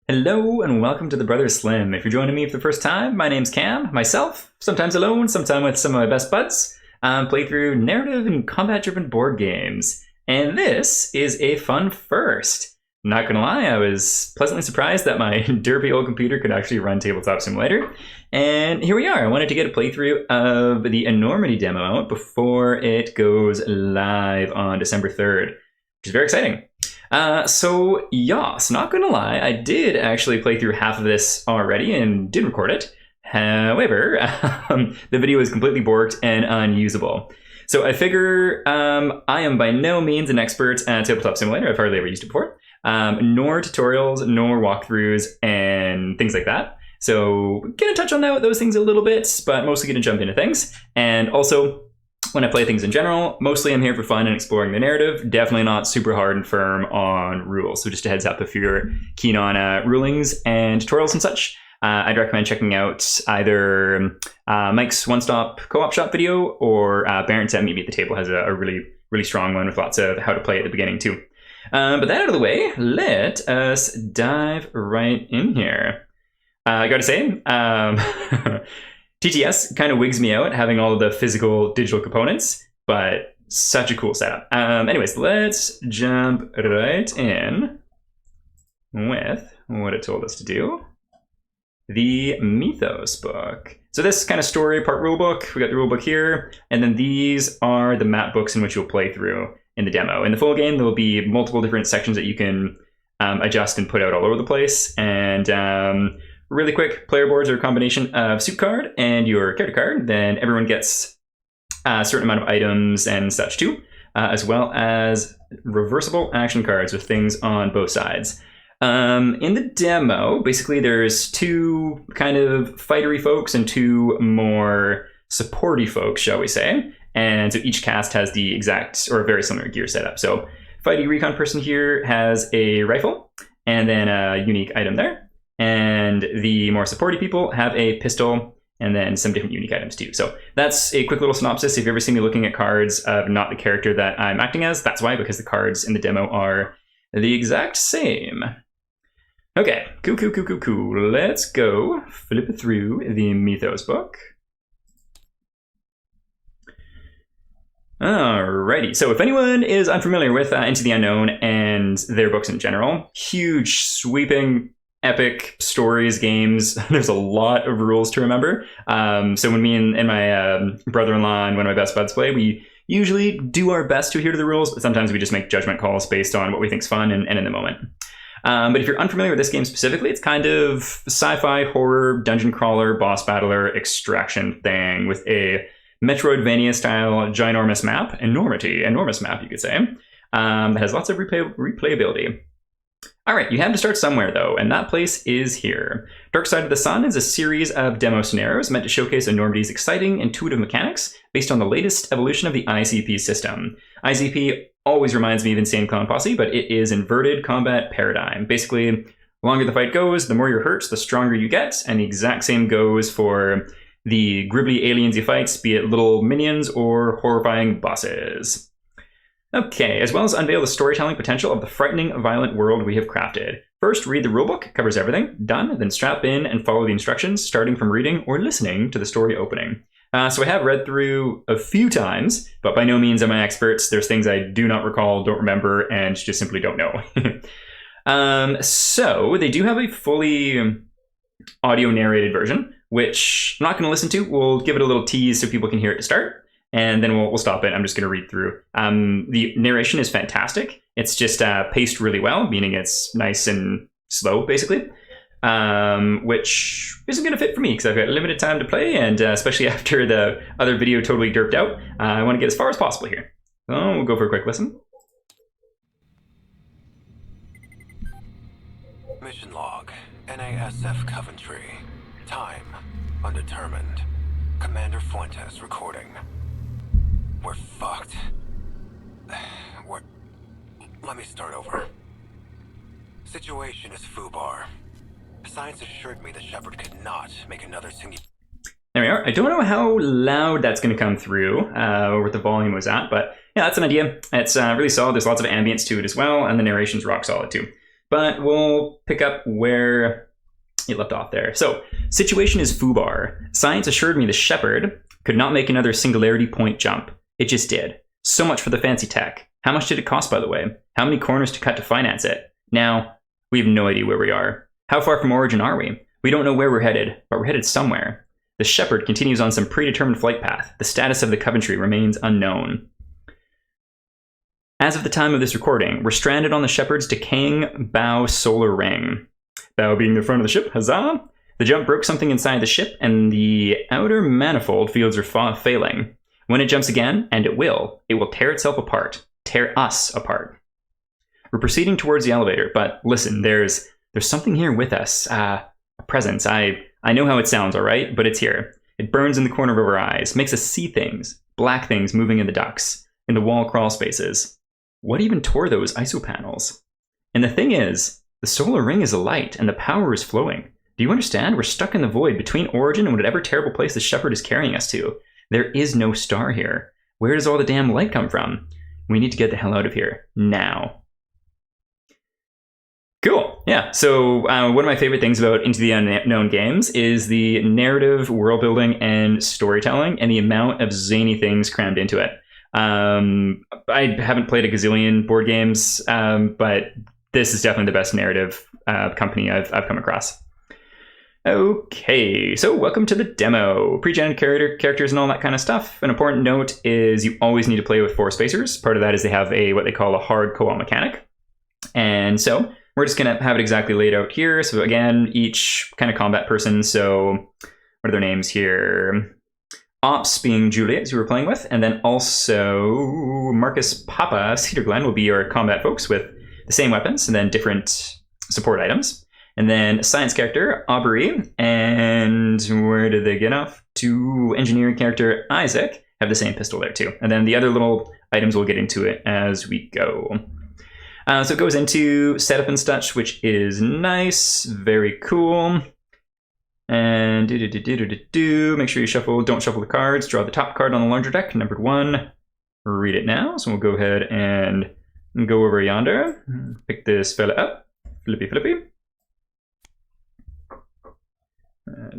Hello and welcome to the Brother Slim. If you're joining me for the first time, my name's Cam. Myself, sometimes alone, sometimes with some of my best buds, play through narrative and combat-driven board games. And this is a fun first. Not gonna lie, I was pleasantly surprised that my derpy old computer could actually run Tabletop Simulator. And here we are. I wanted to get a playthrough of the Enormity demo out before it goes live on December 3rd, which is very exciting. So not gonna lie, I did actually play through half of this already and did record it. However, the video is completely borked and unusable. So I figure I am by no means an expert at Tabletop Simulator. I've hardly ever used it before. Nor tutorials, nor walkthroughs, and things like that. So gonna touch on those things a little bit, but mostly gonna jump into things. And also, when I play things in general, mostly I'm here for fun and exploring the narrative, definitely not super hard and firm on rules. So just a heads up if you're keen on rulings and tutorials and such, I'd recommend checking out either Mike's one-stop co-op shop video or Barron's at Meet Me at the Table has a really, really strong one with lots of how to play at the beginning too. But that out of the way, let us dive right in here. I gotta say, TTS kind of wigs me out having all of the physical digital components, but such a cool setup. Anyways, let's jump right in with what it told us to do. The Mythos book. So this kind of story part rule book, we got the rule book here, and then these are the map books in which you'll play through in the demo. In the full game, there will be multiple different sections that you can adjust and put out all over the place, and really quick, player boards are a combination of soup card and your character card. Then everyone gets a certain amount of items and such too, as well as reversible action cards with things on both sides. In the demo, basically there's two kind of fightery folks and two more supporty folks, shall we say. And so each cast has the exact or very similar gear setup. So fighty recon person here has a rifle and then a unique item there. And the more supporty people have a pistol and then some different unique items too. So that's a quick little synopsis. If you ever see me looking at cards of not the character that I'm acting as, that's why, because the cards in the demo are the exact same. Okay, cool. Let's go flip through the Mythos book. Alrighty, so if anyone is unfamiliar with Into the Unknown and their books in general, huge, sweeping, epic stories, games. There's a lot of rules to remember. So when me and my brother-in-law and one of my best buds play, we usually do our best to adhere to the rules, but sometimes we just make judgment calls based on what we think's fun and in the moment. But if you're unfamiliar with this game specifically, it's kind of sci-fi, horror, dungeon crawler, boss battler, extraction thing with a Metroidvania-style ginormous map, enormous map, you could say, that has lots of replayability. All right, you have to start somewhere though, and that place is here. Dark Side of the Sun is a series of demo scenarios meant to showcase Enormity's exciting, intuitive mechanics based on the latest evolution of the ICP system. ICP always reminds me of Insane Clown Posse, but it is inverted combat paradigm. Basically, the longer the fight goes, the more you're hurt, the stronger you get, and the exact same goes for the gribbly aliens you fight, be it little minions or horrifying bosses. Okay, as well as unveil the storytelling potential of the frightening, violent world we have crafted. First, read the rulebook, covers everything. Done, then strap in and follow the instructions, starting from reading or listening to the story opening. So I have read through a few times, but by no means am I expert. There's things I do not recall, don't remember, and just simply don't know. So they do have a fully audio narrated version, which I'm not going to listen to. We'll give it a little tease so people can hear it to start. And then we'll stop it. I'm just going to read through. The narration is fantastic. It's just paced really well, meaning it's nice and slow, basically, which isn't going to fit for me because I've got limited time to play, and especially after the other video totally derped out, I want to get as far as possible here. So we'll go for a quick listen. Mission log, NASF Coventry. Time, undetermined. Commander Fuentes recording. We're fucked. Let me start over. Situation is foobar. Science assured me the Shepherd could not make another singular... There we are. I don't know how loud that's going to come through, or what the volume was at, but yeah, that's an idea. It's really solid. There's lots of ambience to it as well, and the narration's rock solid too. but we'll pick up where it left off there. So, situation is foobar. Science assured me the Shepherd could not make another singularity point jump. It just did. So much for the fancy tech. How much did it cost, by the way? How many corners to cut to finance it? Now, we have no idea where we are. How far from origin are we? We don't know where we're headed, but we're headed somewhere. The Shepherd continues on some predetermined flight path. The status of the Coventry remains unknown. As of the time of this recording, we're stranded on the Shepherd's decaying bow solar ring. Bow being the front of the ship, huzzah! The jump broke something inside the ship, and the outer manifold fields are failing. When it jumps again, and it will tear itself apart. Tear us apart. We're proceeding towards the elevator, but listen, there's something here with us. A presence. I know how it sounds, alright? But it's here. It burns in the corner of our eyes, makes us see things. Black things moving in the ducts, in the wall crawl spaces. What even tore those ISO panels? And the thing is, the solar ring is alight, and the power is flowing. Do you understand? We're stuck in the void between origin and whatever terrible place the Shepherd is carrying us to. There is no star here. Where does all the damn light come from? We need to get the hell out of here. Now. Cool. Yeah. So one of my favorite things about Into the Unknown games is the narrative, world building, and storytelling, and the amount of zany things crammed into it. I haven't played a gazillion board games, but this is definitely the best narrative company I've come across. Okay, so welcome to the demo. Pre-generated characters and all that kind of stuff. An important note is you always need to play with 4 spacers. Part of that is they have what they call a hard co-op mechanic. And so we're just going to have it exactly laid out here. So again, each kind of combat person. So what are their names here? Ops being Juliet, who we're playing with. And then also Marcus Papa, Cedar Glen will be our combat folks with the same weapons and then different support items. And then science character, Aubrey, and where did they get off? To engineering character, Isaac, have the same pistol there too. And then the other little items, we'll get into it as we go. So it goes into setup and such, which is nice, very cool. And make sure you don't shuffle the cards, draw the top card on the larger deck, numbered 1. Read it now, so we'll go ahead and go over yonder. Pick this fella up, flippy.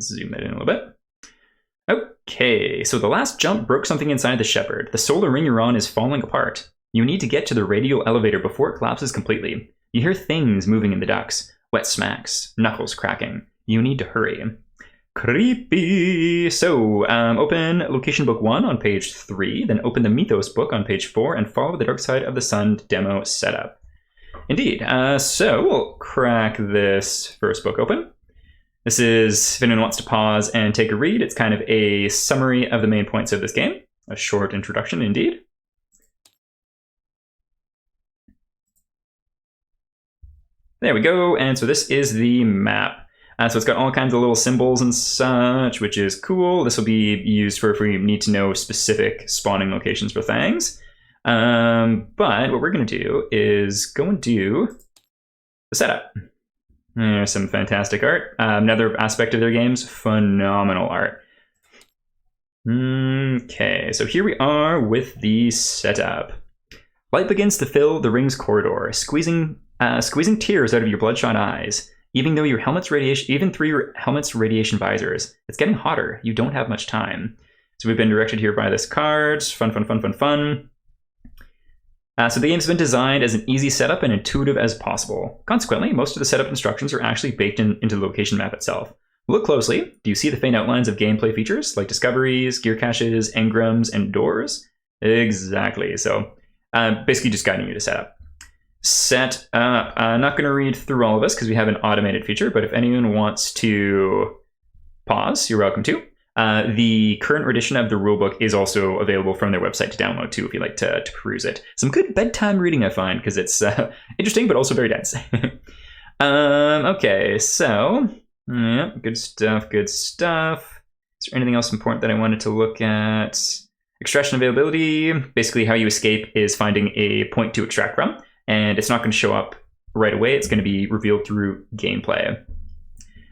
Zoom that in a little bit. Okay, so the last jump broke something inside the Shepherd. The solar ring you're on is falling apart. You need to get to the radial elevator before it collapses completely. You hear things moving in the ducts. Wet smacks, knuckles cracking. You need to hurry. Creepy! So, open Location Book 1 on page 3, then open the Mythos book on page 4, and follow the Dark Side of the Sun demo setup. Indeed. So, we'll crack this first book open. This is, if anyone wants to pause and take a read, it's kind of a summary of the main points of this game. A short introduction, indeed. There we go, and so this is the map. So it's got all kinds of little symbols and such, which is cool. This will be used for if we need to know specific spawning locations for things. But what we're going to do is go and do the setup. There's some fantastic art. Another aspect of their games, phenomenal art. Okay, so here we are with the setup. Light begins to fill the ring's corridor, squeezing tears out of your bloodshot eyes. Even through your helmet's radiation visors. It's getting hotter. You don't have much time. So we've been directed here by this card. Fun. So the game's been designed as an easy setup and intuitive as possible. Consequently, most of the setup instructions are actually baked into the location map itself. Look closely. Do you see the faint outlines of gameplay features like discoveries, gear caches, engrams, and doors? Exactly. So basically just guiding you to setup. Set up. I'm not going to read through all of this because we have an automated feature, but if anyone wants to pause, you're welcome to. The current edition of the rulebook is also available from their website to download too if you'd like to peruse it. Some good bedtime reading, I find, because it's interesting but also very dense. Okay, so yeah, good stuff. Is there anything else important that I wanted to look at? Extraction availability. Basically, how you escape is finding a point to extract from. And it's not going to show up right away. It's going to be revealed through gameplay.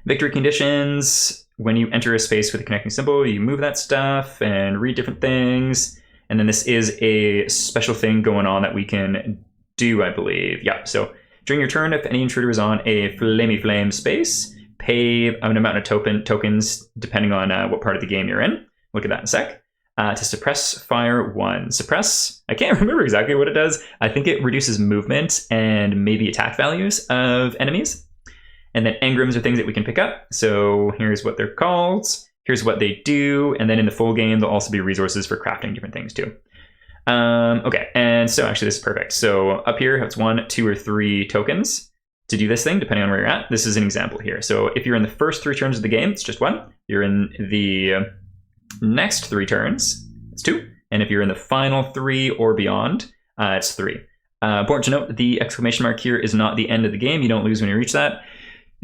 Victory conditions. When you enter a space with a connecting symbol, you move that stuff and read different things. And then this is a special thing going on that we can do, I believe. Yeah, so During your turn, if any intruder is on a flamey flame space, pay an amount of tokens depending on what part of the game you're in. Look at that in a sec. To suppress fire 1. Suppress, I can't remember exactly what it does. I think it reduces movement and maybe attack values of enemies. And then engrams are things that we can pick up. So here's what they're called. Here's what they do. And then in the full game, there'll also be resources for crafting different things too. Okay, and so actually this is perfect. So up here, it's 1, 2, or 3 tokens to do this thing, depending on where you're at. This is an example here. So if you're in the first 3 turns of the game, it's just 1. You're in the next 3 turns, it's 2. And if you're in the final 3 or beyond, it's 3. Important to note, the exclamation mark here is not the end of the game. You don't lose when you reach that.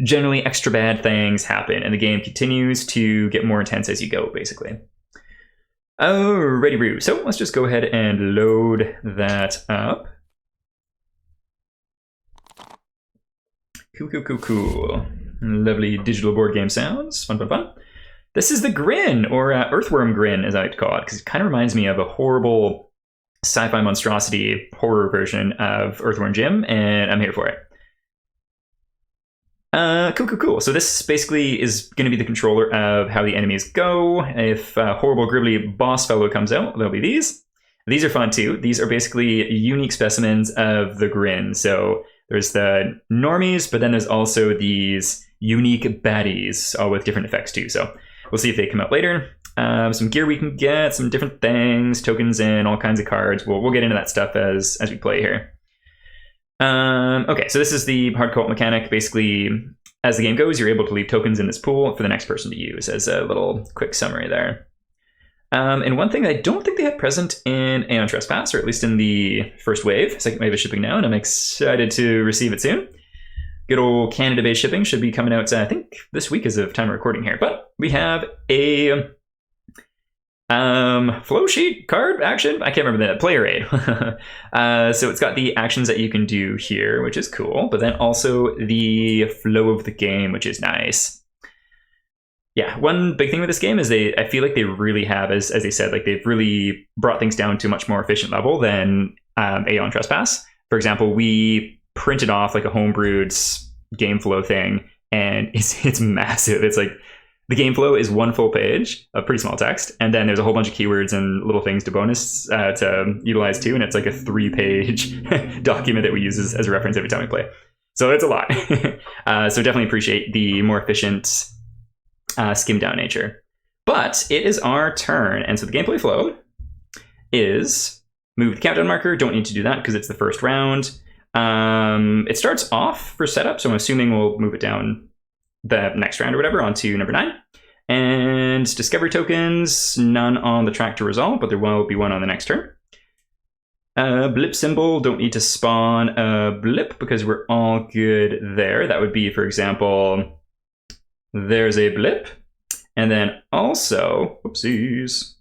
Generally, extra bad things happen, and the game continues to get more intense as you go, basically. Alrighty, brew. So let's just go ahead and load that up. Cool. Lovely digital board game sounds. Fun. This is the Grin, or Earthworm Grin, as I like to call it, because it kind of reminds me of a horrible sci-fi monstrosity horror version of Earthworm Jim, and I'm here for it. Cool. So this basically is going to be the controller of how the enemies go. If a horrible gribbly boss fellow comes out, there'll be these. These are fun too. These are basically unique specimens of the Grin. So there's the normies, but then there's also these unique baddies, all with different effects too. So we'll see if they come out later. Some gear we can get, some different things, tokens and all kinds of cards. We'll get into that stuff as we play here. Okay, so this is the hard co-op mechanic. Basically, as the game goes, you're able to leave tokens in this pool for the next person to use, as a little quick summary there. And one thing I don't think they had present in Aeon Trespass, or at least in the first wave. Second wave is shipping now, and I'm excited to receive it soon. Good old Canada-based shipping should be coming out, I think, this week as of time of recording here. But we have a flow sheet card action. I can't remember that. Player aid. So it's got the actions that you can do here, which is cool, but then also the flow of the game, which is nice. Yeah, one big thing with this game is I feel like they really have, as they said, like they've really brought things down to a much more efficient level than Aeon Trespass. For example, we printed off like a homebrewed game flow thing, and it's massive. It's like the game flow is 1 full page of pretty small text, and then there's a whole bunch of keywords and little things to utilize too, and it's like a 3-page document that we use as a reference every time we play. So it's a lot. So definitely appreciate the more efficient skimmed down nature. But it is our turn, and so the gameplay flow is move the countdown marker. Don't need to do that because it's the first round. It starts off for setup, so I'm assuming we'll move it down the next round or whatever onto number 9. And discovery tokens, none on the track to resolve, but there will be one on the next turn. Blip symbol, don't need to spawn a blip because we're all good there. That would be, for example, there's a blip. And then also, whoopsies,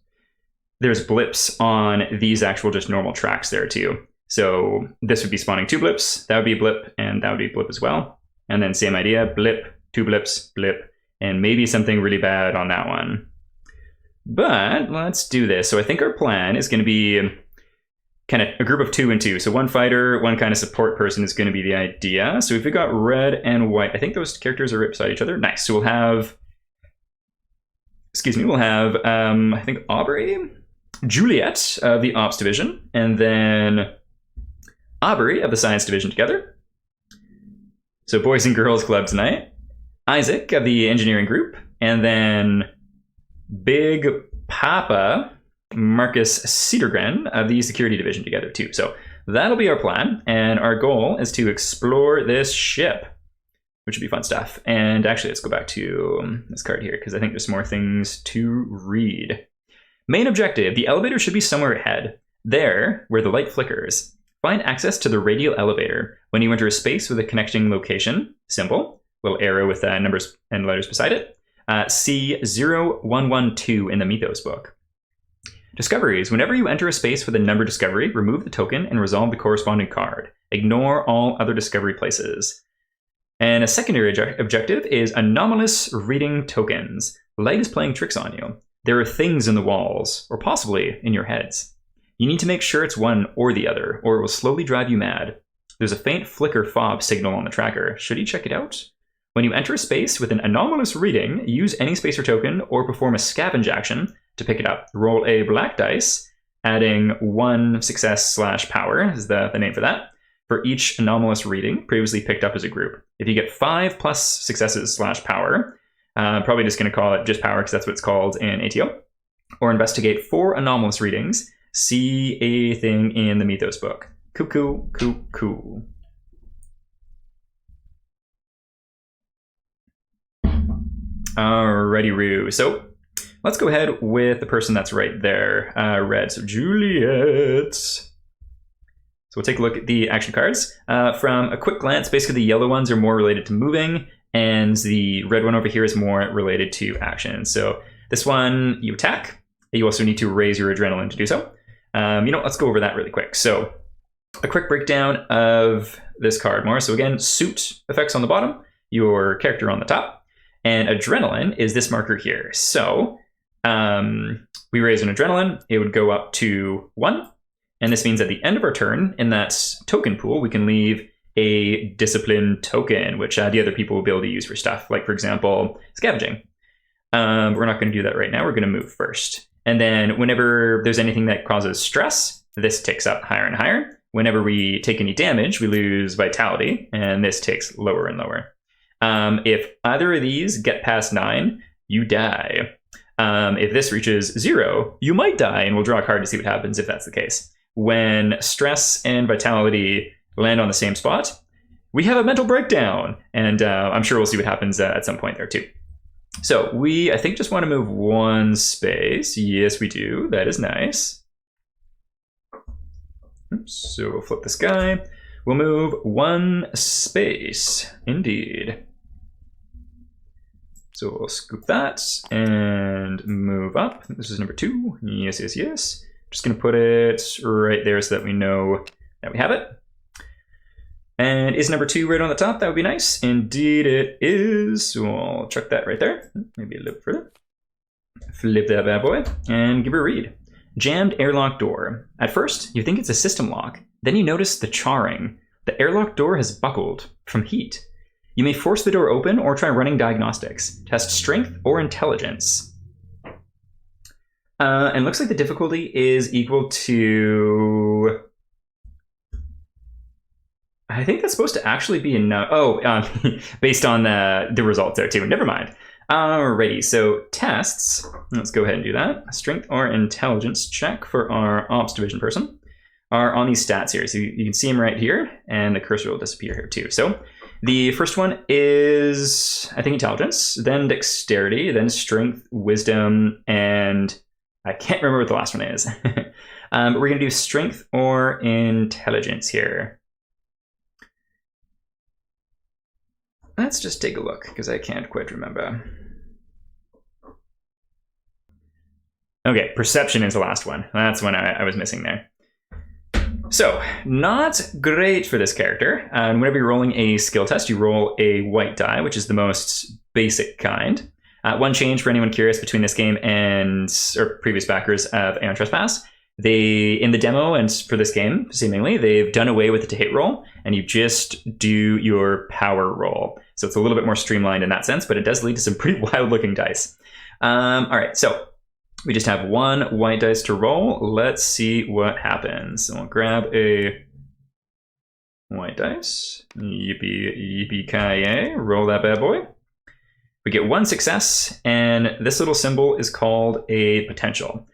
there's blips on these actual just normal tracks there too. So this would be spawning 2 blips, that would be a blip, and that would be a blip as well. And then same idea, blip, 2 blips, blip, and maybe something really bad on that one. But let's do this. So I think our plan is going to be kind of a group of 2 and 2. So 1 fighter, 1 kind of support person is going to be the idea. So if we got red and white, I think those characters are right beside each other. Nice. So we'll have, I think Aubrey, Juliet of the Ops Division, and then Aubrey of the Science Division together. So Boys and Girls Club tonight. Isaac of the Engineering Group, and then Big Papa Marcus Cedergren of the Security Division together too. So that'll be our plan, and our goal is to explore this ship, which would be fun stuff. And actually, let's go back to this card here, because I think there's more things to read. Main objective, the elevator should be somewhere ahead. There, where the light flickers. Find access to the radial elevator. When you enter a space with a connecting location, symbol, little arrow with numbers and letters beside it, C0112 in the Mythos book. Discoveries. Whenever you enter a space with a number discovery, remove the token and resolve the corresponding card. Ignore all other discovery places. And a secondary objective is anomalous reading tokens. Light is playing tricks on you. There are things in the walls, or possibly in your heads. You need to make sure it's one or the other, or it will slowly drive you mad. There's a faint flicker fob signal on the tracker. Should you check it out? When you enter a space with an anomalous reading, use any spacer token or perform a scavenge action to pick it up. Roll a black dice, adding 1 success/power, is the name for that, for each anomalous reading previously picked up as a group. If you get 5 plus successes/power, probably just going to call it just power because that's what it's called in ATO, or investigate 4 anomalous readings, see a thing in the Mythos book. Cool. Alrighty, Roo. So let's go ahead with the person that's right there, red. So Juliet. So we'll take a look at the action cards. From a quick glance, basically the yellow ones are more related to moving, and the red one over here is more related to action. So this one, you attack. You also need to raise your adrenaline to do so. Let's go over that really quick. So a quick breakdown of this card more. So again, suit effects on the bottom, your character on the top. And adrenaline is this marker here. So we raise an adrenaline, it would go up to 1. And this means at the end of our turn, in that token pool, we can leave a discipline token, which the other people will be able to use for stuff. Like, for example, scavenging. We're not going to do that right now. We're going to move first. And then whenever there's anything that causes stress, this ticks up higher and higher. Whenever we take any damage, we lose vitality, and this ticks lower and lower. If either of these get past 9, you die. If this reaches 0, you might die, and we'll draw a card to see what happens if that's the case. When stress and vitality land on the same spot, we have a mental breakdown, and I'm sure we'll see what happens at some point there too. So we, I think, just want to move 1 space. Yes, we do. That is nice. Oops, so we'll flip this guy. We'll move 1 space. Indeed. So we'll scoop that and move up. This is number 2. Yes. Just going to put it right there so that we know that we have it. And is number 2 right on the top? That would be nice. Indeed it is. So we'll chuck that right there. Maybe a little further. Flip that bad boy and give it a read. Jammed airlock door. At first, you think it's a system lock. Then you notice the charring. The airlock door has buckled from heat. You may force the door open or try running diagnostics. Test strength or intelligence. And looks like the difficulty is equal to... I think that's supposed to actually be enough. Based on the results there too. Never mind. Alrighty, so tests. Let's go ahead and do that. Strength or intelligence check for our ops division person are on these stats here. So you can see them right here, and the cursor will disappear here too. So the first one is, I think, intelligence, then dexterity, then strength, wisdom, and I can't remember what the last one is. But we're going to do strength or intelligence here. Let's just take a look, because I can't quite remember. Okay, perception is the last one. That's one I was missing there. So, not great for this character. Whenever you're rolling a skill test, you roll a white die, which is the most basic kind. One change for anyone curious between this game and or previous backers of Aeon Trespass. They, in the demo and for this game, seemingly, they've done away with the to hit roll, and you just do your power roll. So it's a little bit more streamlined in that sense, but it does lead to some pretty wild looking dice. All right, so we just have 1 white dice to roll. Let's see what happens. So we'll grab a white dice. Yippee-ki-yay. Roll that bad boy. We get 1 success, and this little symbol is called a potential.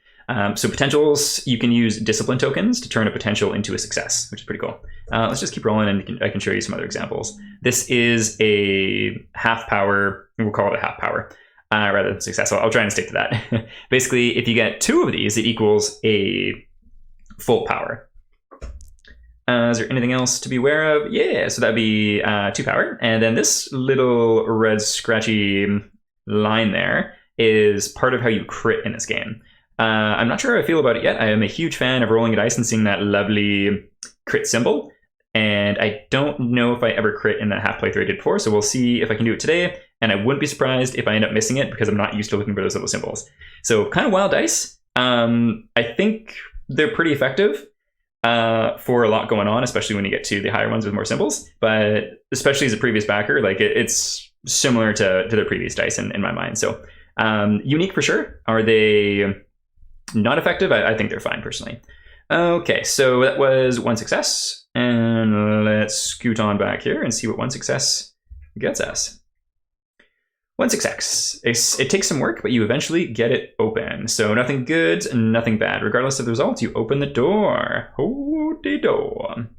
So potentials, you can use discipline tokens to turn a potential into a success, which is pretty cool. Let's just keep rolling, and I can show you some other examples. This is a half power. We'll call it a half power rather than success. I'll try and stick to that. Basically, if you get 2 of these, it equals a full power. Is there anything else to be aware of? Yeah, so that'd be 2 power. And then this little red scratchy line there is part of how you crit in this game. I'm not sure how I feel about it yet. I am a huge fan of rolling a dice and seeing that lovely crit symbol. And I don't know if I ever crit in that half playthrough I did before, so we'll see if I can do it today. And I wouldn't be surprised if I end up missing it because I'm not used to looking for those little symbols. So kind of wild dice. I think they're pretty effective. for a lot going on, especially when you get to the higher ones with more symbols. But especially as a previous backer, like it's similar to their previous dice in my mind. So unique for sure. Are they not effective? I think they're fine personally. Okay, so that was one success. And let's scoot on back here and see what one success gets us. One success. It takes some work, but you eventually get it open. So nothing good, nothing bad. Regardless of the results, you open the door. Hold the door.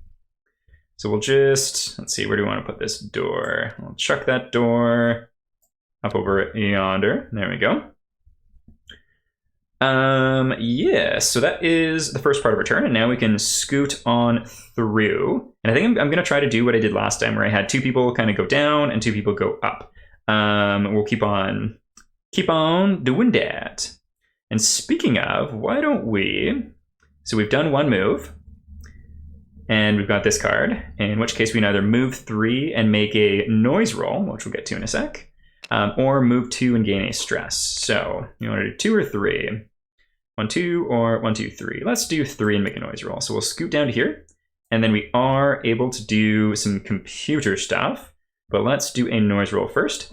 So we'll just, let's see, where do we want to put this door? We'll chuck that door up over yonder. There we go. Yeah, so that is the first part of our turn, and now we can scoot on through. And I think I'm going to try to do what I did last time, where I had 2 people kind of go down and 2 people go up. We'll keep on doing that. And speaking of, why don't we, so we've done one move, and we've got this card, in which case we can either move 3 and make a noise roll, which we'll get to in a sec, or move 2 and gain a stress. So you want to do 2 or 3? 1, 2, or 1, 2, 3. Let's do 3 and make a noise roll. So we'll scoot down to here, and then we are able to do some computer stuff, but let's do a noise roll first.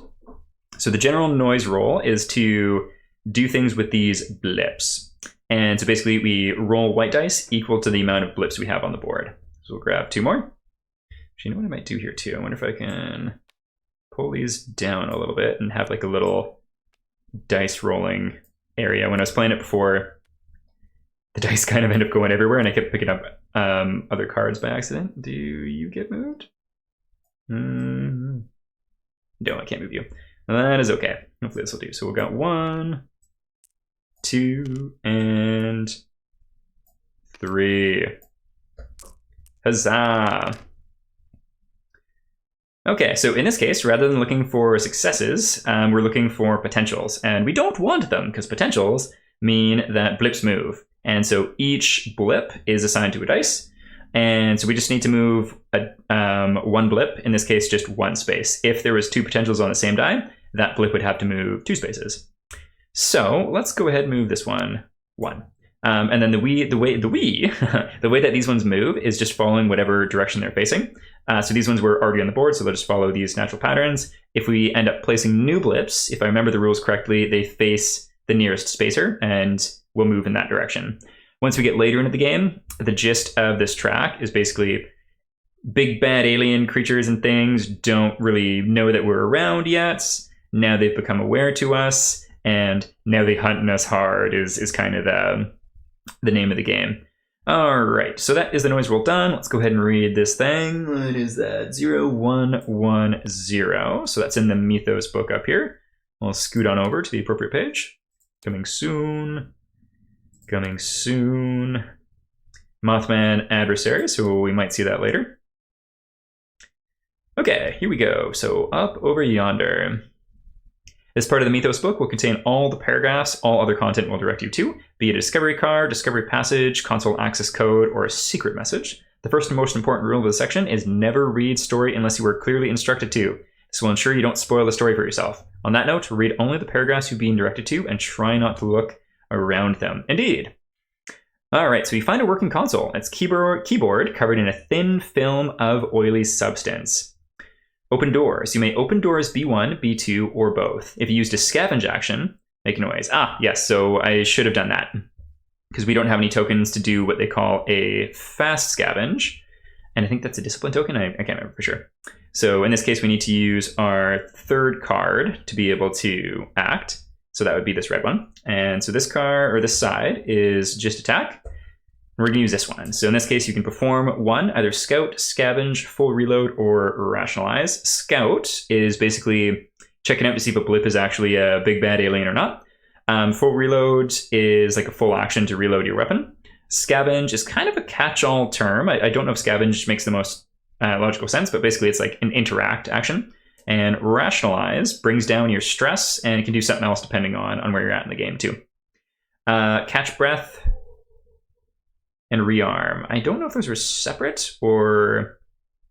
So the general noise roll is to do things with these blips. And so basically we roll white dice equal to the amount of blips we have on the board. So we'll grab 2 more. Actually, you know what I might do here too? I wonder if I can pull these down a little bit and have like a little dice rolling area. When I was playing it before, the dice kind of end up going everywhere and I kept picking up other cards by accident. Do you get moved? No, I can't move you. That is okay. Hopefully this will do. So we've got 1, 2, and 3. Huzzah! Okay, so in this case, rather than looking for successes, we're looking for potentials. And we don't want them, because potentials mean that blips move. And so each blip is assigned to a dice. And so we just need to move one blip, in this case, just 1 space. If there was 2 potentials on the same die, that blip would have to move 2 spaces. So let's go ahead and move this one 1. And then the way that these ones move is just following whatever direction they're facing. So these ones were already on the board, so they'll just follow these natural patterns. If we end up placing new blips, if I remember the rules correctly, they face the nearest spacer and will move in that direction. Once we get later into the game, the gist of this track is basically big bad alien creatures and things don't really know that we're around yet. Now they've become aware to us, and now they hunting us hard is kind of the name of the game. All right, so that is the noise roll done. Let's go ahead and read this thing. What is that? 0110. So that's in the Mythos book up here. We'll scoot on over to the appropriate page. Coming soon. Coming soon. Mothman adversary, so we might see that later. Okay, here we go. So up over yonder. This part of the Mythos book will contain all the paragraphs all other content will direct you to, be it a discovery card, discovery passage, console access code, or a secret message. The first and most important rule of the section is never read story unless you are clearly instructed to. This will ensure you don't spoil the story for yourself. On that note, read only the paragraphs you're being directed to and try not to look around them. Indeed. All right, so we find a working console. It's keyboard covered in a thin film of oily substance. Open doors. You may open doors B1, B2, or both. If you used a scavenge action, make a noise. Ah, yes, so I should have done that. Because we don't have any tokens to do what they call a fast scavenge. And I think that's a discipline token. I can't remember for sure. So in this case, we need to use our 3rd card to be able to act. So that would be this red one. And so this card, or this side, is just attack. We're going to use this one. So in this case, you can perform 1, either Scout, Scavenge, Full Reload, or Rationalize. Scout is basically checking out to see if a blip is actually a big bad alien or not. Full Reload is like a full action to reload your weapon. Scavenge is kind of a catch-all term. I don't know if Scavenge makes the most logical sense, but basically it's like an interact action. And Rationalize brings down your stress, and it can do something else depending on where you're at in the game too. Catch Breath and Rearm. I don't know if those were separate or...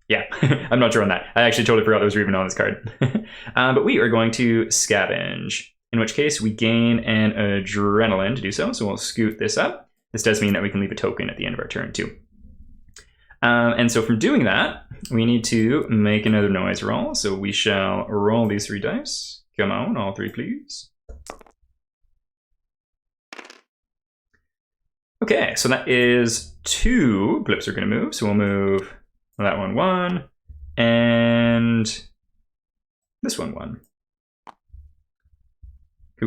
Yeah, I'm not sure on that. I actually totally forgot those were even on this card. But we are going to Scavenge, in which case we gain an Adrenaline to do so. So we'll scoot this up. This does mean that we can leave a token at the end of our turn too. And so from doing that, we need to make another noise roll. So we shall roll these 3 dice. Come on, all 3, please. Okay, so that is 2 blips are going to move. So we'll move that one 1, and this one 1.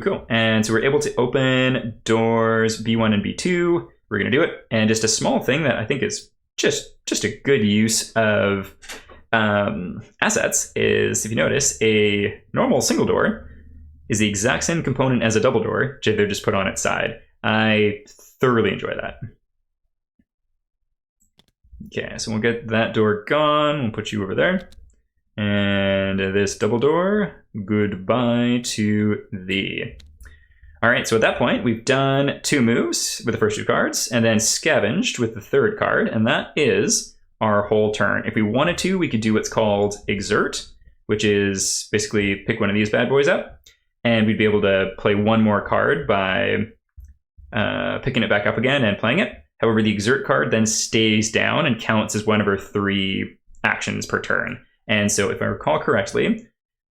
Cool. And so we're able to open doors B1 and B2. We're going to do it. And just a small thing that I think is just a good use of assets is, if you notice, a normal single door is the exact same component as a double door. They're just put on its side. I thoroughly enjoy that. Okay, so we'll get that door gone. We'll put you over there. And this double door, goodbye to thee. All right, so at that point, we've done 2 moves with the first 2 cards, and then scavenged with the 3rd card, and that is our whole turn. If we wanted to, we could do what's called exert, which is basically pick one of these bad boys up, and we'd be able to play 1 more card by picking it back up again and playing it. However, the exert card then stays down and counts as one of our 3 actions per turn. And so if I recall correctly,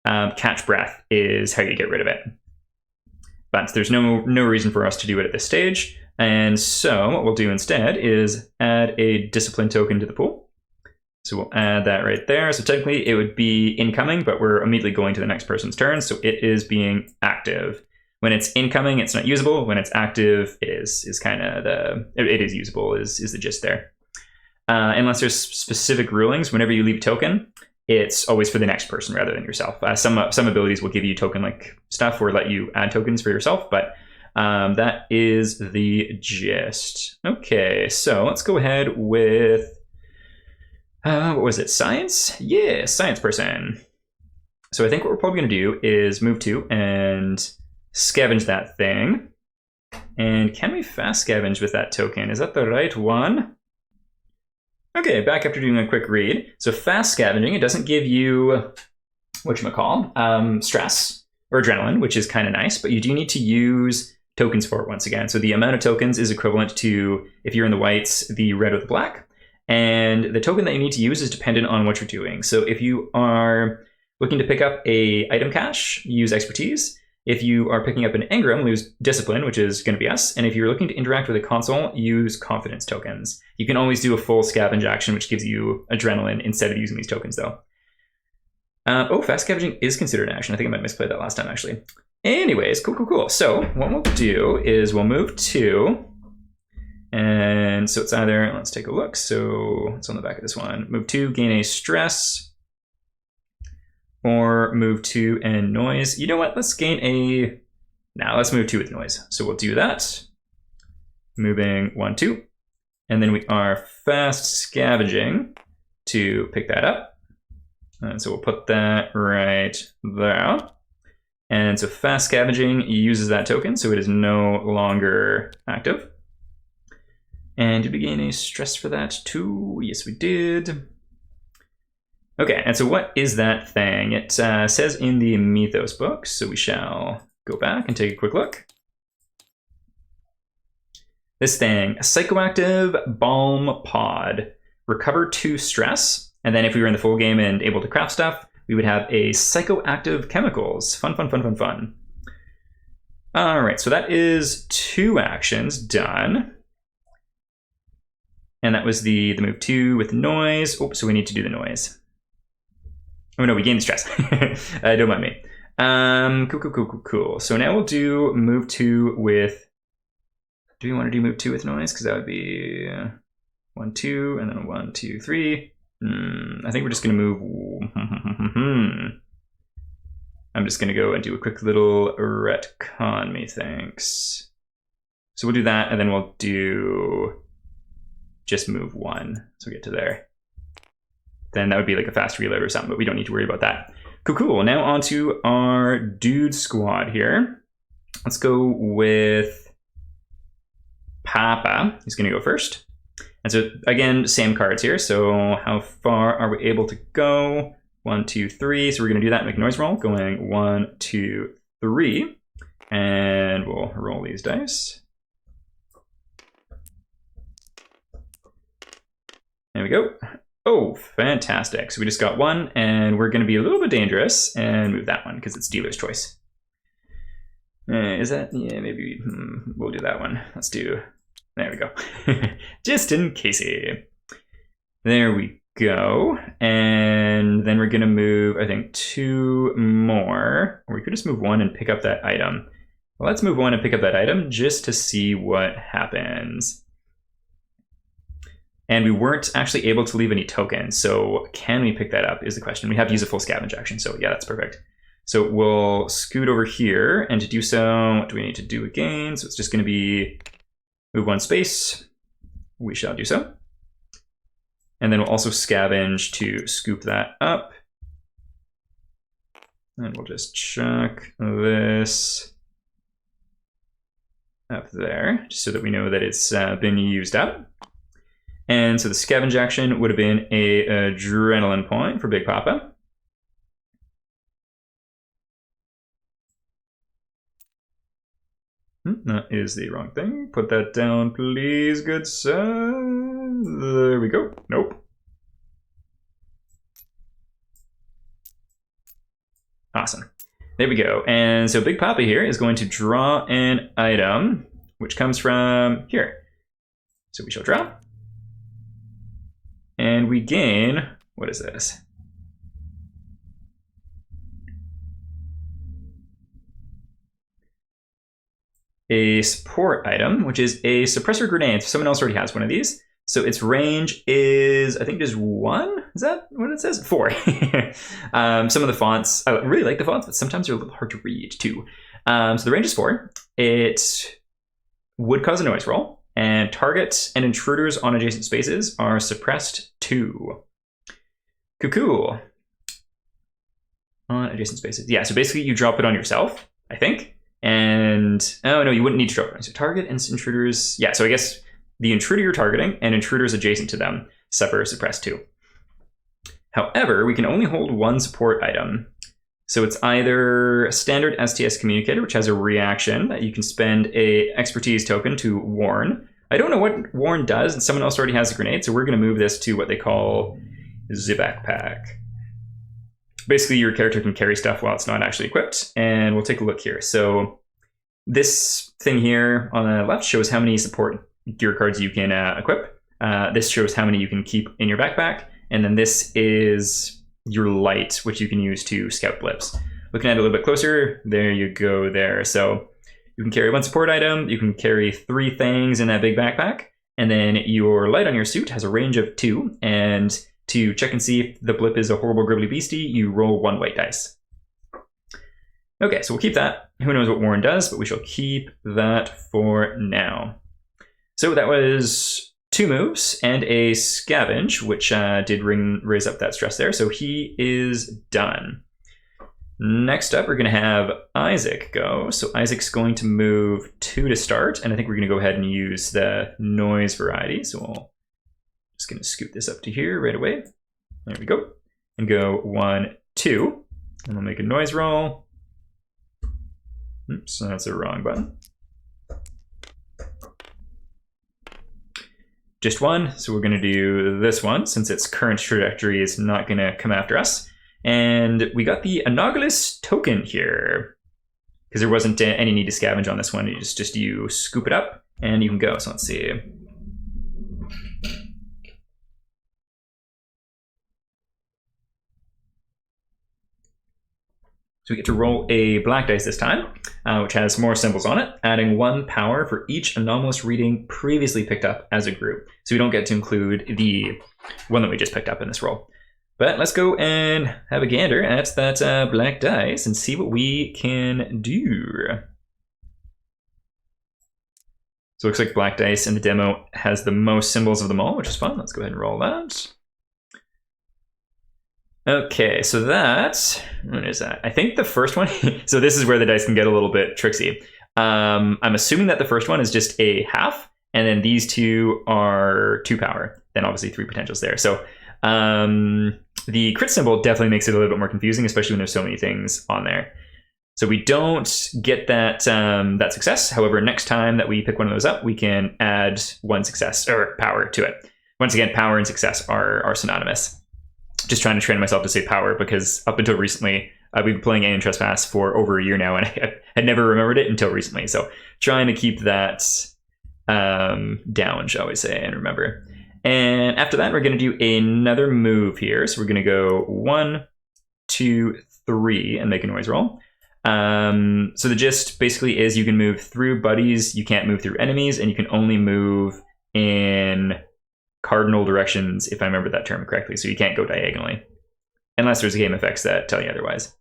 catch breath is how you get rid of it. But there's no reason for us to do it at this stage. And so what we'll do instead is add a discipline token to the pool. So we'll add that right there. So technically it would be incoming, but we're immediately going to the next person's turn. So it is being active. When it's incoming, it's not usable. When it's active, it is kind of it is usable is the gist there. Unless there's specific rulings, whenever you leave a token, it's always for the next person rather than yourself. Some abilities will give you token-like stuff or let you add tokens for yourself, but that is the gist. Okay, so let's go ahead with, what was it, science? Yeah, science person. So I think what we're probably going to do is move 2 and scavenge that thing. And can we fast scavenge with that token? Is that the right one? Okay, back after doing a quick read. So fast scavenging, it doesn't give you whatchamacall, stress or adrenaline, which is kind of nice, but you do need to use tokens for it once again. So the amount of tokens is equivalent to, if you're in the whites, the red or the black. And the token that you need to use is dependent on what you're doing. So if you are looking to pick up a item cache, use expertise. If you are picking up an engram, lose discipline, which is going to be us. And if you're looking to interact with a console, use confidence tokens. You can always do a full scavenge action, which gives you adrenaline instead of using these tokens, though. Fast scavenging is considered an action. I think I might misplay that last time, actually. Anyways, cool. So what we'll do is we'll move 2. And so it's either, let's take a look. So it's on the back of this one. Move 2, gain a stress. Or move 2 and noise. You know what? Let's gain a... Now let's move 2 with noise. So we'll do that. Moving 1, 2. And then we are fast scavenging to pick that up. And so we'll put that right there. And so fast scavenging uses that token, so it is no longer active. And did we gain a stress for that too? Yes, we did. Okay, and so what is that thing? It says in the Mythos book, so we shall go back and take a quick look. This thing, a psychoactive balm pod. Recover 2 stress, and then if we were in the full game and able to craft stuff, we would have a psychoactive chemicals. Fun. All right, so that is 2 actions done. And that was the move 2 with noise. Oh, so we need to do the noise. Oh no, we gained the stress. Don't mind me. Cool. So now we'll do move 2 with... Do we want to do move 2 with noise? Because that would be 1, 2, and then 1, 2, 3. I think we're just going to move... I'm just going to go and do a quick little retcon, methinks. So we'll do that, and then we'll do just move 1. So we get to there. Then that would be like a fast reload or something, but we don't need to worry about that. Cool. Now on to our dude squad here. Let's go with Papa. He's going to go first. And so again, same cards here. So how far are we able to go? 1, 2, 3. So we're going to do that and make a noise roll. Going 1, 2, 3. And we'll roll these dice. There we go. Oh, fantastic. So we just got one, and we're going to be a little bit dangerous and move that one because it's dealer's choice. Is that? Yeah, maybe we'll do that one. Let's do... There we go. Just in casey. There we go. And then we're going to move, I think, 2 more. Or we could just move 1 and pick up that item. Well, let's move 1 and pick up that item just to see what happens. And we weren't actually able to leave any tokens. So can we pick that up is the question. We have to use a full scavenge action. So yeah, that's perfect. So we'll scoot over here. And to do so, what do we need to do again? So it's just going to be move 1 space. We shall do so. And then we'll also scavenge to scoop that up. And we'll just chuck this up there, just so that we know that it's been used up. And so the scavenge action would have been a adrenaline point for Big Papa. That is the wrong thing. Put that down, please, good sir. There we go. Nope. Awesome. There we go. And so Big Papa here is going to draw an item, which comes from here. So we shall draw. And we gain, what is this? A support item, which is a suppressor grenade. Someone else already has one of these. So its range is, I think, just 1? Is that what it says? 4. Some of the fonts, I really like the fonts, but sometimes they're a little hard to read too. So the range is 4. It would cause a noise roll. And targets and intruders on adjacent spaces are suppressed 2. Cool. On adjacent spaces. Yeah, so basically you drop it on yourself, I think. And, oh no, you wouldn't need to drop it. So target and intruders. Yeah, so I guess the intruder you're targeting and intruders adjacent to them suffer suppressed 2. However, we can only hold 1 support item. So it's either a standard STS communicator, which has a reaction that you can spend a expertise token to warn. I don't know what warn does, and someone else already has a grenade, so we're going to move this to what they call the backpack. Basically, your character can carry stuff while it's not actually equipped, and we'll take a look here. So this thing here on the left shows how many support gear cards you can equip. This shows how many you can keep in your backpack, and then this is your light, which you can use to scout blips. Looking at it a little bit closer, there you go there. So you can carry 1 support item, you can carry 3 things in that big backpack, and then your light on your suit has a range of 2, and to check and see if the blip is a horrible gribbly beastie, you roll 1 white dice. Okay, so we'll keep that. Who knows what Warren does, but we shall keep that for now. So that was 2 moves and a scavenge, which did raise up that stress there. So he is done. Next up, we're going to have Isaac go. So Isaac's going to move 2 to start, and I think we're going to go ahead and use the noise variety. So we'll just going to scoot this up to here right away. There we go. And go 1, 2. And we'll make a noise roll. Oops, that's the wrong button. Just 1, so we're going to do this one since its current trajectory is not going to come after us. And we got the anomalous token here because there wasn't any need to scavenge on this one. You just you scoop it up and you can go. So let's see. So we get to roll a black dice this time, which has more symbols on it, adding 1 power for each anomalous reading previously picked up as a group. So we don't get to include the one that we just picked up in this roll. But let's go and have a gander at that black dice and see what we can do. So it looks like black dice in the demo has the most symbols of them all, which is fun. Let's go ahead and roll that. Okay, so that's, what is that? I think the first one, so this is where the dice can get a little bit tricksy. I'm assuming that the first one is just a half, and then these 2 are 2 power. Then obviously 3 potentials there. So the crit symbol definitely makes it a little bit more confusing, especially when there's so many things on there. So we don't get that that success. However, next time that we pick one of those up, we can add 1 success or power to it. once again, power and success are synonymous. Just trying to train myself to say power, because up until recently, we've been playing Alien Trespass for over a year now, and I had never remembered it until recently. So trying to keep that down, shall we say, and remember. And after that, we're going to do another move here. So we're going to go 1, 2, 3, and make a noise roll. So the gist basically is you can move through buddies, you can't move through enemies, and you can only move in cardinal directions, if I remember that term correctly. So you can't go diagonally, unless there's game effects that tell you otherwise.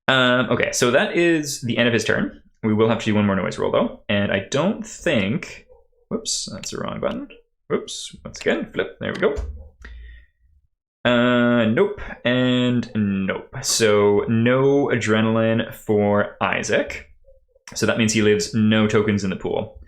Okay, so that is the end of his turn. We will have to do one more noise roll, though. And I don't think... Whoops, that's the wrong button. Whoops, once again, flip. There we go. Nope, and nope. So no adrenaline for Isaac. So that means he leaves no tokens in the pool.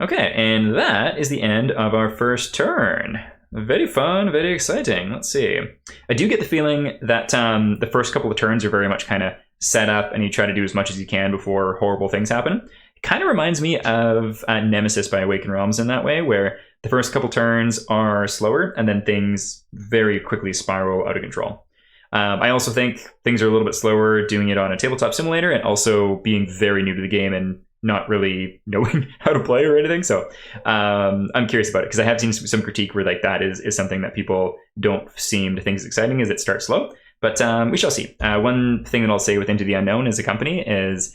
Okay, and that is the end of our first turn. Very fun, very exciting. Let's see. I do get the feeling that the first couple of turns are very much kind of set up, and you try to do as much as you can before horrible things happen. It kind of reminds me of Nemesis by Awakened Realms in that way, where the first couple turns are slower, and then things very quickly spiral out of control. I also think things are a little bit slower doing it on a tabletop simulator, and also being very new to the game and not really knowing how to play or anything. So I'm curious about it, because I have seen some critique where like that is something that people don't seem to think is exciting, as it starts slow. But we shall see. One thing that I'll say with Into the Unknown as a company is,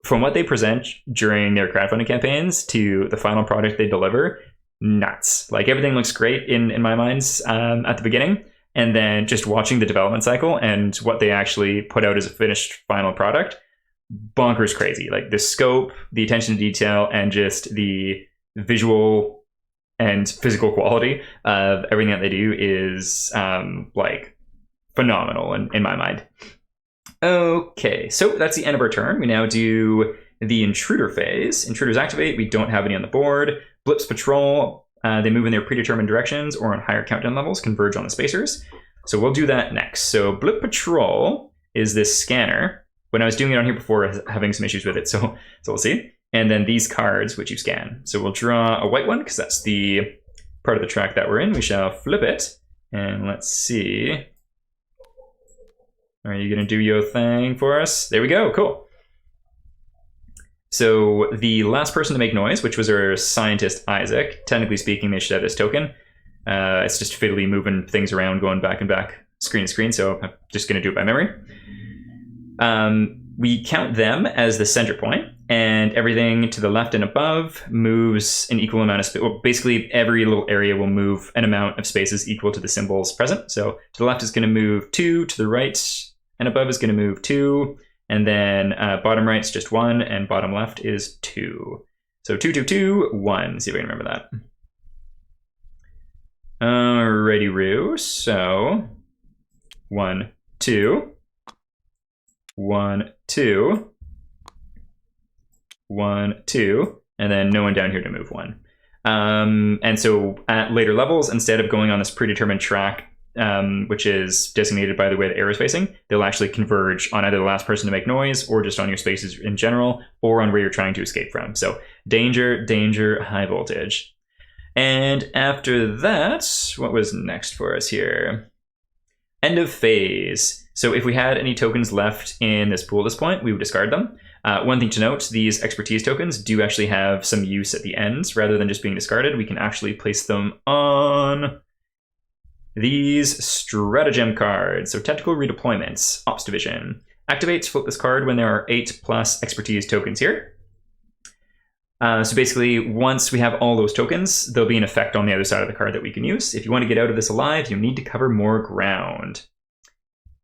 from what they present during their crowdfunding campaigns to the final product they deliver, nuts. Like, everything looks great in my minds at the beginning, and then just watching the development cycle and what they actually put out as a finished final product, bonkers crazy. Like, the scope, the attention to detail, and just the visual and physical quality of everything that they do is like phenomenal in my mind. Okay, so that's the end of our turn. We now do the intruder phase. Intruders activate. We don't have any on the board. Blips patrol. They move in their predetermined directions or on higher countdown levels, converge on the spacers. So we'll do that next. So blip patrol is this scanner. When I was doing it on here before, I was having some issues with it, so we'll see. And then these cards, which you scan. So we'll draw a white one, because that's the part of the track that we're in. We shall flip it, and let's see. Are you going to do your thing for us? There we go. Cool. So the last person to make noise, which was our scientist, Isaac, technically speaking, they should have this token. It's just fiddly moving things around, going back and back, screen to screen, so I'm just going to do it by memory. We count them as the center point, and everything to the left and above moves an equal amount of space. Well, basically, every little area will move an amount of spaces equal to the symbols present. So to the left is going to move 2, to the right and above is going to move 2, and then bottom right is just 1, and bottom left is 2. So 2, 2, 2, 1. See if I can remember that. Alrighty, Roo. So 1, 2. 1, 2. 1, 2. And then no one down here to move 1. And so at later levels, instead of going on this predetermined track, which is designated by the way the arrow is facing, they'll actually converge on either the last person to make noise, or just on your spaces in general, or on where you're trying to escape from. So danger, danger, high voltage. And after that, what was next for us here? End of phase. So if we had any tokens left in this pool at this point, we would discard them. One thing to note, these expertise tokens do actually have some use at the ends. Rather than just being discarded, we can actually place them on these stratagem cards. So tactical redeployments, ops division. Activates, flip this card when there are 8+ expertise tokens here. So basically, once we have all those tokens, there'll be an effect on the other side of the card that we can use. If you want to get out of this alive, you need to cover more ground.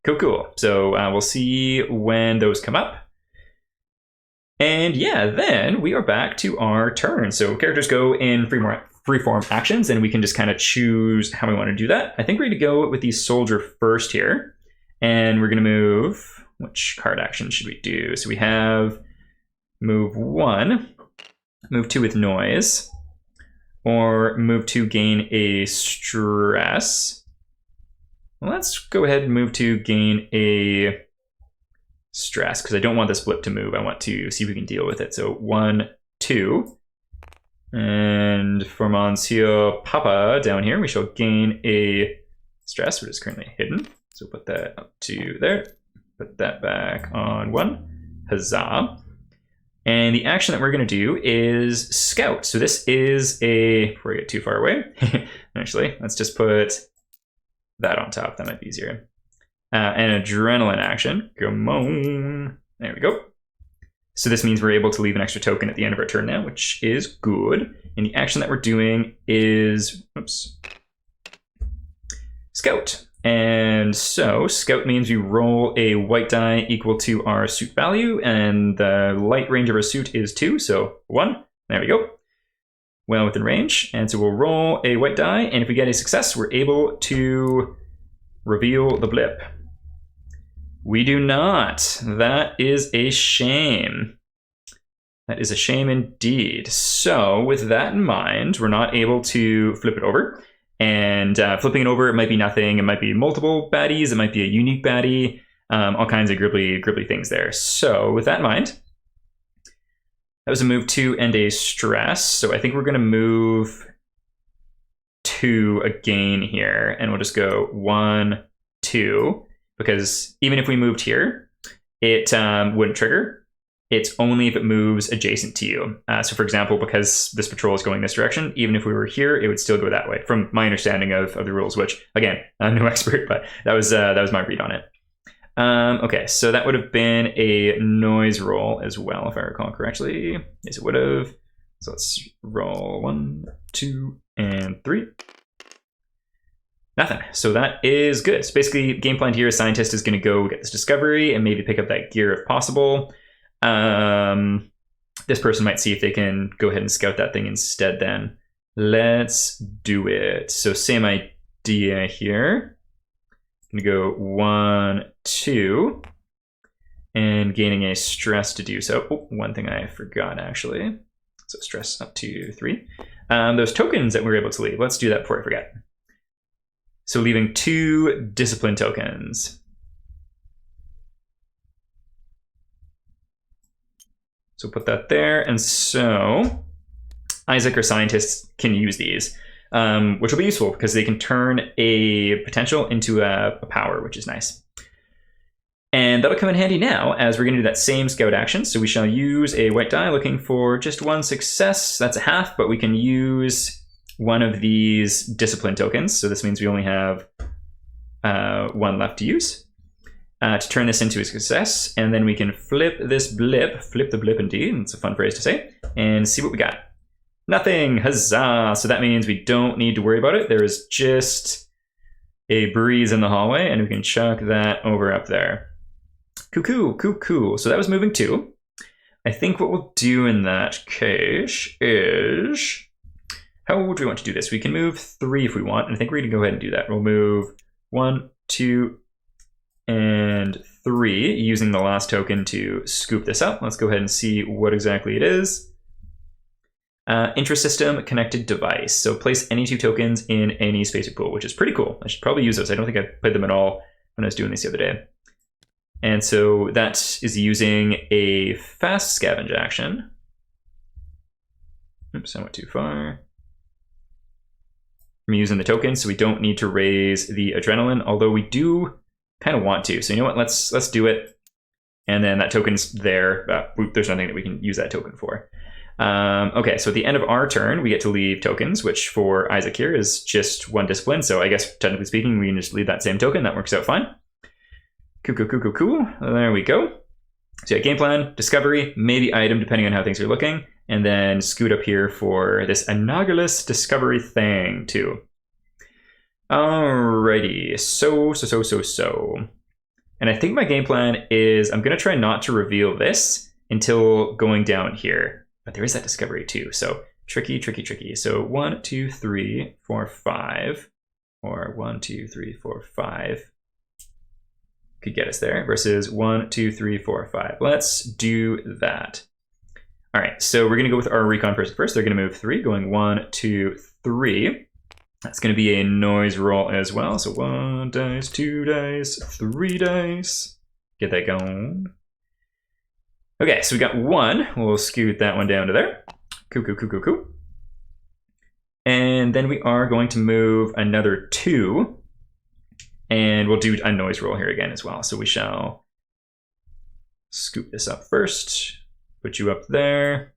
Cool, cool. So we'll see when those come up. And yeah, then we are back to our turn. So characters go in freeform actions, and we can just kind of choose how we want to do that. I think we're going to go with the soldier first here. And we're going to move... Which card action should we do? So we have move 1, move 2 with noise, or move 2 gain a stress. Well, let's go ahead and move 2 gain a stress, because I don't want this blip to move. I want to see if we can deal with it. So 1, 2. And for Monsieur Papa down here, we shall gain a stress, which is currently hidden. So put that up to there. Put that back on 1. Huzzah. And the action that we're going to do is Scout. So this is a, before we get too far away, actually, let's just put that on top. That might be easier. An Adrenaline action. Come on. There we go. So this means we're able to leave an extra token at the end of our turn now, which is good. And the action that we're doing is, oops, Scout. And so Scout means we roll a white die equal to our suit value, and the light range of our suit is 2, so 1. There we go. Well within range. And so we'll roll a white die, and if we get a success, we're able to reveal the blip. We do not. That is a shame. That is a shame indeed. So with that in mind, we're not able to flip it over. And flipping it over, it might be nothing. It might be multiple baddies. It might be a unique baddie. All kinds of gribbly things there. So with that in mind, that was a move 2 and a stress. So I think we're going to move 2 again here. And we'll just go 1, 2. Because even if we moved here, it wouldn't trigger. It's only if it moves adjacent to you. So for example, because this patrol is going this direction, even if we were here, it would still go that way, from my understanding of the rules, which, again, I'm no expert, but that was my read on it. Okay, so that would have been a noise roll as well, if I recall correctly. Yes, it would have. So let's roll 1, 2, and 3. Nothing. So that is good. So basically, game plan here, scientist is going to go get this discovery and maybe pick up that gear if possible. This person might see if they can go ahead and scout that thing instead then. Let's do it. So same idea here. I'm going to go 1, 2, and gaining a stress to do so. Oh, one thing I forgot actually. So stress up to 3. Those tokens that we were able to leave. Let's do that before I forget. So leaving 2 discipline tokens. So put that there. And so Isaac or scientists can use these, which will be useful because they can turn a potential into a power, which is nice. And that'll come in handy now as we're going to do that same scout action. So we shall use a white die looking for just 1 success. That's a half, but we can use one of these discipline tokens. So this means we only have 1 left to use to turn this into a success. And then we can flip this blip, flip the blip indeed. It's a fun phrase to say, and see what we got. Nothing, huzzah. So that means we don't need to worry about it. There is just a breeze in the hallway and we can chuck that over up there. Cool. So that was moving 2. I think what we'll do in that case is, how would we want to do this? We can move 3 if we want, and I think we're going to go ahead and do that. We'll move 1, 2, and 3, using the last token to scoop this up. Let's go ahead and see what exactly it is. Intrasystem connected device. So place any 2 tokens in any spacer pool, which is pretty cool. I should probably use those. I don't think I played them at all when I was doing this the other day. And so that is using a fast scavenge action. Oops, I went too far. I'm using the tokens, so we don't need to raise the adrenaline, although we do kind of want to. So you know what, let's do it. And then that token's there. There's nothing that we can use that token for. Okay, so at the end of our turn, we get to leave tokens, which for Isaac here is just 1 discipline. So I guess technically speaking, we can just leave that same token. That works out fine. Cool. There we go. So yeah, game plan, discovery, maybe item, depending on how things are looking. And then scoot up here for this anomalous discovery thing too. Alrighty, so. And I think my game plan is I'm going to try not to reveal this until going down here. But there is that discovery too, so tricky. So 1, 2, 3, 4, 5. Or 1, 2, 3, 4, 5. Could get us there versus 1, 2, 3, 4, 5. Let's do that. All right, so we're going to go with our recon person first. They're going to move 3, going 1, 2, 3. That's going to be a noise roll as well. So 1 dice, 2 dice, 3 dice. Get that going. Okay, so we got 1. We'll scoot that one down to there. Cool. And then we are going to move another 2. And we'll do a noise roll here again as well. So we shall scoop this up first. Put you up there.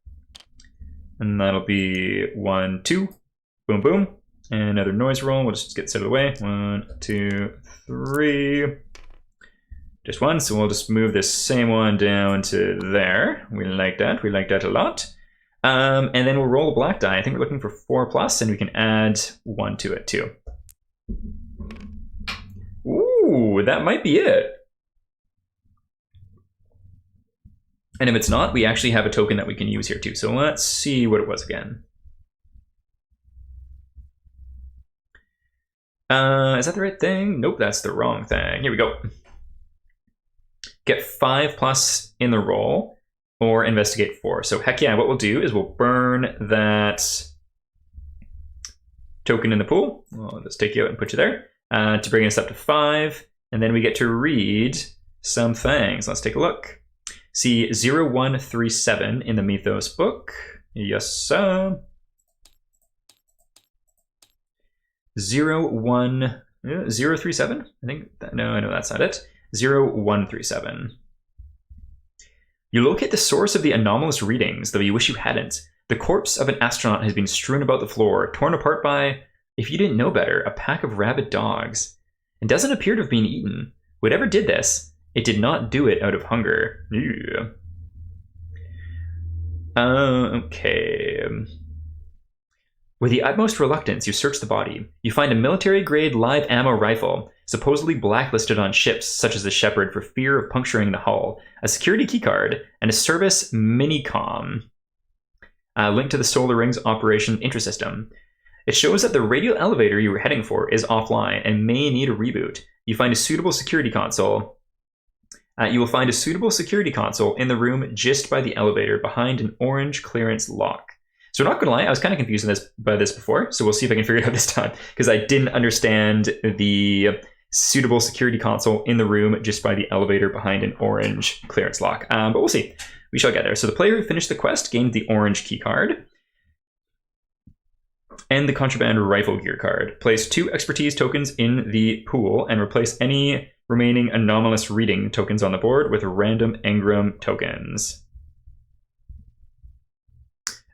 And that'll be 1, 2. Boom, boom. And another noise roll. We'll just get set out of the way. 1, 2, 3. Just 1. So we'll just move this same one down to there. We like that. We like that a lot. And then we'll roll a black die. I think we're looking for 4+, and we can add 1 to it too. Ooh, that might be it. And if it's not, we actually have a token that we can use here too. So let's see what it was again. Is that the right thing? Nope, that's the wrong thing. Here we go. Get 5+ in the roll, or investigate 4. So heck yeah, what we'll do is we'll burn that token in the pool. I'll just take you out and put you there to bring us up to 5. And then we get to read some things. Let's take a look. See 0137 in the Mythos book. Yes, sir. 01037? I think, no, that's not it. 0137. You locate the source of the anomalous readings, though you wish you hadn't. The corpse of an astronaut has been strewn about the floor, torn apart by, if you didn't know better, a pack of rabid dogs. It doesn't appear to have been eaten. Whatever did this, it did not do it out of hunger. Yeah. Okay. With the utmost reluctance, you search the body. You find a military-grade live ammo rifle, supposedly blacklisted on ships such as the Shepherd for fear of puncturing the hull, a security keycard, and a service minicom linked to the Solar Ring's operation intrasystem. It shows that the radial elevator you were heading for is offline and may need a reboot. You find a suitable security console. You will find a suitable security console in the room just by the elevator behind an orange clearance lock. So not gonna lie, I was kind of confused by this before, so we'll see if I can figure it out this time, because I didn't understand the suitable security console in the room just by the elevator behind an orange clearance lock. But we'll see. We shall get there. So the player who finished the quest gained the orange key card and the contraband rifle gear card. Place 2 expertise tokens in the pool and replace any remaining anomalous reading tokens on the board with random engram tokens.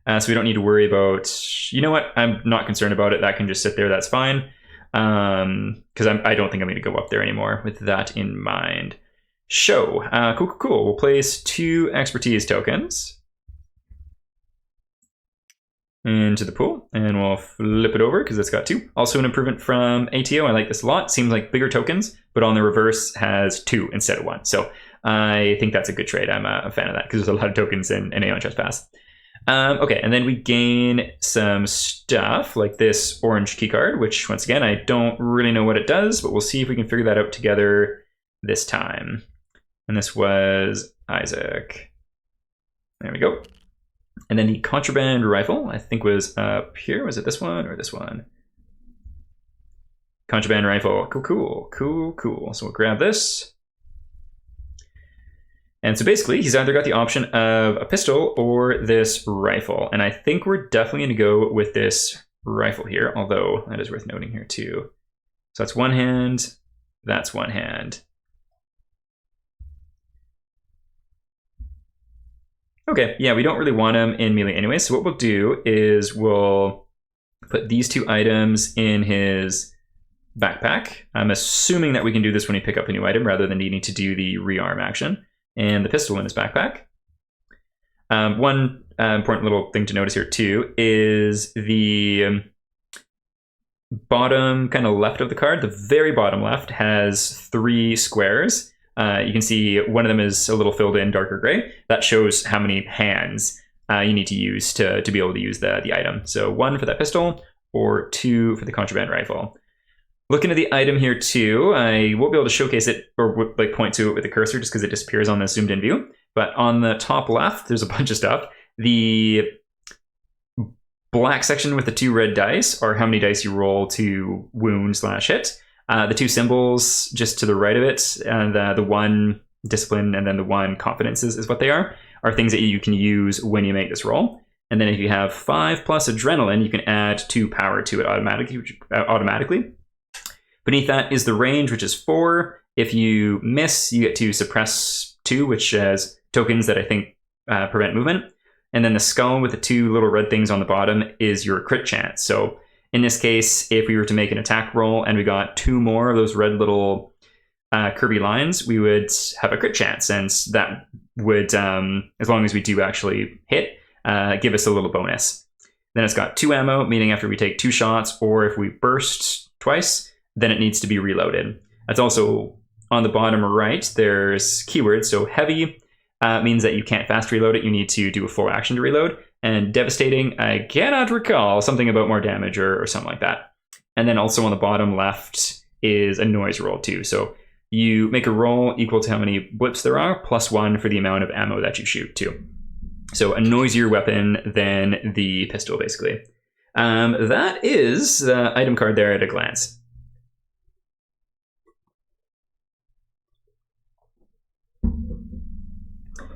So we don't need to worry about, you know what, I'm not concerned about it. That can just sit there, that's fine. Because I don't think I'm going to go up there anymore with that in mind. Show. Cool. We'll place 2 expertise tokens into the pool, and we'll flip it over because it's got 2. Also an improvement from ATO. I like this a lot. Seems like bigger tokens, but on the reverse has 2 instead of 1. So I think that's a good trade. I'm a fan of that because there's a lot of tokens in Aeon Trespass. Okay, and then we gain some stuff like this orange keycard, which once again, I don't really know what it does, but we'll see if we can figure that out together this time. And this was Isaac. There we go. And then the contraband rifle, I think was up here. Was it this one or this one? Contraband rifle. Cool. So we'll grab this. And so basically, he's either got the option of a pistol or this rifle. And I think we're definitely going to go with this rifle here, although that is worth noting here too. So that's one hand, that's one hand. Okay, yeah, we don't really want him in melee anyway, so what we'll do is we'll put these 2 items in his backpack. I'm assuming that we can do this when we pick up a new item rather than needing to do the rearm action. And the pistol in his backpack. One important little thing to notice here too is the bottom kind of left of the card. The very bottom left has 3 squares. You can see one of them is a little filled in darker gray. That shows how many hands you need to use to be able to use the item. So 1 for that pistol or 2 for the contraband rifle. Looking at the item here too, I won't be able to showcase it or like point to it with the cursor just because it disappears on the zoomed in view. But on the top left, there's a bunch of stuff. The black section with the 2 red dice are how many dice you roll to wound/hit. The 2 symbols just to the right of it, and the 1 discipline and then the 1 confidence is what they are things that you can use when you make this roll. And then if you have 5 plus adrenaline, you can add 2 power to it automatically. Beneath that is the range, which is 4. If you miss, you get to suppress 2, which has tokens that I think prevent movement. And then the skull with the 2 little red things on the bottom is your crit chance. So in this case, if we were to make an attack roll and we got 2 more of those red little curvy lines, we would have a crit chance. And that would, as long as we do actually hit, give us a little bonus. Then it's got 2 ammo, meaning after we take 2 shots, or if we burst twice, then it needs to be reloaded. That's also on the bottom right, there's keywords. So heavy means that you can't fast reload it. You need to do a full action to reload. And devastating, I cannot recall, something about more damage or something like that. And then also on the bottom left is a noise roll too. So you make a roll equal to how many blips there are, plus 1 for the amount of ammo that you shoot too. So a noisier weapon than the pistol, basically. That is the item card there at a glance.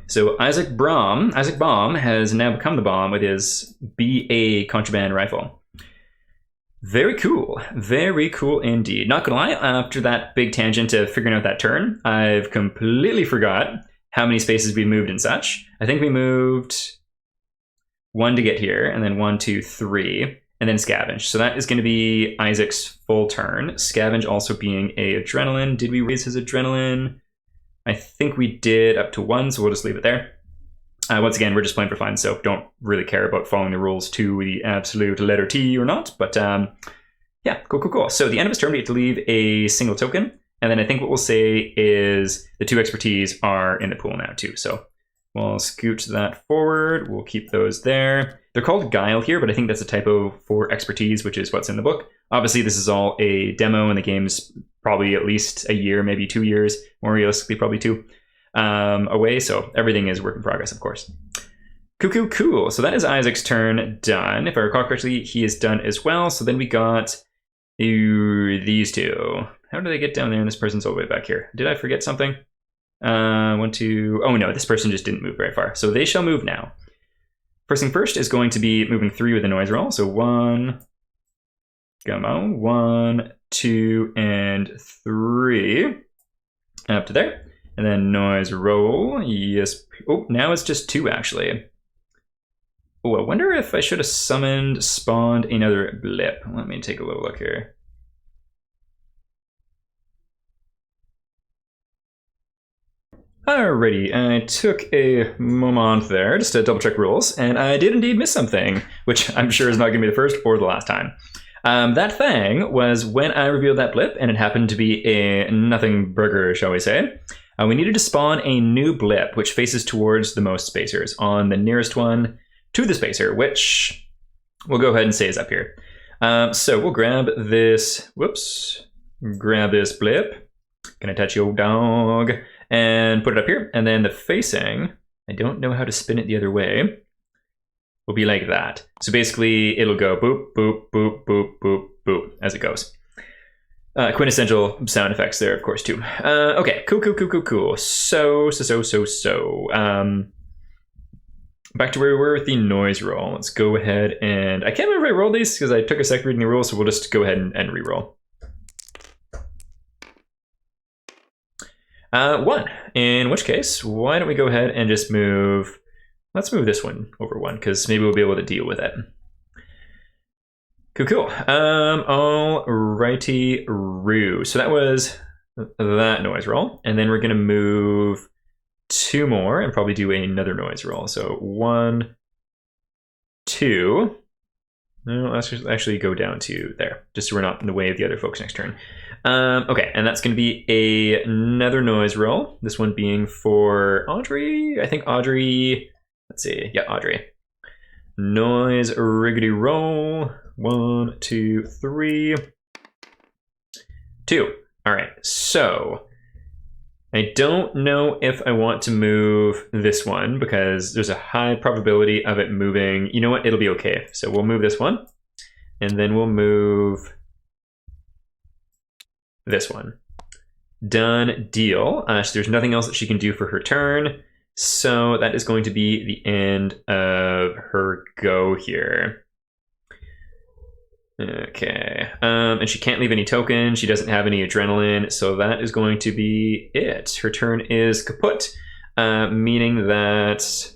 So Isaac Baum has now become the Baum with his BA contraband rifle. Very cool indeed. Not gonna lie, after that big tangent of figuring out that turn, I've completely forgot how many spaces we moved and such. I think we moved 1 to get here, and then 1, 2, 3, and then scavenge. So that is going to be Isaac's full turn. Scavenge also being a adrenaline. Did we raise his adrenaline? I think we did up to 1, so we'll just leave it there. Once again, we're just playing for fun, so don't really care about following the rules to the absolute letter T or not. But yeah, cool. So the end of his turn, we get to leave a single token. And then I think what we'll say is the 2 expertise are in the pool now too. So we'll scoot that forward. We'll keep those there. They're called guile here, but I think that's a typo for expertise, which is what's in the book. Obviously, this is all a demo, and the game's probably at least a year, maybe 2 years, more realistically, probably 2 away. So everything is work in progress, of course. Cool. So that is Isaac's turn done. If I recall correctly, he is done as well. So then we got these 2. How did I get down there and this person's all the way back here? Did I forget something? 1, 2... Oh no, this person just didn't move very far. So they shall move now. First thing first is going to be moving 3 with a noise roll. So 1, come on, 1, 2, and 3. Up to there. And then noise roll. Yes. Oh, now it's just 2 actually. Oh, I wonder if I should have spawned another blip. Let me take a little look here. Alrighty, I took a moment there just to double check rules, and I did indeed miss something, which I'm sure is not going to be the first or the last time. That thing was when I revealed that blip, and it happened to be a nothing burger, shall we say. We needed to spawn a new blip, which faces towards the most spacers, on the nearest one to the spacer, which we'll go ahead and say is up here. So we'll grab this, grab this blip. Can I touch your dog? And put it up here, and then the facing, I don't know how to spin it the other way, will be like that. So basically, it'll go boop, boop, boop, boop, boop, boop, as it goes. Quintessential sound effects there, of course, too. Okay, cool. So. Back to where we were with the noise roll. Let's go ahead and... I can't remember if I rolled these, because I took a sec reading the rules, so we'll just go ahead and re-roll. 1, in which case, why don't we go ahead and just move, let's move this one over 1, because maybe we'll be able to deal with it. Cool. Alrighty-roo. So that was that noise roll, and then we're going to move 2 more and probably do another noise roll. So 1, 2. No, let's just actually go down to there, just so we're not in the way of the other folks next turn. Okay, and that's going to be another noise roll. This one being for Audrey. I think Audrey, let's see. Yeah, Audrey. Noise riggedy roll. 1, 2, 3. 2. All right, so I don't know if I want to move this one because there's a high probability of it moving. You know what? It'll be okay. So we'll move this one, and then we'll move this one. Done deal. So there's nothing else that she can do for her turn. So that is going to be the end of her go here. Okay, and she can't leave any tokens. She doesn't have any adrenaline, so that is going to be it. Her turn is kaput, meaning that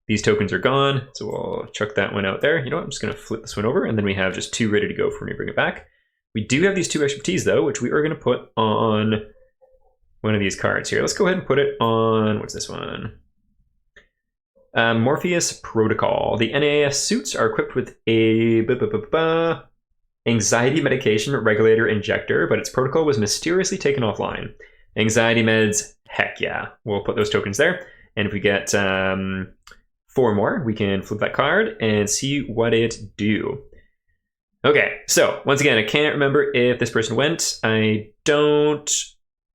these tokens are gone. So we'll chuck that one out there. You know what? I'm just going to flip this one over, and then we have just 2 ready to go for when we bring it back. We do have these 2 expertise, though, which we are going to put on one of these cards here. Let's go ahead and put it on, what's this one? Morpheus Protocol. The NAS suits are equipped with a anxiety medication regulator injector, but its protocol was mysteriously taken offline. Anxiety meds, heck yeah. We'll put those tokens there. And if we get 4 more, we can flip that card and see what it do. Okay, so once again, I can't remember if this person went. I don't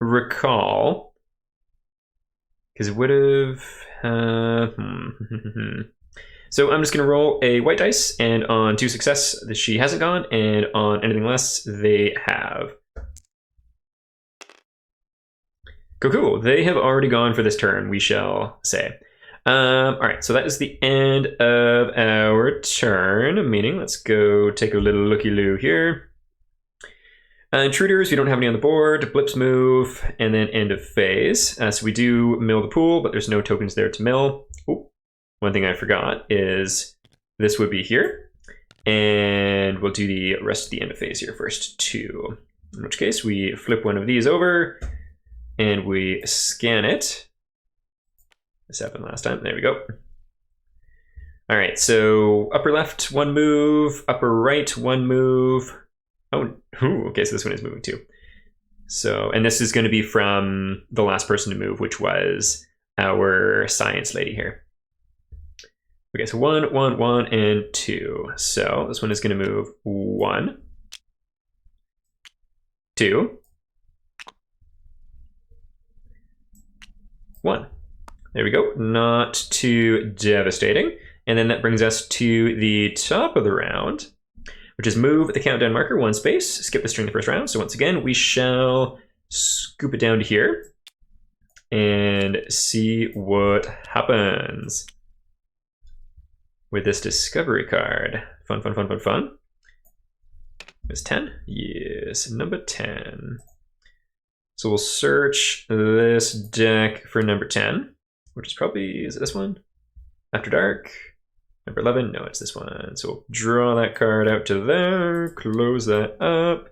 recall. Because it would have... So I'm just going to roll a white dice, and on 2 success, she hasn't gone, and on anything less, they have. Cool. They have already gone for this turn, we shall say. All right, so that is the end of our turn, meaning let's go take a little looky-loo here. Intruders, we don't have any on the board. Blips move, and then end of phase. So we do mill the pool, but there's no tokens there to mill. Ooh, one thing I forgot is this would be here. And we'll do the rest of the end of phase here first, too. In which case, we flip one of these over, and we scan it. This happened last time. There we go. All right, so upper left, 1 move. Upper right, 1 move. Oh, okay, so this one is moving too. So, and this is going to be from the last person to move, which was our science lady here. Okay, so 1, 1, 1, and 2. So this one is going to move 1, 2, 1. There we go. Not too devastating. And then that brings us to the top of the round, which is move the countdown marker 1 space, skip this during the first round. So once again, we shall scoop it down to here and see what happens with this discovery card. Fun, fun, fun, fun, fun. It's 10? Yes, number 10. So we'll search this deck for number 10, which is probably, is it this one? After Dark? Number 11, no, it's this one. So we'll draw that card out to there, close that up,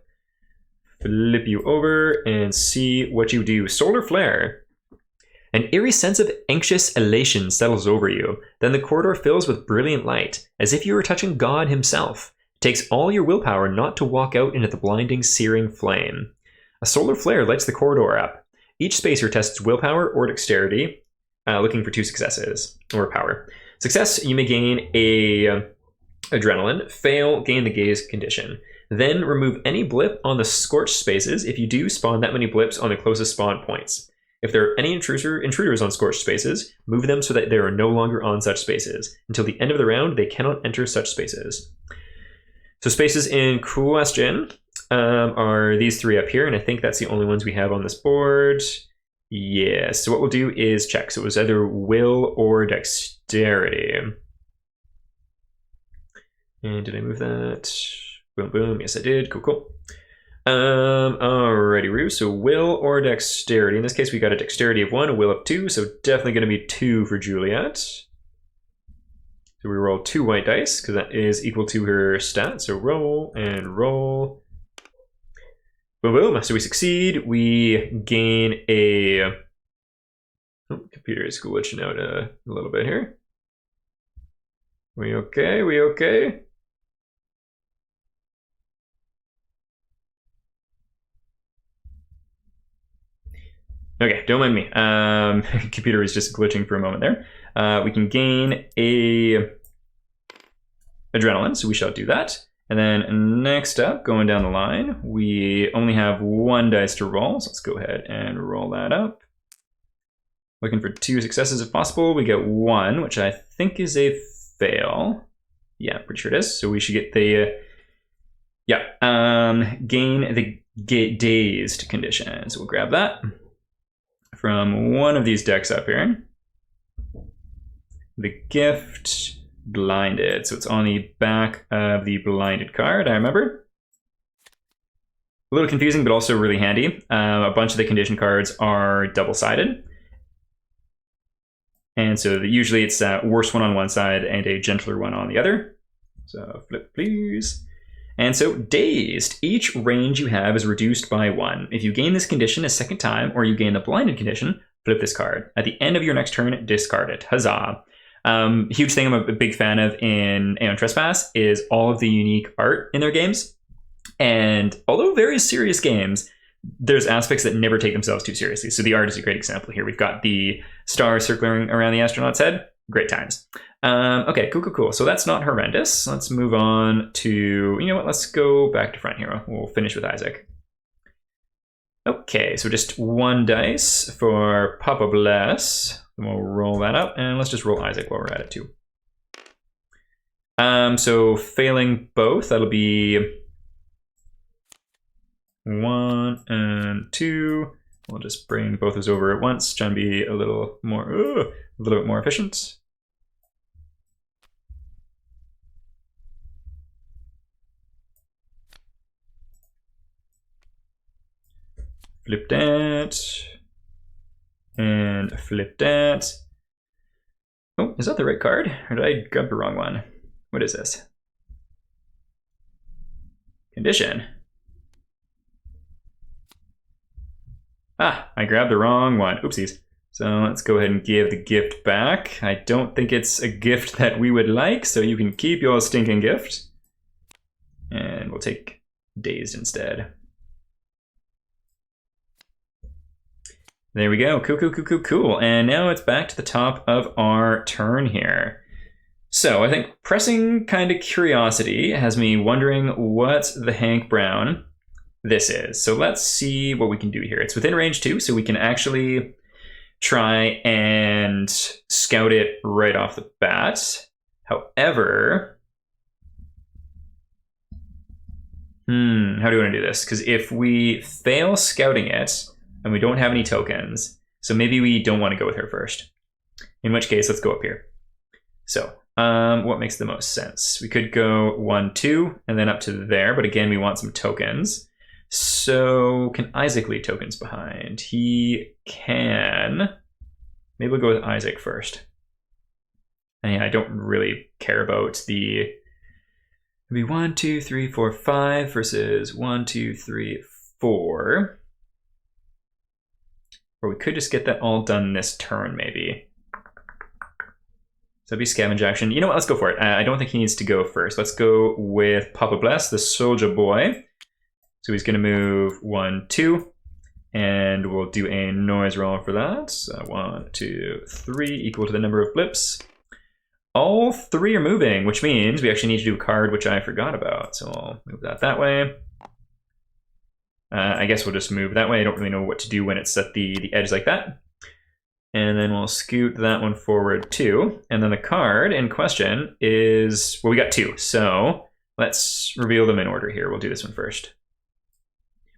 flip you over, and see what you do. Solar Flare. An eerie sense of anxious elation settles over you. Then the corridor fills with brilliant light, as if you were touching God himself. It takes all your willpower not to walk out into the blinding, searing flame. A solar flare lights the corridor up. Each spacer tests willpower or dexterity, looking for 2 successes, or power. Success, you may gain a adrenaline. Fail, gain the gaze condition. Then remove any blip on the scorched spaces. If you do, spawn that many blips on the closest spawn points. If there are any intruders on scorched spaces, move them so that they are no longer on such spaces. Until the end of the round, they cannot enter such spaces. So spaces in question are these 3 up here, and I think that's the only ones we have on this board. Yeah, so what we'll do is check. So it was either will or dexterity. And did I move that? Boom, boom. Yes, I did. Cool, cool. Alrighty, Roo. So will or dexterity. In this case, we got a dexterity of 1, a will of 2. So definitely going to be 2 for Juliet. So we roll 2 white dice because that is equal to her stat. So roll and roll. Boom, boom. So we succeed. We gain a... Oh, computer is glitching out a little bit here. We okay? We okay? Okay, don't mind me. Computer is just glitching for a moment there. We can gain a adrenaline, so we shall do that. And then next up, going down the line, we only have 1 dice to roll. So let's go ahead and roll that up. Looking for 2 successes if possible. We get 1, which I think is a fail. Yeah, pretty sure it is. So we should get the, gain the dazed condition. So we'll grab that from one of these decks up here. The gift, blinded. So it's on the back of the blinded card, I remember. A little confusing, but also really handy. A bunch of the condition cards are double-sided. And so usually it's a worse one on one side and a gentler one on the other. So flip, please. And so dazed. Each range you have is reduced by 1. If you gain this condition a second time, or you gain the blinded condition, flip this card. At the end of your next turn, discard it. Huzzah. Huge thing I'm a big fan of in Aeon Trespass is all of the unique art in their games. And although very serious games, there's aspects that never take themselves too seriously. So the art is a great example here. We've got the star circling around the astronaut's head. Great times. Okay, cool. So that's not horrendous. Let's move on to, you know what, let's go back to front here. We'll finish with Isaac. Okay, so just 1 dice for Papa Bless. And we'll roll that up, and let's just roll Isaac while we're at it too. So failing both, that'll be 1 and 2. We'll just bring both those over at once, try and be a little bit more efficient. Flip that. And flip that. Oh, is that the right card? Or did I grab the wrong one? What is this? Condition. Ah, I grabbed the wrong one. Oopsies. So let's go ahead and give the gift back. I don't think it's a gift that we would like, so you can keep your stinking gift. And we'll take dazed instead. There we go. Cool. And now it's back to the top of our turn here. So I think pressing kind of curiosity has me wondering what the Hank Brown this is. So let's see what we can do here. It's within range too, so we can actually try and scout it right off the bat. However, how do we want to do this? Because if we fail scouting it, and we don't have any tokens, so maybe we don't want to go with her first. In which case, let's go up here. So, what makes the most sense? We could go 1, 2, and then up to there, but again, we want some tokens. So, can Isaac leave tokens behind? He can. Maybe we'll go with Isaac first. And I don't really care about the... Maybe 1, 2, 3, 4, 5 versus 1, 2, 3, 4. Or we could just get that all done this turn, maybe. So that'd be scavenge action. You know what? Let's go for it. I don't think he needs to go first. Let's go with Papa Bless, the soldier boy. So he's going to move 1, 2. And we'll do a noise roll for that. So 1, 2, 3, equal to the number of blips. All 3 are moving, which means we actually need to do a card, which I forgot about. So I'll move that way. I guess we'll just move that way. I don't really know what to do when it's at the edge like that. And then we'll scoot that one forward too. And then the card in question is, well, we got 2. So let's reveal them in order here. We'll do this one first.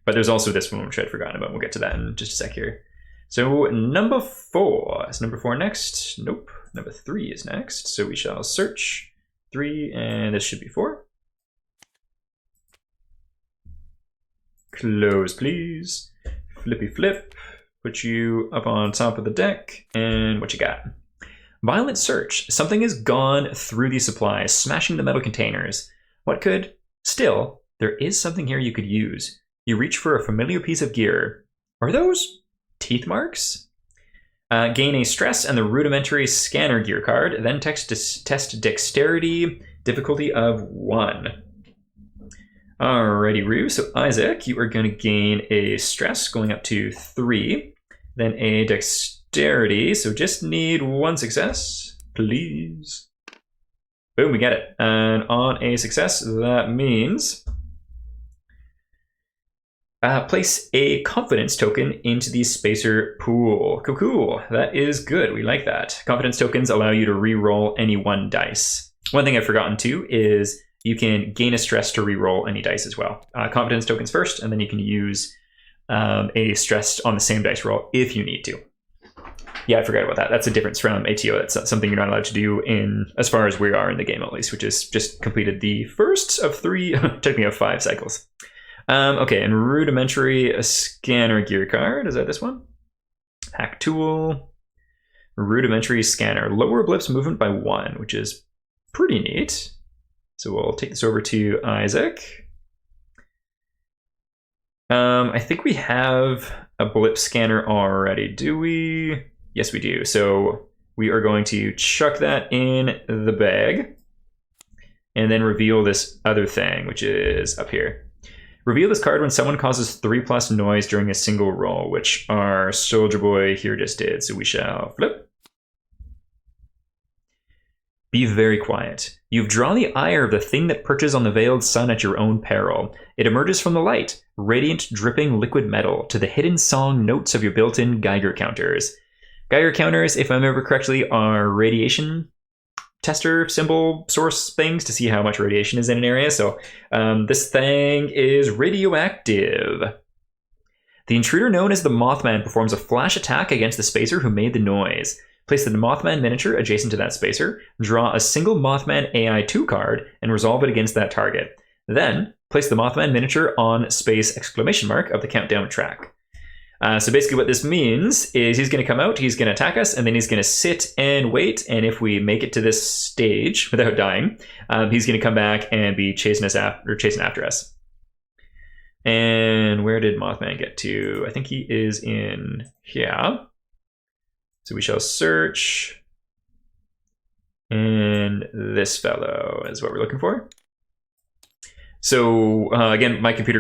But there's also this one, which I'd forgotten about. We'll get to that in just a sec here. So number 4. Is number 4 next? Nope. Number 3 is next. So we shall search 3, and this should be 4. Close, please. Flippy flip. Put you up on top of the deck. And what you got? Violent search. Something has gone through these supplies, smashing the metal containers. What could? Still, there is something here you could use. You reach for a familiar piece of gear. Are those teeth marks? Gain a stress and the rudimentary scanner gear card. Then test dexterity, difficulty of 1. Alrighty, Roo. So Isaac, you are going to gain a stress going up to 3, then a dexterity. So just need 1 success, please. Boom, we get it. And on a success, that means place a confidence token into the spacer pool. Cool. That is good. We like that. Confidence tokens allow you to re-roll any 1 dice. One thing I've forgotten too is you can gain a stress to re-roll any dice as well. Confidence tokens first, and then you can use a stress on the same dice roll if you need to. Yeah, I forgot about that. That's a difference from ATO. That's something you're not allowed to do in, as far as we are in the game at least, which is just completed the first of 3, technically of 5 cycles. Okay, and rudimentary, a scanner gear card. Is that this one? Hack tool. Rudimentary scanner. Lower blips movement by 1, which is pretty neat. So we'll take this over to Isaac. I think we have a blip scanner already, do we? Yes, we do. So we are going to chuck that in the bag and then reveal this other thing, which is up here. Reveal this card when someone causes 3+ noise during a single roll, which our Soldier Boy here just did. So we shall flip. Be very quiet. You've drawn the ire of the thing that perches on the veiled sun at your own peril. It emerges from the light, radiant, dripping liquid metal, to the hidden song notes of your built-in Geiger counters. Geiger counters, if I remember correctly, are radiation tester symbol source things to see how much radiation is in an area. So this thing is radioactive. The intruder known as the Mothman performs a flash attack against the spacer who made the noise. Place the Mothman miniature adjacent to that spacer, draw a single Mothman AI2 card, and resolve it against that target. Then, place the Mothman miniature on space exclamation mark of the countdown track. So basically what this means is he's going to come out, he's going to attack us, and then he's going to sit and wait, and if we make it to this stage without dying, he's going to come back and be chasing after us. And where did Mothman get to? I think he is in here. So we shall search, and this fellow is what we're looking for. So again, my computer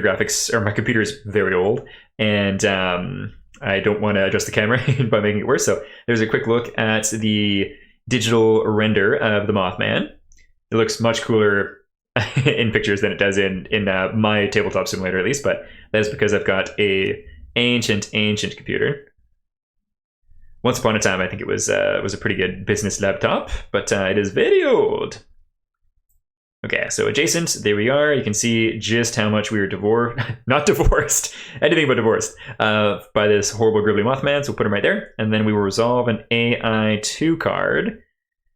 is very old, and I don't want to adjust the camera by making it worse. So there's a quick look at the digital render of the Mothman. It looks much cooler in pictures than it does in my tabletop simulator, at least. But that is because I've got a ancient computer. Once upon a time, I think it was a pretty good business laptop, but it is very old. Okay, so adjacent, there we are. You can see just how much we were not divorced, anything but divorced, by this horrible, gribbly Mothman. So we'll put him right there. And then we will resolve an AI2 card,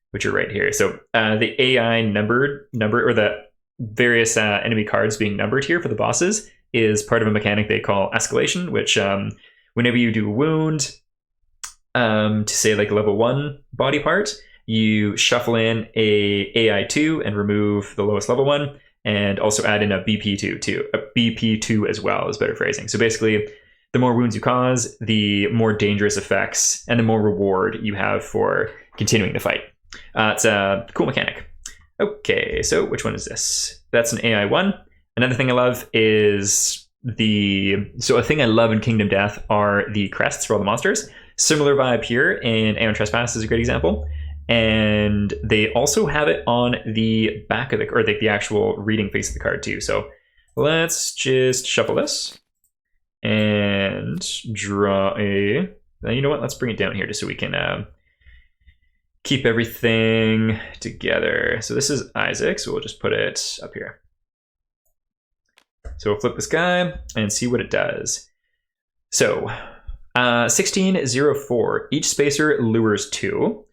which are right here. So the AI number, or the various enemy cards being numbered here for the bosses is part of a mechanic they call escalation, which whenever you do a wound, to say like a level 1 body part, you shuffle in a AI2 and remove the lowest level one, and also add in a BP2 too. A BP2 as well is better phrasing. So basically, the more wounds you cause, the more dangerous effects and the more reward you have for continuing the fight. It's a cool mechanic. Okay, so which one is this? That's an AI1. Another thing I love is a thing I love in Kingdom Death are the crests for all the monsters. Similar vibe here in Aeon Trespass is a great example. And they also have it on the back of the actual reading face of the card too. So let's just shuffle this and draw a, you know what, let's bring it down here just so we can keep everything together. So this is Isaac, so we'll just put it up here. So we'll flip this guy and see what it does. So 1604, each spacer lures 2.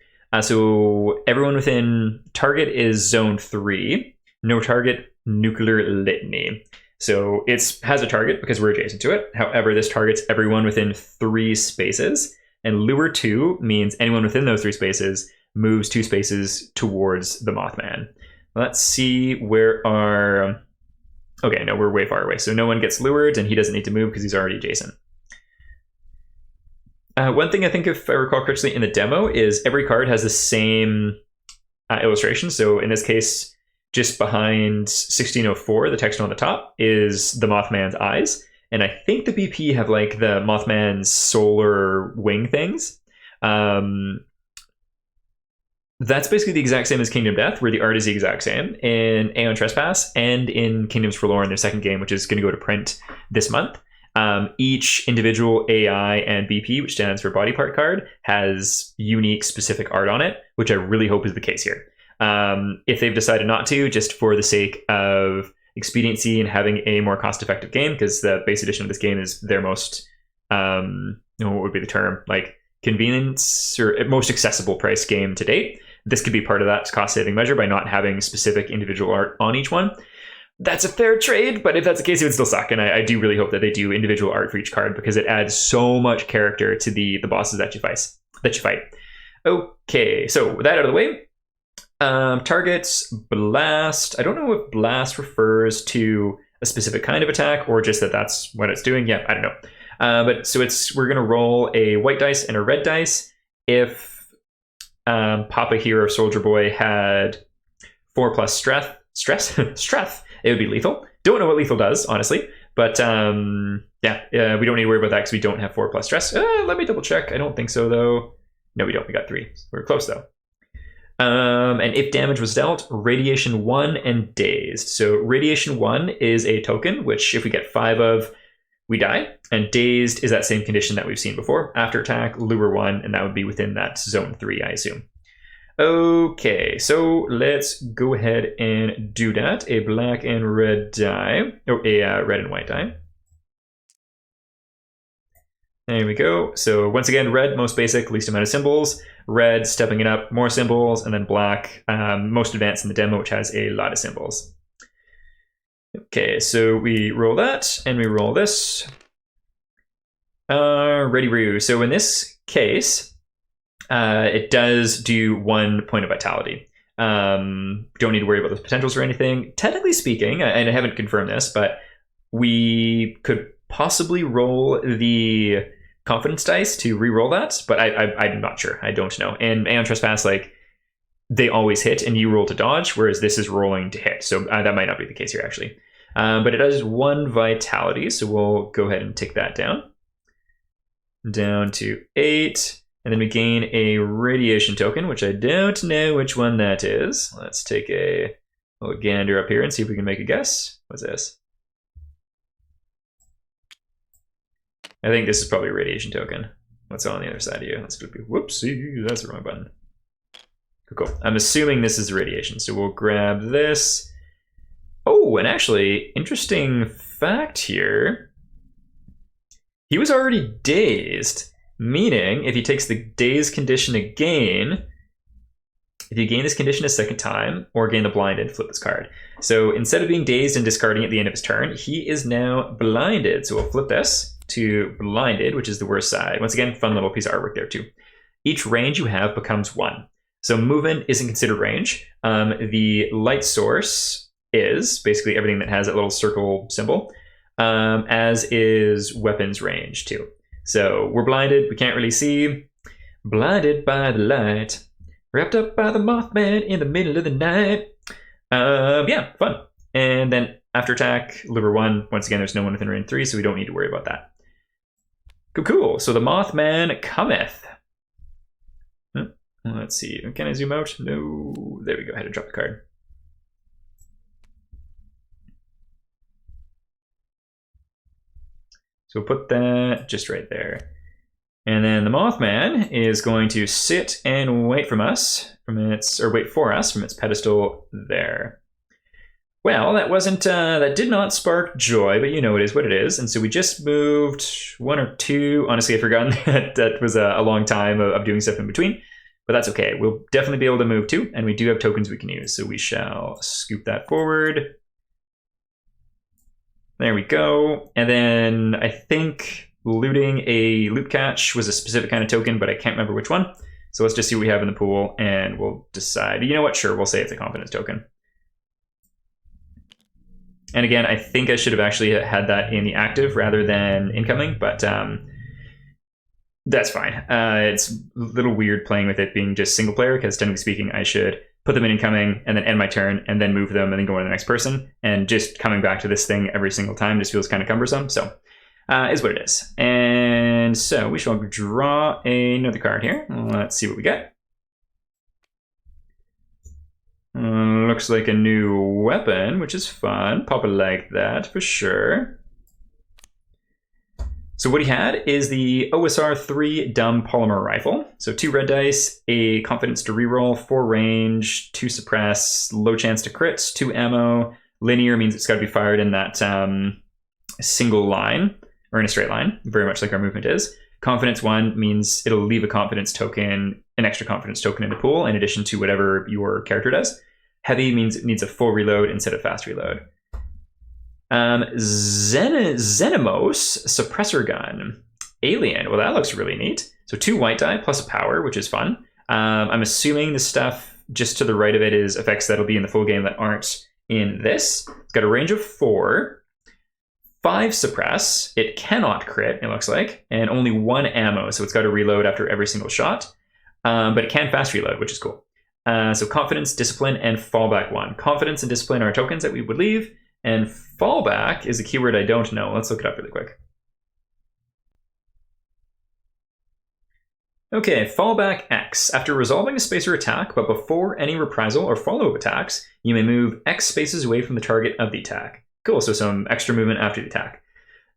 So everyone within target is zone 3, no target, nuclear litany. So it has a target because we're adjacent to it. However, this targets everyone within 3 spaces. And lure 2 means anyone within those 3 spaces moves 2 spaces towards the Mothman. Let's see where our... Okay, no, we're way far away. So no one gets lured and he doesn't need to move because he's already adjacent. One thing I think, if I recall correctly, in the demo is every card has the same illustration. So in this case, just behind 1604, the text on the top is the Mothman's eyes. And I think the BP have like the Mothman's solar wing things. That's basically the exact same as Kingdom Death, where the art is the exact same in Aeon Trespass and in Kingdoms Forlorn, their second game, which is going to go to print this month. Each individual AI and BP, which stands for body part card, has unique specific art on it, which I really hope is the case here. If they've decided not to, just for the sake of expediency and having a more cost-effective game, because the base edition of this game is their most, what would be the term? Like, convenience or most accessible price game to date. This could be part of that cost-saving measure by not having specific individual art on each one. That's a fair trade, but if that's the case, it would still suck. And I do really hope that they do individual art for each card because it adds so much character to the bosses that you fight. Okay, so with that out of the way, targets blast. I don't know if blast refers to a specific kind of attack or just that that's what it's doing. Yeah, I don't know. But so we're gonna roll a white dice and a red dice. If Papa here or Soldier Boy had 4+ strength, it would be lethal. Don't know what lethal does, honestly, but we don't need to worry about that because we don't have 4+ stress. Let me double check. I don't think so though. No, we don't. We got 3. We're close though. And if damage was dealt, Radiation 1 and Dazed. So Radiation 1 is a token, which if we get 5 of, we die. And Dazed is that same condition that we've seen before. After attack, Lure 1, and that would be within that zone 3, I assume. Okay, so let's go ahead and do that. A black and red die. Oh, a red and white die. There we go. So once again, red, most basic, least amount of symbols. Red, stepping it up, more symbols. And then black, most advanced in the demo, which has a lot of symbols. Okay, so we roll that, and we roll this. Ready, Roo. So in this case, it does do 1 point of vitality. Don't need to worry about the potentials or anything. Technically speaking, and I haven't confirmed this, but we could possibly roll the confidence dice to re-roll that, but I'm not sure. I don't know. And Aeon Trespass, like, they always hit, and you roll to dodge, whereas this is rolling to hit. So that might not be the case here, actually. But it does 1 vitality, so we'll go ahead and tick that down. Down to 8. And then we gain a radiation token, which I don't know which one that is. Let's take a little gander up here and see if we can make a guess. What's this? I think this is probably a radiation token. What's on the other side of you? Let's be, whoopsie, that's the wrong button. Cool. I'm assuming this is the radiation, so we'll grab this. Oh, and actually, interesting fact here. He was already dazed, meaning if he takes the dazed condition again, if you gain this condition a second time, or gain the blinded, flip this card. So instead of being dazed and discarding at the end of his turn, he is now blinded. So we'll flip this to blinded, which is the worst side. Once again, fun little piece of artwork there too. Each range you have becomes 1. So movement isn't considered range. The light source is basically everything that has that little circle symbol, as is weapons range too. So we're blinded, we can't really see. Blinded by the light, wrapped up by the Mothman in the middle of the night. Yeah, fun. And then after attack, Liver 1, once again, there's no one within range 3, so we don't need to worry about that. Cool. So the Mothman cometh. Let's see. Can I zoom out? No. There we go. I had to drop the card. So we'll put that just right there. And then the Mothman is going to sit and wait from us wait for us from its pedestal there. Well, that did not spark joy, but you know it is what it is. And so we just moved 1 or 2. Honestly, I've forgotten that was a long time of doing stuff in between, but that's okay. We'll definitely be able to move 2, and we do have tokens we can use. So we shall scoop that forward. There we go. And then I think looting a loot catch was a specific kind of token, but I can't remember which one. So let's just see what we have in the pool, and we'll decide. You know what? Sure, we'll say it's a confidence token. And again, I think I should have actually had that in the active rather than incoming, but that's fine. It's a little weird playing with it being just single player, because technically speaking, I should put them in incoming and then end my turn and then move them and then go on to the next person. And just coming back to this thing every single time just feels kind of cumbersome. So is what it is. And so we shall draw another card here. Let's see what we get. Looks like a new weapon, which is fun. Papa like that for sure. So what he had is the OSR 3 Dumb Polymer Rifle. So 2 red dice, a confidence to reroll, 4 range, 2 suppress, low chance to crits, 2 ammo. Linear means it's got to be fired in that single line, or in a straight line, very much like our movement is. Confidence 1 means it'll leave a confidence token, an extra confidence token in the pool in addition to whatever your character does. Heavy means it needs a full reload instead of fast reload. Xenimos Suppressor Gun. Alien. Well, that looks really neat. So 2 white die plus a power, which is fun. I'm assuming the stuff just to the right of it is effects that'll be in the full game that aren't in this. It's got a range of 4. 5 suppress. It cannot crit, it looks like. And only 1 ammo, so it's got to reload after every single shot. But it can fast reload, which is cool. So confidence, discipline, and fallback 1. Confidence and discipline are tokens that we would leave. And fallback is a keyword I don't know. Let's look it up really quick. Okay, fallback X. After resolving a spacer attack, but before any reprisal or follow-up attacks, you may move X spaces away from the target of the attack. Cool, so some extra movement after the attack.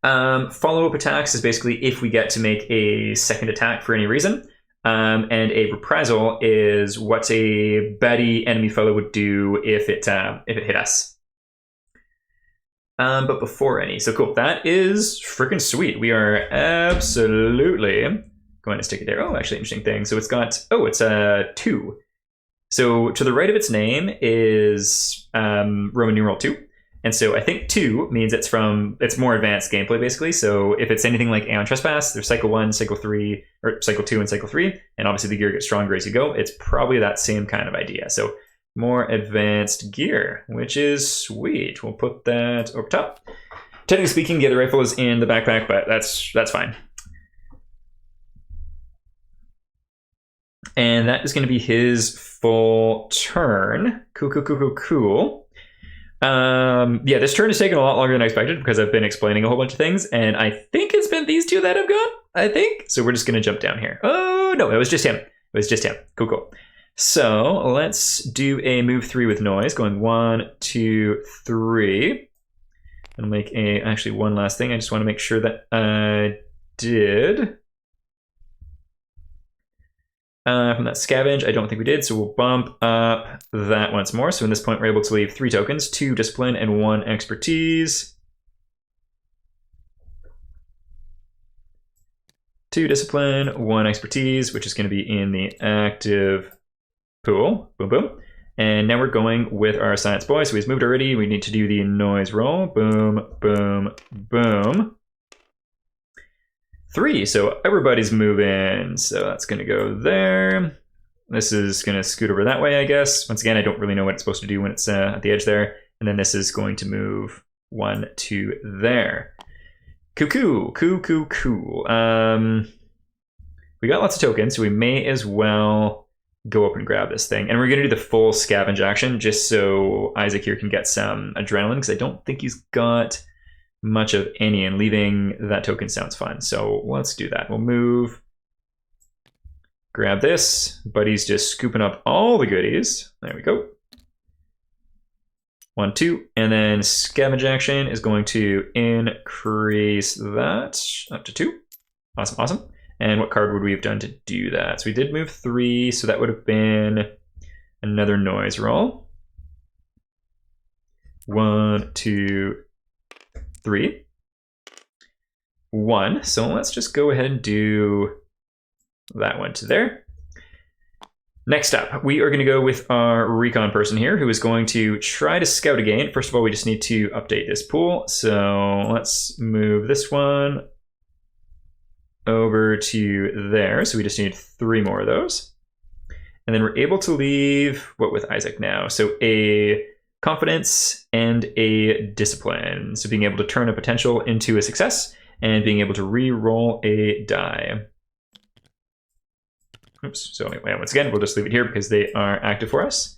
Follow-up attacks is basically if we get to make a second attack for any reason. And a reprisal is what a baddie enemy fellow would do if it hit us. But before any. So cool, that is freaking sweet. We are absolutely going to stick it there. Oh, actually, interesting thing. So it's got, it's a 2. So to the right of its name is Roman numeral 2. And so I think 2 means it's more advanced gameplay, basically. So if it's anything like Aeon Trespass, there's Cycle 1, Cycle 3, or Cycle 2 and Cycle 3. And obviously the gear gets stronger as you go. It's probably that same kind of idea. So more advanced gear, which is sweet. We'll put that over top. Technically speaking, the other rifle is in the backpack, but that's fine. And that is going to be his full turn. Cool. Yeah, this turn has taken a lot longer than I expected because I've been explaining a whole bunch of things, and I think it's been these 2 that have gone, I think. So we're just going to jump down here. Oh, no, it was just him. Cool. So let's do a move 3 with noise, going 1, 2, 3. I'll make actually one last thing. I just want to make sure that I did. From that scavenge, I don't think we did, so we'll bump up that once more. So in this point, we're able to leave 3 tokens, 2 discipline and 1 expertise. 2 discipline, 1 expertise, which is going to be in the active pool. Boom, boom. And now we're going with our science boy. So he's moved already. We need to do the noise roll. Boom, boom, boom. 3, so everybody's moving. So that's going to go there. This is going to scoot over that way, I guess. Once again, I don't really know what it's supposed to do when it's at the edge there. And then this is going to move 1 to there. Cool. We got lots of tokens, so we may as well go up and grab this thing. And we're going to do the full scavenge action just so Isaac here can get some adrenaline, because I don't think he's got much of any, and leaving that token sounds fun. So let's do that. We'll move, grab this. Buddy's just scooping up all the goodies. There we go. 1, 2, and then scavenge action is going to increase that up to 2. Awesome. And what card would we have done to do that? So we did move 3, so that would have been another noise roll. 1, 2, 3. 1. So let's just go ahead and do that one to there. Next up, we are going to go with our recon person here who is going to try to scout again. First of all, we just need to update this pool. So let's move this one over to there. So we just need 3 more of those. And then we're able to leave what with Isaac now? So a confidence and a discipline. So being able to turn a potential into a success and being able to re-roll a die. Oops. So anyway, once again, we'll just leave it here because they are active for us.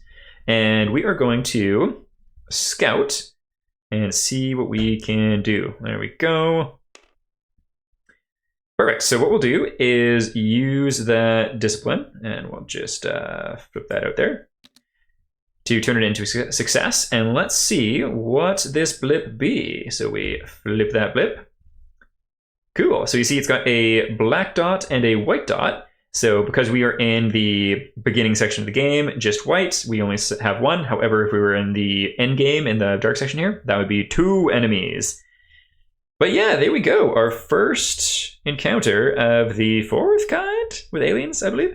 And we are going to scout and see what we can do. There we go. Perfect. So what we'll do is use that discipline, and we'll just flip that out there to turn it into a success. And let's see what this blip be. So we flip that blip. Cool. So you see it's got a black dot and a white dot. So because we are in the beginning section of the game, just white, we only have 1. However, if we were in the end game, in the dark section here, that would be 2 enemies. But yeah, there we go. Our first encounter of the fourth kind with aliens, I believe.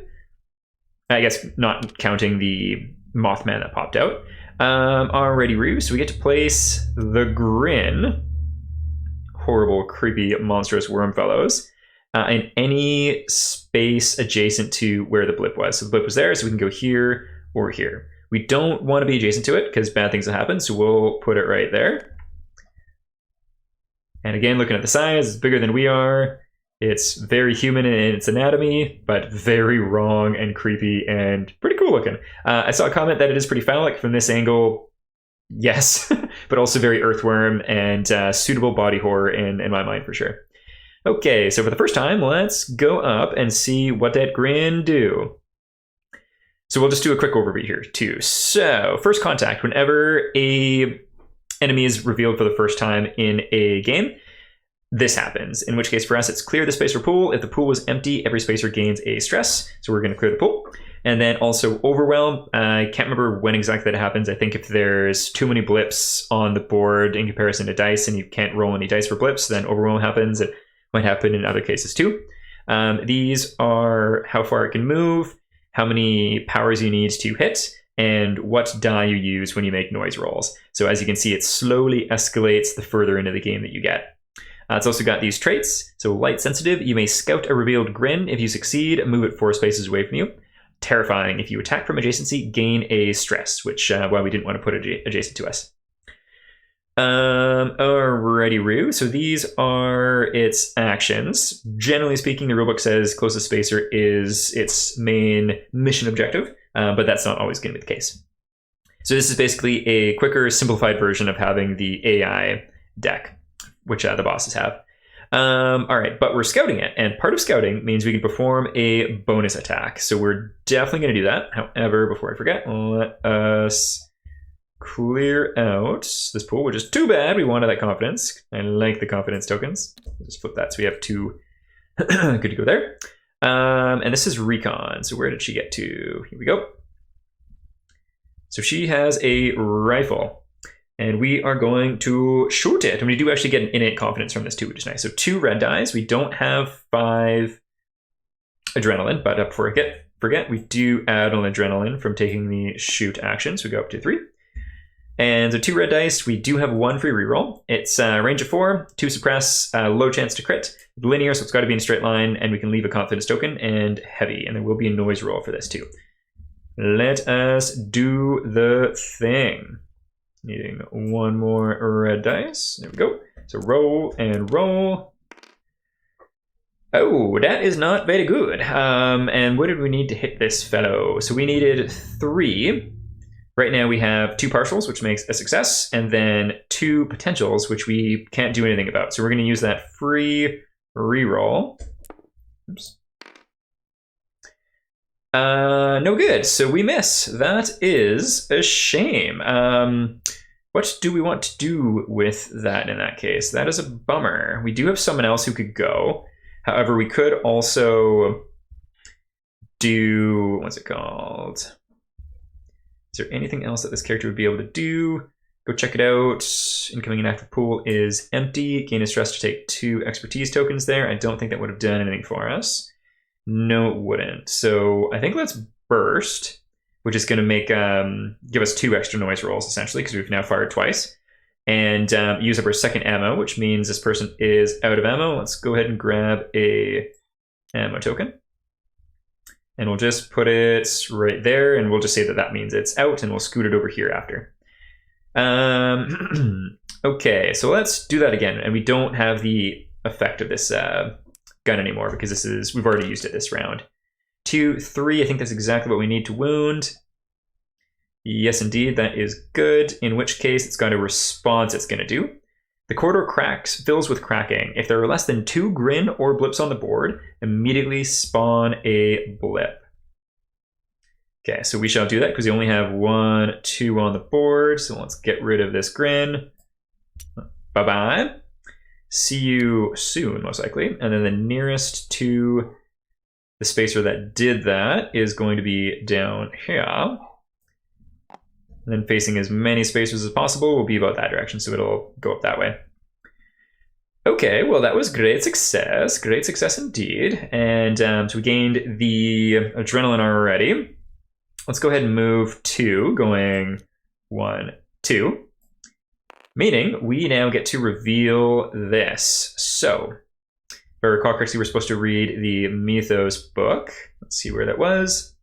I guess not counting the Mothman that popped out. Alrighty, Roo. So we get to place the Grin, horrible, creepy, monstrous worm fellows, in any space adjacent to where the blip was. So the blip was there, so we can go here or here. We don't want to be adjacent to it because bad things will happen, so we'll put it right there. And again, looking at the size, it's bigger than we are. It's very human in its anatomy, but very wrong and creepy and pretty cool looking. I saw a comment that it is pretty phallic from this angle. Yes, but also very earthworm and suitable body horror in my mind for sure. Okay, so for the first time, let's go up and see what that Grin do. So we'll just do a quick overview here too. So first contact, whenever a enemy is revealed for the first time in a game, this happens. In which case for us, it's clear the spacer pool. If the pool was empty, every spacer gains a stress. So we're going to clear the pool. And then also overwhelm. I can't remember when exactly that happens. I think if there's too many blips on the board in comparison to dice and you can't roll any dice for blips, then overwhelm happens. It might happen in other cases too. These are how far it can move, how many powers you need to hit, and what die you use when you make noise rolls. So as you can see, it slowly escalates the further into the game that you get. It's also got these traits. So light sensitive, you may scout a revealed Grin. If you succeed, move it 4 spaces away from you. Terrifying, if you attack from adjacency, gain a stress, which well, we didn't want to put adjacent to us. Alrighty, Roo. So these are its actions. Generally speaking, the rulebook says closest spacer is its main mission objective, but that's not always going to be the case. So this is basically a quicker, simplified version of having the AI deck, which the bosses have. All right, but we're scouting it, and part of scouting means we can perform a bonus attack. So we're definitely going to do that. However, before I forget, let us clear out this pool, which is too bad. We wanted that confidence. I like the confidence tokens. Just flip that so we have 2 good to go there. And this is recon. So where did she get to? Here we go. So she has a rifle. And we are going to shoot it. And we do actually get an innate confidence from this too, which is nice. So 2 red dice. We don't have 5 adrenaline, but before I forget, we do add on adrenaline from taking the shoot action. So we go up to 3. And so 2 red dice. We do have 1 free reroll. It's range of 4, 2 suppress, low chance to crit, linear, so it's got to be in a straight line, and we can leave a confidence token, and heavy. And there will be a noise roll for this too. Let us do the thing. Needing 1 more red dice. There we go. So roll and roll. Oh, that is not very good. And what did we need to hit this fellow? So we needed 3. Right now we have 2 partials, which makes a success, and then 2 potentials, which we can't do anything about. So we're going to use that free reroll. Oops. No good. So we miss. That is a shame. What do we want to do with that in that case? That is a bummer. We do have someone else who could go. However, we could also do, what's it called? Is there anything else that this character would be able to do? Go check it out. Incoming inactive pool is empty. Gain a stress to take 2 expertise tokens there. I don't think that would have done anything for us. No, it wouldn't. So I think let's burst, which is going to make give us 2 extra noise rolls, essentially, because we've now fired twice. And use up our second ammo, which means this person is out of ammo. Let's go ahead and grab a ammo token. And we'll just put it right there, and we'll just say that that means it's out, and we'll scoot it over here after. Okay, so let's do that again. And we don't have the effect of this gun anymore because we've already used it this round. 2, 3, I think that's exactly what we need to wound. Yes, indeed, that is good. In which case, it's got a response it's going to do. The corridor fills with cracking. If there are less than 2 Grin or blips on the board, immediately spawn a blip. Okay, so we shall do that because we only have 1, 2 on the board. So let's get rid of this Grin. Bye-bye. See you soon, most likely. And then the nearest to the spacer that did that is going to be down here. And then facing as many spacers as possible will be about that direction, so it'll go up that way. Okay, well, that was great success. Great success indeed. And so we gained the adrenaline already. Let's go ahead and move 2, going 1, 2. Meaning we now get to reveal this. So, if I recall correctly, we're supposed to read the Mythos book. Let's see where that was.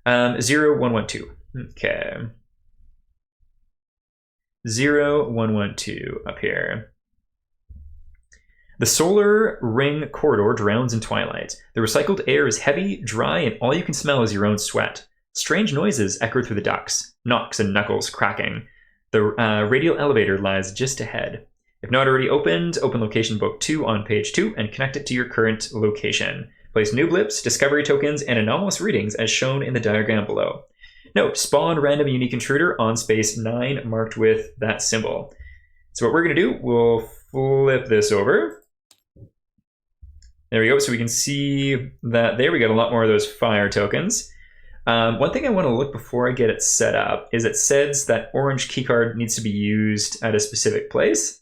0112. Okay. 0112 up here. The solar ring corridor drowns in twilight. The recycled air is heavy, dry, and all you can smell is your own sweat. Strange noises echo through the ducts, knocks and knuckles cracking. The radial elevator lies just ahead. If not already opened, open location book 2 on page 2 and connect it to your current location. Place new blips, discovery tokens, and anomalous readings as shown in the diagram below. Note, spawn random unique intruder on space 9 marked with that symbol. So what we're going to do, we'll flip this over. There we go. So we can see that there we got a lot more of those fire tokens. One thing I want to look before I get it set up is it says that orange keycard needs to be used at a specific place.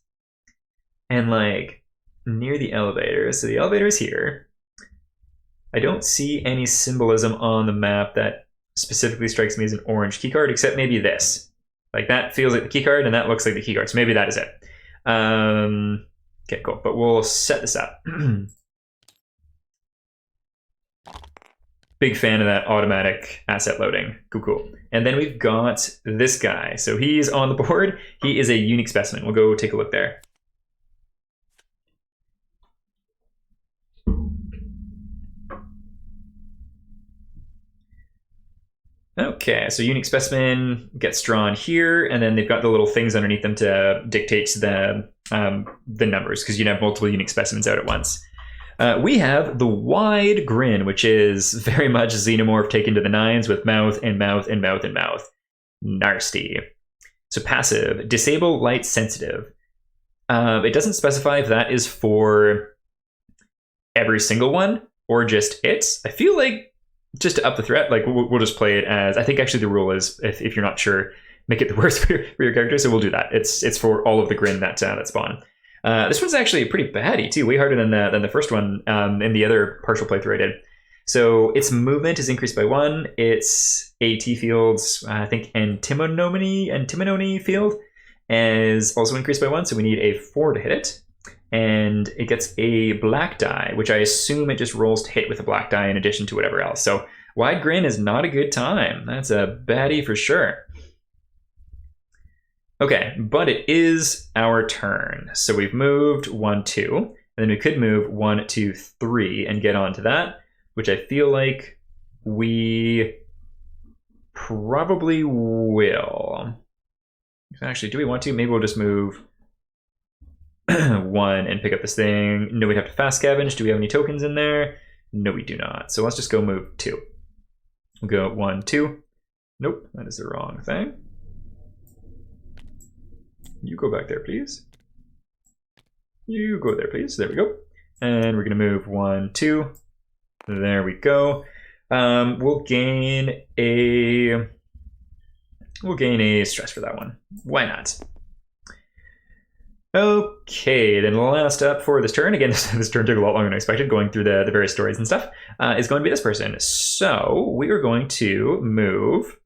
And like near the elevator. So the elevator is here. I don't see any symbolism on the map that specifically strikes me as an orange keycard, except maybe this. Like that feels like the keycard and that looks like the keycard. So maybe that is it. Okay, cool. But we'll set this up. Big fan of that automatic asset loading. Cool. And then we've got this guy. So he's on the board. He is a unique specimen. We'll go take a look there. Okay, so unique specimen gets drawn here, and then they've got the little things underneath them to dictate the numbers, because you can have multiple unique specimens out at once. We have the wide grin, which is very much xenomorph taken to the nines with mouth and mouth and mouth and mouth. Nasty. So passive, disable light sensitive. It doesn't specify if that is for every single one or just it. I feel like just to up the threat, like we'll just play it as, I think actually the rule is if you're not sure, make it the worst for your character. So we'll do that. It's for all of the grin that spawn. This one's actually pretty baddie too, way harder than the first one in the other partial playthrough I did. So its movement is increased by 1. Its AT fields, I think antimony field is also increased by 1. So we need a 4 to hit it. And it gets a black die, which I assume it just rolls to hit with a black die in addition to whatever else. So wide grin is not a good time. That's a baddie for sure. Okay, but it is our turn. So we've moved 1, 2, and then we could move 1, 2, 3 and get onto that, which I feel like we probably will. Actually, do we want to? Maybe we'll just move 1 and pick up this thing. No, we'd have to fast scavenge. Do we have any tokens in there? No, we do not. So let's just go move 2. We'll go 1, 2. Nope, that is the wrong thing. You go back there, please. You go there, please. There we go. And we're going to move 1, 2. There we go. We'll gain a stress for that one. Why not? Okay, then last up for this turn, again, this turn took a lot longer than I expected, going through the various stories and stuff, is going to be this person. So we are going to move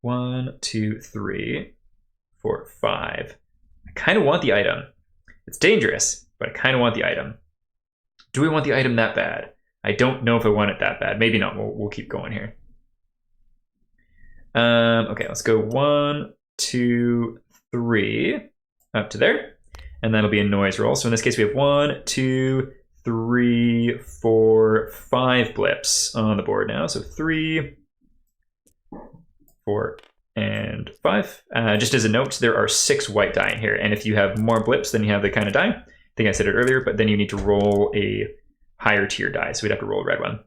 1, 2, 3, 4, 5. I kind of want the item. It's dangerous, but I kind of want the item. Do we want the item that bad? I don't know if I want it that bad. Maybe not. We'll keep going here. Okay, let's go 1, 2, 3, up to there. And that'll be a noise roll. So in this case, we have 1, 2, 3, 4, 5 blips on the board now. So 3, 4, and 5. Just as a note, there are 6 white die in here. And if you have more blips, then you have the kind of die. I think I said it earlier, but then you need to roll a higher tier die. So we'd have to roll a red one.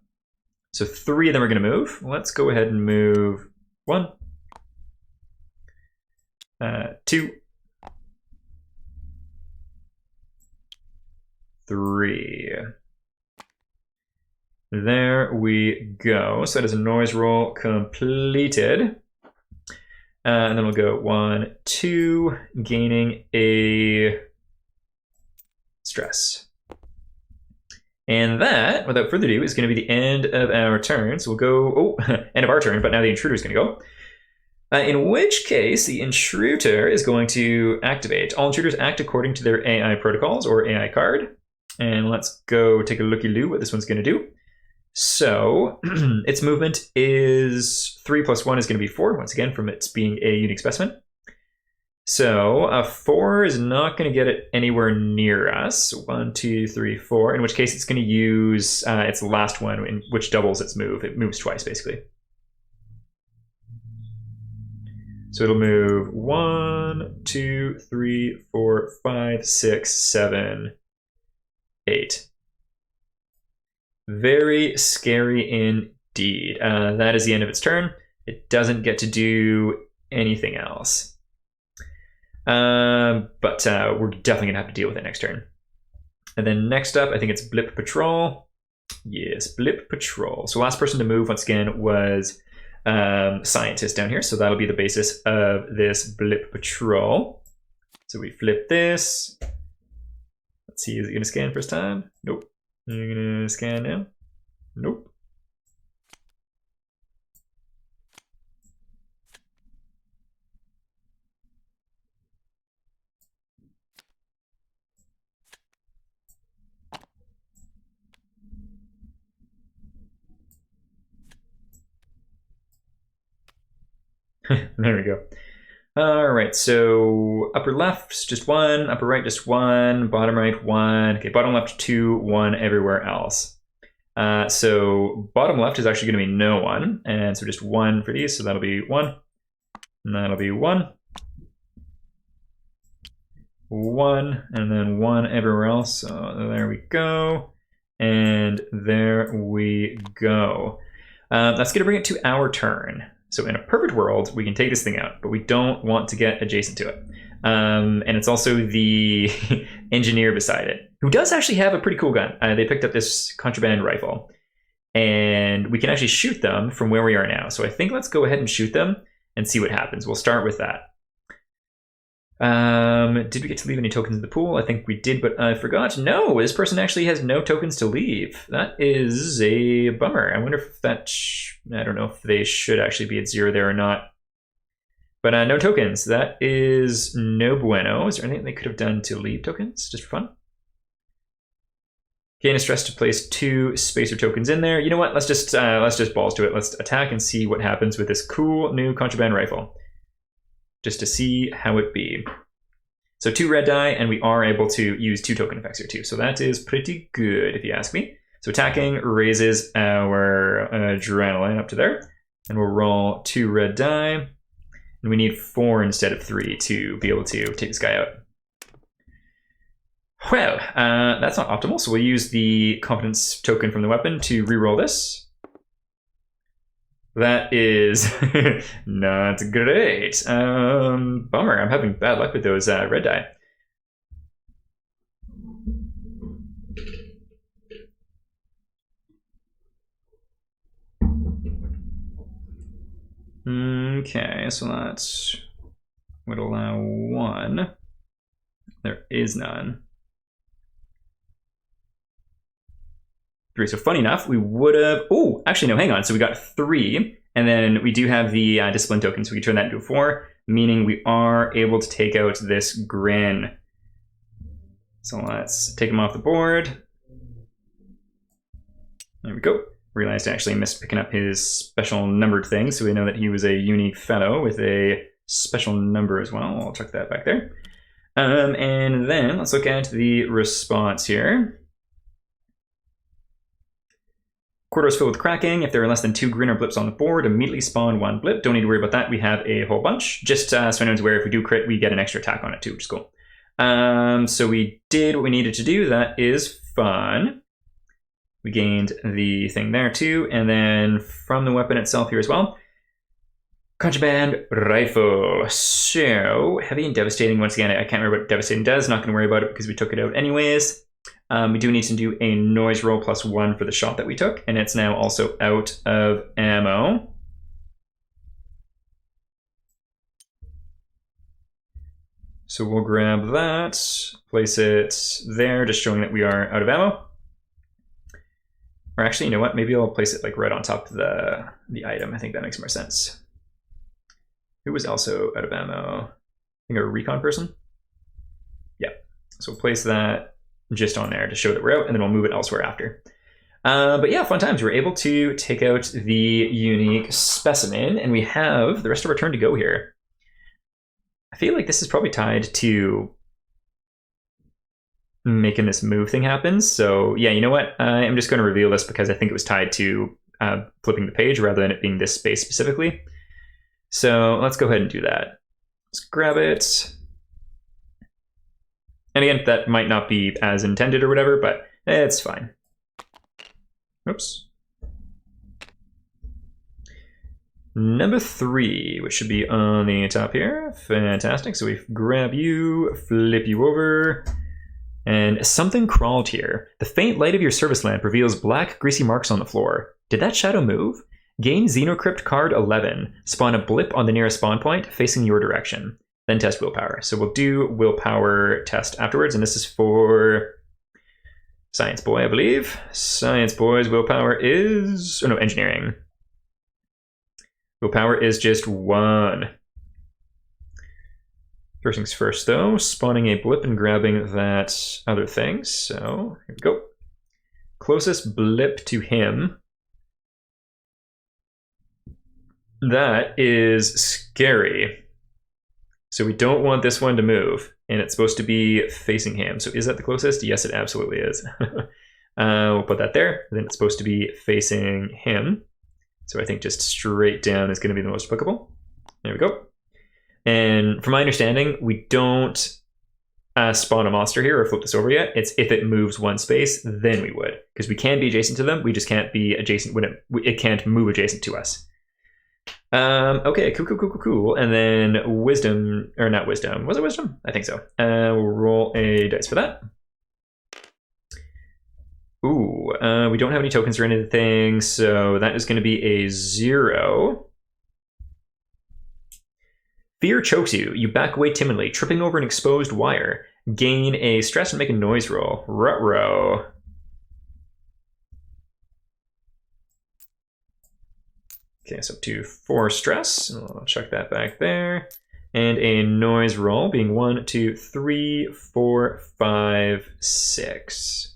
So 3 of them are going to move. Let's go ahead and move 1, 2, 3. There we go. So that is a noise roll completed. And then we'll go 1, 2, gaining a stress. And that, without further ado, is going to be the end of our turn. So we'll go, end of our turn, but now the intruder is going to go. In which case, the intruder is going to activate. All intruders act according to their AI protocols or AI card. And let's go take a looky-loo what this one's going to do. So its movement is 3 plus 1 is going to be 4, once again, from its being a unique specimen. So a 4 is not going to get it anywhere near us. 1, 2, 3, 4. In which case, it's going to use its last one, which doubles its move. It moves twice, basically. So it'll move 1, 2, 3, 4, 5, 6, 7, 8. Very scary indeed. That is the end of its turn. It doesn't get to do anything else. But we're definitely going to have to deal with it next turn. And then next up, I think it's Blip Patrol. Yes, Blip Patrol. So last person to move, once again, was Scientist down here. So that'll be the basis of this Blip Patrol. So we flip this. Let's see, is it going to scan first time? Nope. You're going to scan now? Nope. There we go. All right, so upper left, just 1. Upper right, just 1. Bottom right, 1. Okay, bottom left, 2, 1 everywhere else. So bottom left is actually going to be no one. And so just 1 for these. So that'll be 1. And that'll be 1. 1. And then 1 everywhere else. So there we go. And there we go. That's going to bring it to our turn. So in a perfect world, we can take this thing out, but we don't want to get adjacent to it. And it's also the engineer beside it, who does actually have a pretty cool gun. They picked up this contraband rifle, and we can actually shoot them from where we are now. So I think let's go ahead and shoot them and see what happens. We'll start with that. Did we get to leave any tokens in the pool? I think we did, but I forgot. No, this person actually has no tokens to leave. That is a bummer. I wonder if that... I don't know if they should actually be at 0 there or not. But no tokens. That is no bueno. Is there anything they could have done to leave tokens, just for fun? Gain a stress to place 2 spacer tokens in there. You know what? Let's just balls to it. Let's attack and see what happens with this cool new contraband rifle, just to see how it be. So 2 red die, and we are able to use 2 token effects here too. So that is pretty good, if you ask me. So attacking raises our adrenaline up to there. And we'll roll 2 red die. And we need 4 instead of 3 to be able to take this guy out. Well, that's not optimal. So we'll use the competence token from the weapon to reroll this. That is not great. Bummer. I'm having bad luck with those red die. Okay, so that would allow 1. There is none. 3. So funny enough, we would have... Oh, actually, no, hang on. So we got 3, and then we do have the discipline token, so we can turn that into a 4, meaning we are able to take out this grin. So let's take him off the board. There we go. Realized I actually missed picking up his special numbered thing, so we know that he was a unique fellow with a special number as well. I'll check that back there. And then let's look at the response here. Corridors filled with cracking. If there are less than 2 grin or blips on the board, immediately spawn 1 blip. Don't need to worry about that. We have a whole bunch. Just so anyone's aware, if we do crit, we get an extra attack on it too, which is cool. So we did what we needed to do. That is fun. We gained the thing there too. And then from the weapon itself here as well. Contraband rifle. So heavy and devastating. Once again, I can't remember what devastating does. Not going to worry about it because we took it out anyways. We do need to do a noise roll +1 for the shot that we took, and it's now also out of ammo. So we'll grab that, place it there, just showing that we are out of ammo. Or actually, you know what? Maybe I'll place it like right on top of the item. I think that makes more sense. Who was also out of ammo? I think a recon person? Yeah. So we'll place that just on there to show that we're out, and then we'll move it elsewhere after. But yeah, fun times. We're able to take out the unique specimen, and we have the rest of our turn to go here. I feel like this is probably tied to making this move thing happen. So yeah, you know what? I'm just going to reveal this because I think it was tied to flipping the page rather than it being this space specifically. So let's go ahead and do that. Let's grab it. And again, that might not be as intended or whatever, but it's fine. Oops. Number 3, which should be on the top here. Fantastic. So we grab you, flip you over, and something crawled here. The faint light of your service lamp reveals black, greasy marks on the floor. Did that shadow move? Gain Xenocrypt card 11. Spawn a blip on the nearest spawn point facing your direction. Then test willpower. So we'll do willpower test afterwards, and this is for Science Boy, I believe. Science Boy's willpower is... oh no, engineering. Willpower is just 1. First things first, though. Spawning a blip and grabbing that other thing. So, here we go. Closest blip to him. That is scary. So we don't want this one to move. And it's supposed to be facing him. So is that the closest? Yes, it absolutely is. We'll put that there. Then it's supposed to be facing him. So I think just straight down is going to be the most applicable. There we go. And from my understanding, we don't spawn a monster here or flip this over yet. It's if it moves one space, then we would. Because we can be adjacent to them. We just can't be adjacent when it can't move adjacent to us. Okay, cool. And then wisdom, or not wisdom. Was it wisdom? I think so. We'll roll a dice for that. Ooh, we don't have any tokens or anything, so that is going to be a 0. Fear chokes you. You back away timidly, tripping over an exposed wire. Gain a stress and make a noise roll. Ruh-roh. Okay, so 2, 4 stress. I'll chuck that back there. And a noise roll being 1, 2, 3, 4, 5, 6.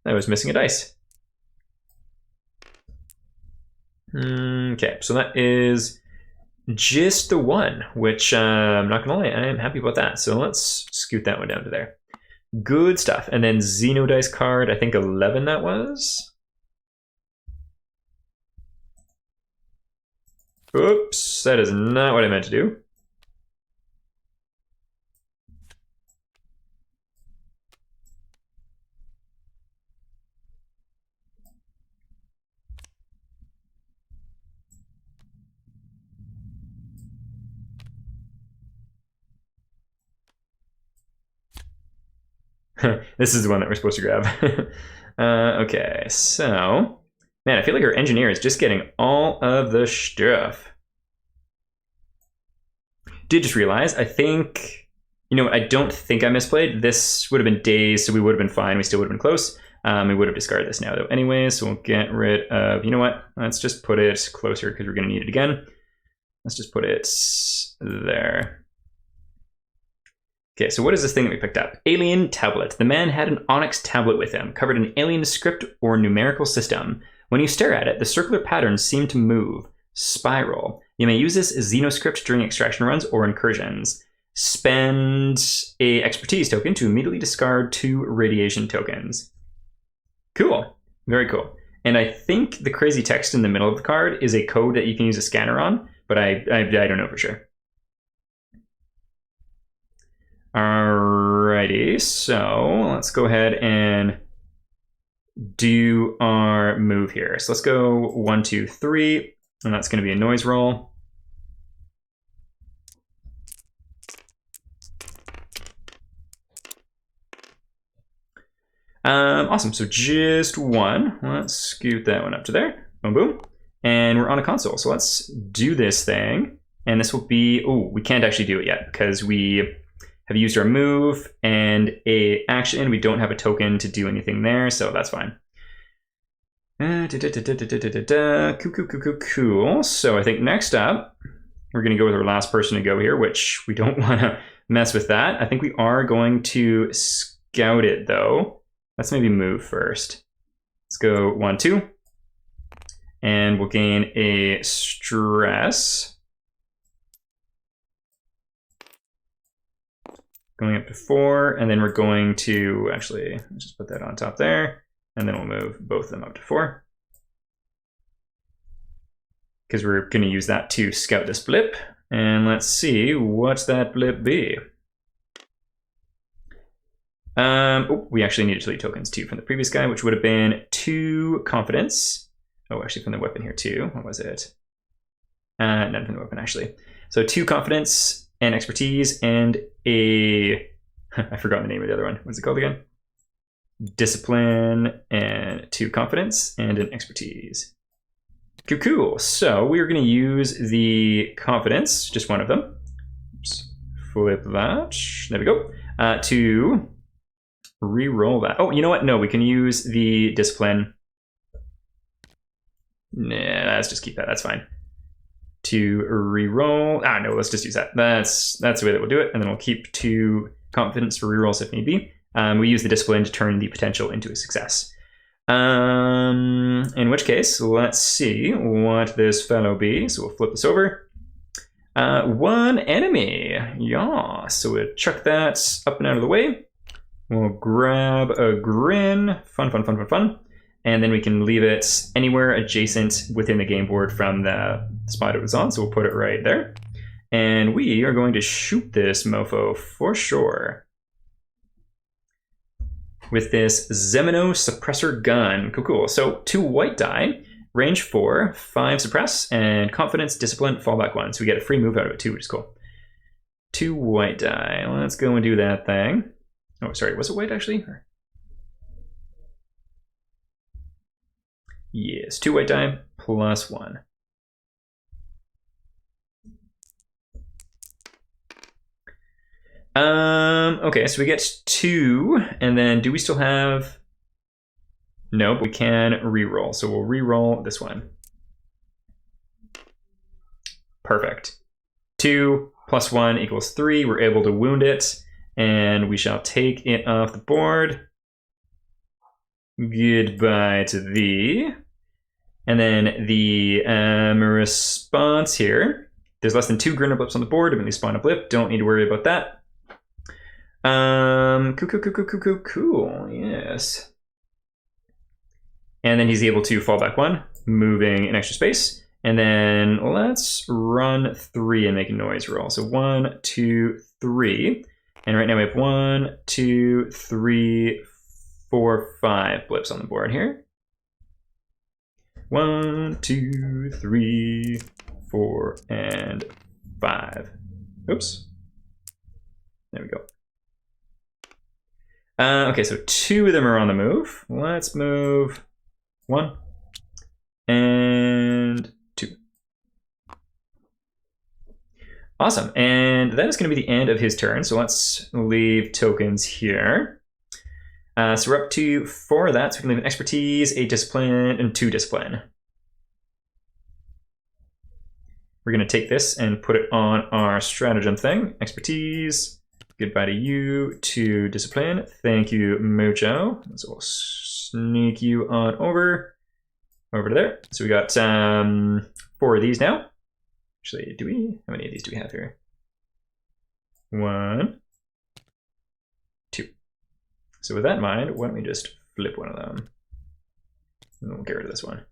I was missing a dice. Okay, so that is just the 1, which I'm not gonna lie, I am happy about that. So let's scoot that one down to there. Good stuff. And then Xeno dice card, I think 11 that was. Oops, that is not what I meant to do. This is the one that we're supposed to grab. Okay, so... man, I feel like our engineer is just getting all of the stuff. Did just realize, I think... you know what, I don't think I misplayed. This would have been days, so we would have been fine. We still would have been close. We would have discarded this now, though. Anyway, so we'll get rid of... you know what? Let's just put it closer, because we're going to need it again. Let's just put it there. Okay, so what is this thing that we picked up? Alien tablet. The man had an onyx tablet with him, covered in alien script or numerical system. When you stare at it, the circular patterns seem to move. Spiral. You may use this as Xenoscript during extraction runs or incursions. Spend a expertise token to immediately discard 2 radiation tokens. Cool. Very cool. And I think the crazy text in the middle of the card is a code that you can use a scanner on, but I don't know for sure. Alrighty, so let's go ahead and do our move here. So let's go 1, 2, 3, and that's going to be a noise roll. Awesome. So just one. Let's scoot that one up to there. Boom, boom. And we're on a console. So let's do this thing. And this will be, oh, we can't actually do it yet because we have used our move and a action. We don't have a token to do anything there, so that's fine. Cool. So I think next up, we're going to go with our last person to go here, which we don't want to mess with that. I think we are going to scout it, though. Let's maybe move first. Let's go 1, 2. And we'll gain a stress. Going up to 4, and then we're going to, actually, let's just put that on top there, and then we'll move both of them up to 4. Because we're going to use that to scout this blip, and let's see what's that blip be. Oh, we actually need to delete tokens too from the previous guy, which would have been 2 confidence. Oh, actually from the weapon here too. What was it? None from the weapon actually. So 2 confidence and expertise and a, I forgot the name of the other one. What's it called again? Discipline and 2 confidence and an expertise. Cool. So we are going to use the confidence, just one of them. Oops. Flip that. There we go. To re-roll that. Oh, you know what? No, we can use the discipline. Nah, let's just keep that. That's fine. To re-roll. No, let's just use that. That's the way that we'll do it. And then we'll keep 2 confidence for re-rolls if need be. We use the discipline to turn the potential into a success. In which case, let's see what this fellow be. So we'll flip this over. 1 enemy. Yeah. So we'll chuck that up and out of the way. We'll grab a grin. Fun. And then we can leave it anywhere adjacent within the game board from the spot it was on. So we'll put it right there. And we are going to shoot this mofo for sure. With this Zemino suppressor gun. Cool. So 2 white die, range 4, 5 suppress, and confidence, discipline, fallback 1. So we get a free move out of it too, which is cool. 2 white die. Let's go and do that thing. Oh, sorry. Was it white actually? Yes, 2 white die plus 1. Okay, so we get 2, and then do we still have? Nope, we can re-roll. So we'll re-roll this one. Perfect. 2 plus 1 equals 3. We're able to wound it, and we shall take it off the board. Goodbye to thee. And then the response here. There's less than 2 grinner blips on the board. Immediately spawn a blip. Don't need to worry about that. Cool. Yes. And then he's able to fall back 1, moving an extra space. And then let's run 3 and make a noise roll. So 1, 2, 3. And right now we have 1, 2, 3, 4, 5 blips on the board here. 1, 2, 3, 4, and 5. Oops. There we go. Okay, so 2 of them are on the move. Let's move 1 and 2. Awesome, and that is going to be the end of his turn. So let's leave tokens here. So we're up to 4 of that. So we can leave an expertise, a discipline, and 2 discipline. We're going to take this and put it on our stratagem thing. Expertise. Goodbye to you. 2 discipline. Thank you, mucho. So we'll sneak you on over to there. So we got 4 of these now. Actually, how many of these do we have here? 1, 2. So with that in mind, why don't we just flip one of them? And we'll get rid of this one.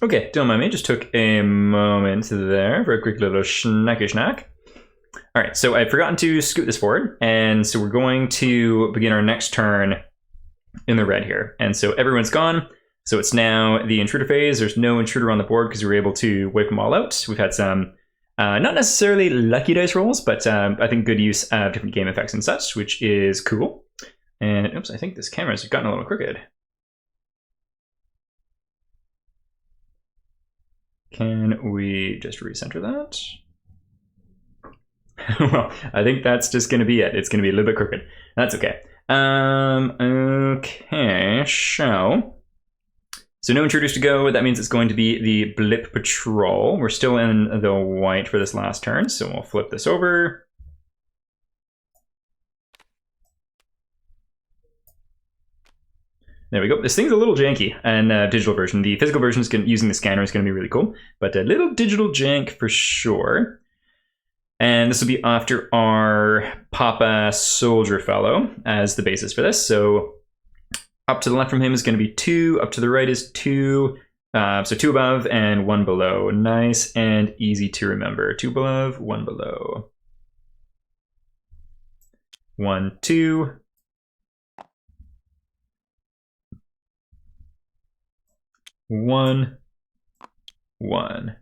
Okay, don't mind me, just took a moment there for a quick little snacky snack. All right, so I've forgotten to scoot this forward, and so we're going to begin our next turn in the red here. And so everyone's gone, so it's now the intruder phase. There's no intruder on the board because we were able to wipe them all out. We've had some Not necessarily lucky dice rolls, but I think good use of different game effects and such, which is cool. And oops, I think this camera's gotten a little crooked. Can we just recenter that? Well, I think that's just going to be it. It's going to be a little bit crooked. That's okay. Okay, so no intruders to go. That means it's going to be the Blip Patrol. We're still in the white for this last turn, so we'll flip this over. There we go. This thing's a little janky and digital version. The physical version is using the scanner is going to be really cool, but a little digital jank for sure. And this will be after our Papa Soldier Fellow as the basis for this. So up to the left from him is going to be 2. Up to the right is 2. So 2 above and 1 below. Nice and easy to remember. 2 above, 1 below. 1, 2. 1, 1.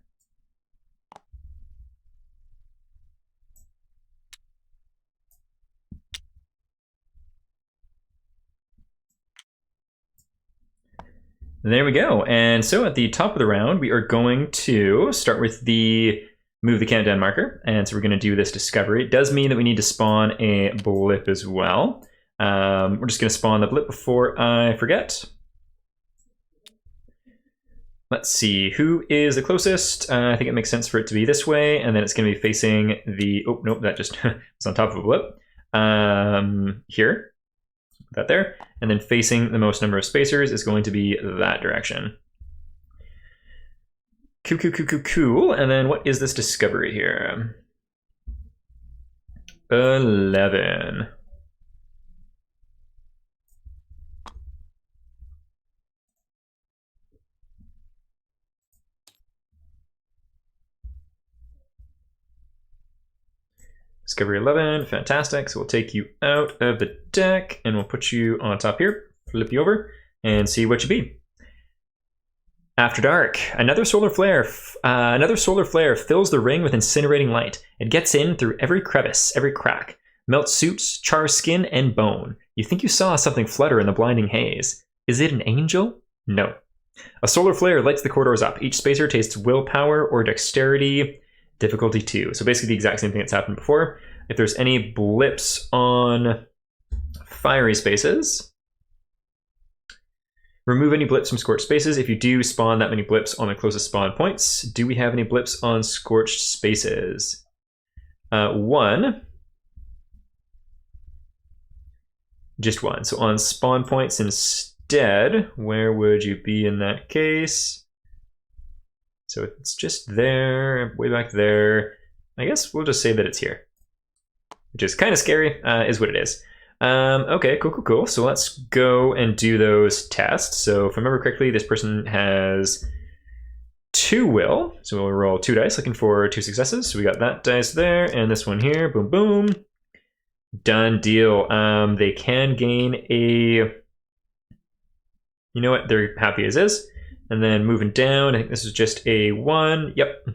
There we go. And so at the top of the round, we are going to start with the move the countdown marker. And so we're going to do this discovery. It does mean that we need to spawn a blip as well. We're just going to spawn the blip before I forget. Let's see, who is the closest? I think it makes sense for it to be this way, and then it's going to be facing the... Oh, nope, that just was on top of a blip. Here, put that there. And then facing the most number of spacers is going to be that direction. Cool. And then what is this discovery here? 11. Discovery 11, fantastic. So we'll take you out of the deck and we'll put you on top here, flip you over, and see what you be. After dark, another solar flare fills the ring with incinerating light. It gets in through every crevice, every crack, melts suits, chars skin and bone. You think you saw something flutter in the blinding haze. Is it an angel? No. A solar flare lights the corridors up. Each spacer tastes willpower or dexterity. Difficulty 2. So basically the exact same thing that's happened before. If there's any blips on fiery spaces, remove any blips from scorched spaces. If you do, spawn that many blips on the closest spawn points. Do we have any blips on scorched spaces? 1. Just 1. So on spawn points instead, where would you be in that case? So it's just there, way back there. I guess we'll just say that it's here, which is kind of scary, is what it is. Okay, cool. So let's go and do those tests. So if I remember correctly, this person has 2 will. So we'll roll 2 dice, looking for 2 successes. So we got that dice there, and this one here. Boom, boom. Done deal. They can gain a... You know what? They're happy as is. And then moving down, I think this is just a 1. Yep.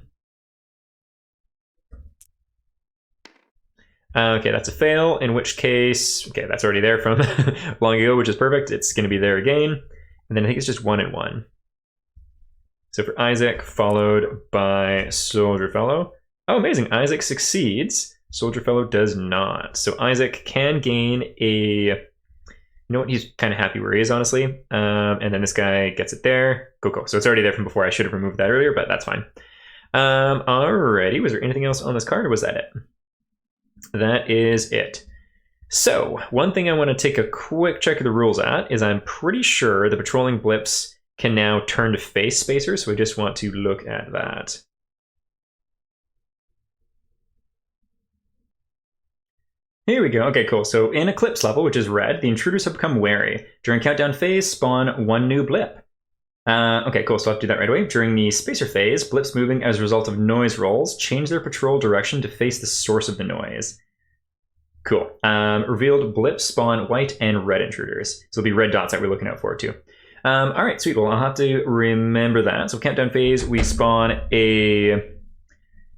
Okay, that's a fail, in which case, okay, that's already there from long ago, which is perfect. It's going to be there again. And then I think it's just 1 and 1. So for Isaac, followed by Soldier Fellow. Oh, amazing. Isaac succeeds. Soldier Fellow does not. So Isaac can gain a... You know what? He's kind of happy where he is, honestly. And then this guy gets it there. Cool. So it's already there from before. I should have removed that earlier, but that's fine. Alrighty. Was there anything else on this card, or was that it? That is it. So one thing I want to take a quick check of the rules at is I'm pretty sure the patrolling blips can now turn to face spacers. So I just want to look at that. Here we go. Okay, cool. So in Eclipse level, which is red, the intruders have become wary. During countdown phase, spawn 1 new blip. Okay, cool. So I'll have to do that right away. During the spacer phase, blips moving as a result of noise rolls change their patrol direction to face the source of the noise. Cool. Revealed blips spawn white and red intruders. So it'll be red dots that we're looking out for too. All right, sweet. Well, I'll have to remember that. So countdown phase, we spawn a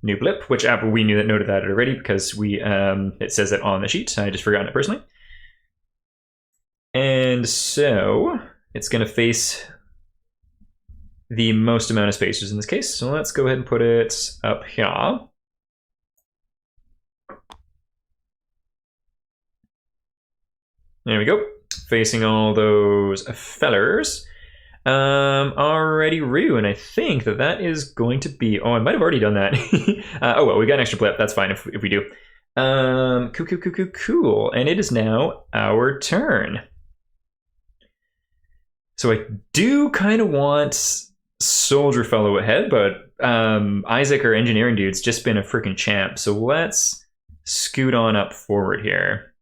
New blip, which we knew that noted that already because it says it on the sheet. I just forgotten it personally. And so it's going to face the most amount of spacers in this case. So let's go ahead and put it up here. There we go. Facing all those fellers. Alrighty, Rue, and I think that is going to be... Oh, I might have already done that. Oh, well, we got an extra blip. That's fine if we do. Cool. And it is now our turn. So I do kind of want Soldier Fellow ahead, but Isaac, our engineering dude's just been a freaking champ. So let's scoot on up forward here.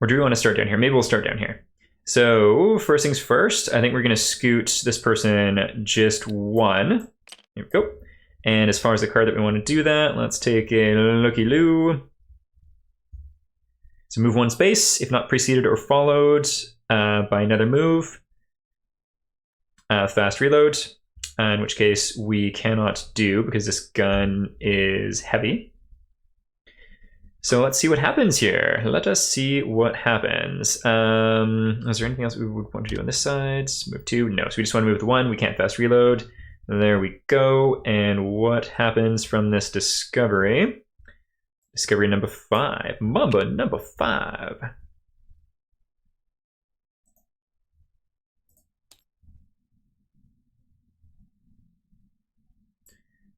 Or do we want to start down here? Maybe we'll start down here. So first things first, I think we're going to scoot this person just one. Here we go. And as far as the card that we want to do that, let's take a looky-loo. So move one space, if not preceded or followed by another move. Fast reload, in which case we cannot do because this gun is heavy. So let's see what happens here. Let us see what happens. Is there anything else we would want to do on this side? Move two? No, so we just want to move with one. We can't fast reload. There we go. And what happens from this discovery? Discovery number 5. Mamba number 5.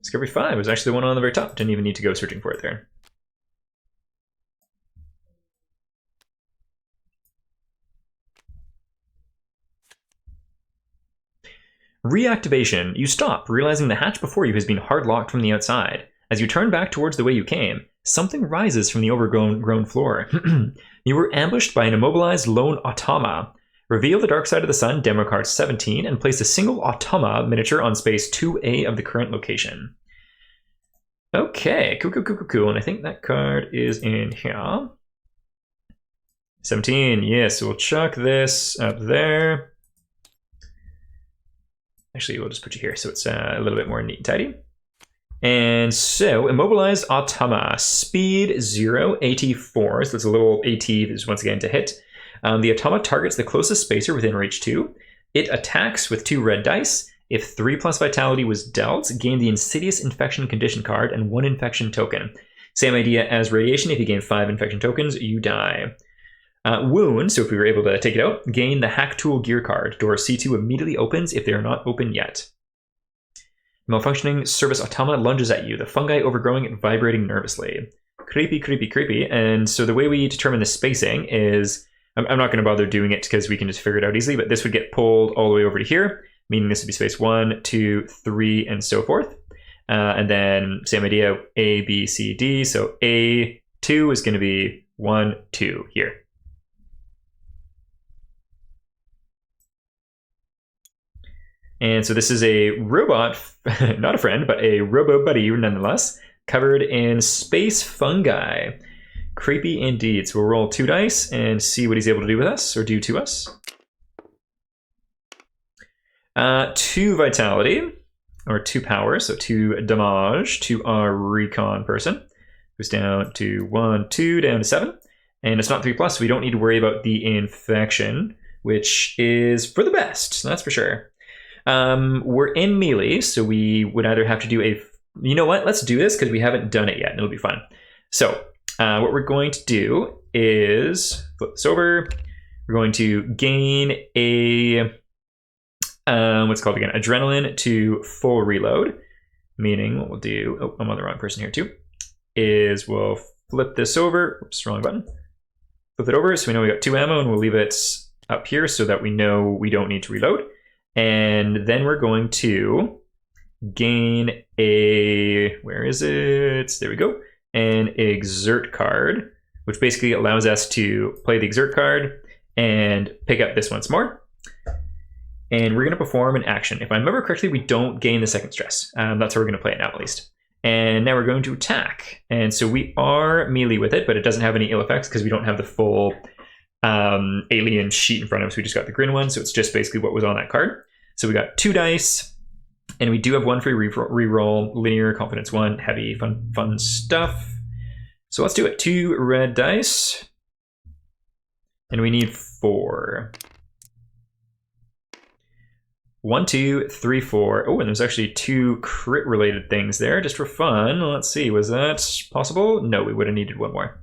Discovery 5 was actually the one on the very top. Didn't even need to go searching for it there. Reactivation. You stop, realizing the hatch before you has been hard locked from the outside. As you turn back towards the way you came, something rises from the overgrown floor. You were ambushed by an immobilized lone automa. Reveal the dark side of the sun, demo card 17, and place a single automa miniature on space 2A of the current location. Okay, cool. And I think that card is in here. 17, yes, so we'll chuck this up there. Actually, we'll just put you here so it's a little bit more neat and tidy. And so, immobilized automa, speed 0, AT 4, so it's a little AT is once again to hit. The automa targets the closest spacer within reach 2. It attacks with 2 red dice. If 3+ vitality was dealt, gain the Insidious Infection Condition card and 1 infection token. Same idea as radiation. If you gain 5 infection tokens, you die. Wound, so if we were able to take it out, gain the Hack Tool Gear card. Door C2 immediately opens if they are not open yet. Malfunctioning service automa lunges at you, the fungi overgrowing and vibrating nervously. Creepy. And so the way we determine the spacing is, I'm not going to bother doing it because we can just figure it out easily, but this would get pulled all the way over to here, meaning this would be space 1, 2, 3, and so forth. And then same idea, A, B, C, D. So A2 is going to be 1, 2 here. And so this is a robot, not a friend, but a robo buddy nonetheless, covered in space fungi. Creepy indeed. So we'll roll 2 dice and see what he's able to do with us, or do to us. 2 vitality, or 2 power, so 2 damage to our recon person. Goes down to 1, 2, down to 7. And it's not 3+, so we don't need to worry about the infection, which is for the best, that's for sure. We're in melee, so we would either have to do a... You know what? Let's do this because we haven't done it yet, and it'll be fun. So, what we're going to do is flip this over. We're going to gain a... what's it called again? Adrenaline to full reload. Meaning what we'll do... Oh, I'm on the wrong person here too. Is we'll flip this over. Oops, wrong button. Flip it over so we know we got 2 ammo, and we'll leave it up here so that we know we don't need to reload. And then we're going to gain a, where is it? There we go. An exert card, which basically allows us to play the exert card and pick up this once more. And we're going to perform an action. If I remember correctly, we don't gain the second stress. That's how we're going to play it now, at least. And now we're going to attack. And so we are melee with it, but it doesn't have any ill effects because we don't have the full alien sheet in front of us. We just got the green one, so it's just basically what was on that card. So we got 2 dice, And we do have one free reroll, linear, confidence 1, heavy, fun stuff. So let's do it. 2 red dice. And we need 4. 1, 2, 3, 4. Oh, and there's actually 2 crit related things there just for fun. Let's see, was that possible? No, we would have needed 1 more.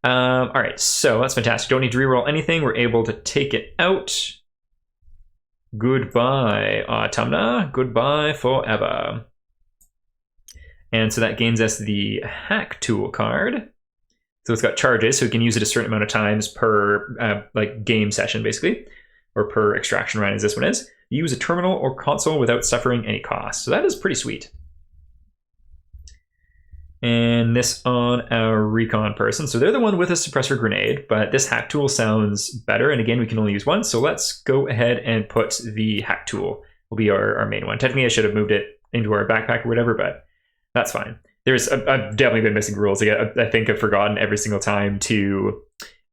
All right, so that's fantastic. Don't need to reroll anything. We're able to take it out. Goodbye, Autumna. Goodbye forever. And so that gains us the hack tool card. So it's got charges, so we can use it a certain amount of times per like game session, basically, or per extraction run, as this one is. Use a terminal or console without suffering any cost. So that is pretty sweet. And this on our recon person. So they're the one with a suppressor grenade, but this hack tool sounds better. And again, we can only use one. So let's go ahead and put the hack tool will be our main one. Technically, I should have moved it into our backpack or whatever, but that's fine. I've definitely been missing rules. I think I've forgotten every single time to